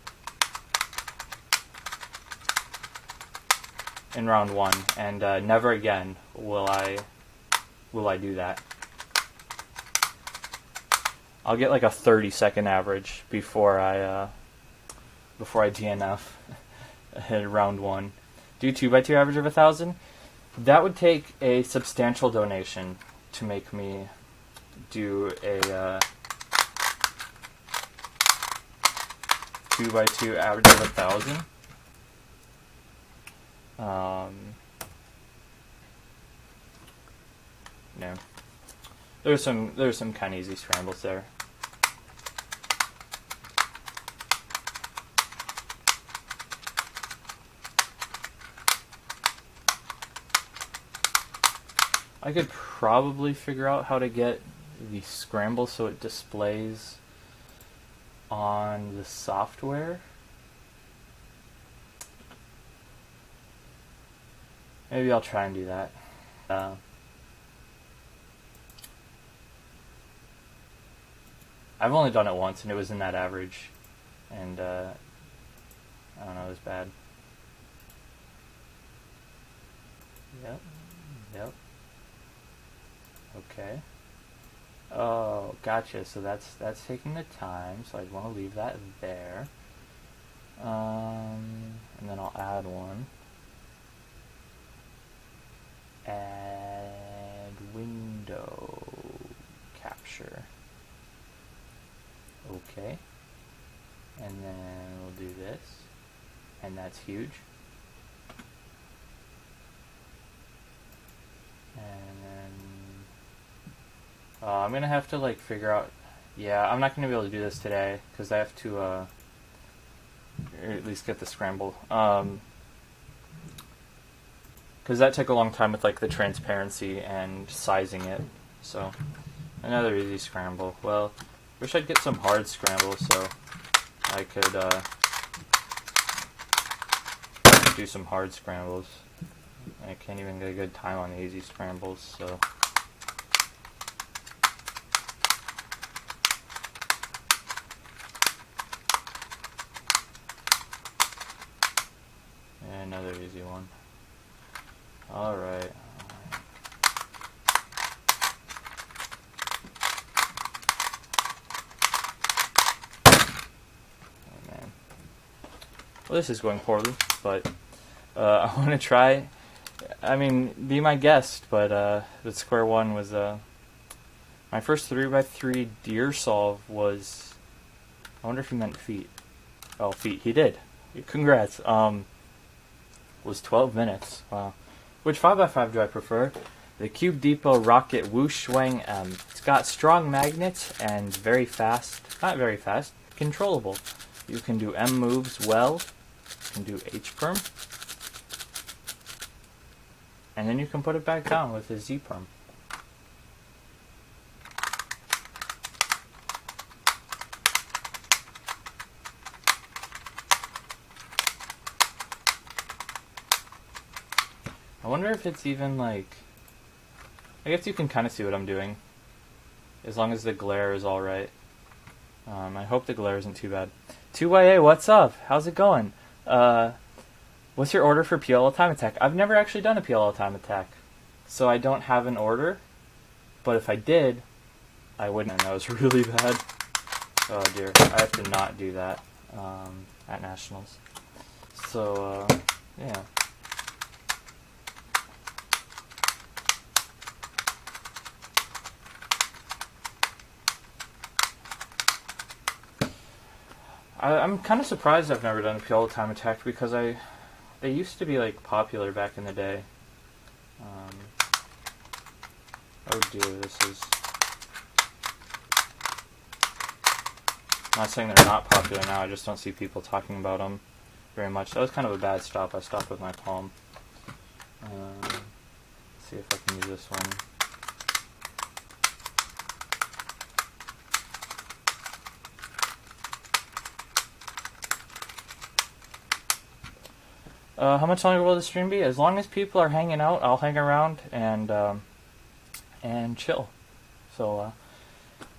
in round 1, and never again will I do that. I'll get like a 30-second average before I DNF in round 1. Do 2x2 average of 1,000. That would take a substantial donation to make me do a 2x2 average of 1,000. No, there's some kind of easy scrambles there. I could probably figure out how to get the scramble so it displays on the software. Maybe I'll try and do that. I've only done it once, and it was in that average, and I don't know, it was bad. Yep. Okay. Oh, gotcha. So that's taking the time. So I'd want to leave that there. And then I'll add one. Add window capture. Okay. And then we'll do this. And that's huge. And then I'm gonna have to like figure out. Yeah, I'm not gonna be able to do this today because I have to, or at least get the scramble. Because that took a long time with like the transparency and sizing it. So another easy scramble. Well, wish I'd get some hard scramble so I could do some hard scrambles. I can't even get a good time on the easy scrambles, so. And another easy one. Alright. Oh man. Well, this is going poorly, but I want to try. I mean, be my guest, but the square one was my first 3x3 deer solve was. I wonder if he meant feet. Oh, feet. He did. Congrats. Was 12 minutes. Wow. Which 5x5 do I prefer? The Cube Depot Rocket Whoosh Wang M. It's got strong magnets and very fast. Not very fast. Controllable. You can do M moves well. You can do H perm. And then you can put it back down with a Z perm. I wonder if it's even like. I guess you can kind of see what I'm doing, as long as the glare is all right. I hope the glare isn't too bad. 2YA, what's up? How's it going? What's your order for PLL time attack? I've never actually done a PLL time attack, so I don't have an order. But if I did, I wouldn't. And that was really bad. Oh dear, I have to not do that at Nationals. So yeah. I'm kind of surprised I've never done a PLL time attack because they used to be like popular back in the day. Oh dear, this is. I'm not saying they're not popular now. I just don't see people talking about them very much. That was kind of a bad stop. I stopped with my palm. Let's see if I can use this one. How much longer will the stream be? As long as people are hanging out, I'll hang around and chill. So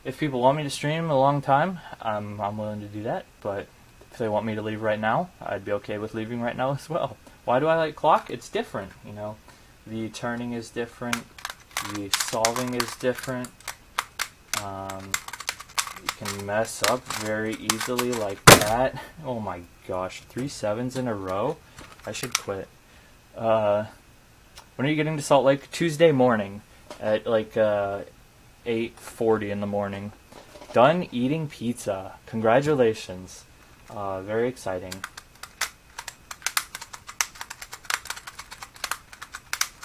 if people want me to stream a long time, I'm willing to do that. But if they want me to leave right now, I'd be okay with leaving right now as well. Why do I like clock? It's different, you know. The turning is different. The solving is different. You can mess up very easily like that. Oh my gosh, 3 sevens in a row? I should quit. When are you getting to Salt Lake? Tuesday morning at like 8:40 in the morning. Done eating pizza. Congratulations. Very exciting.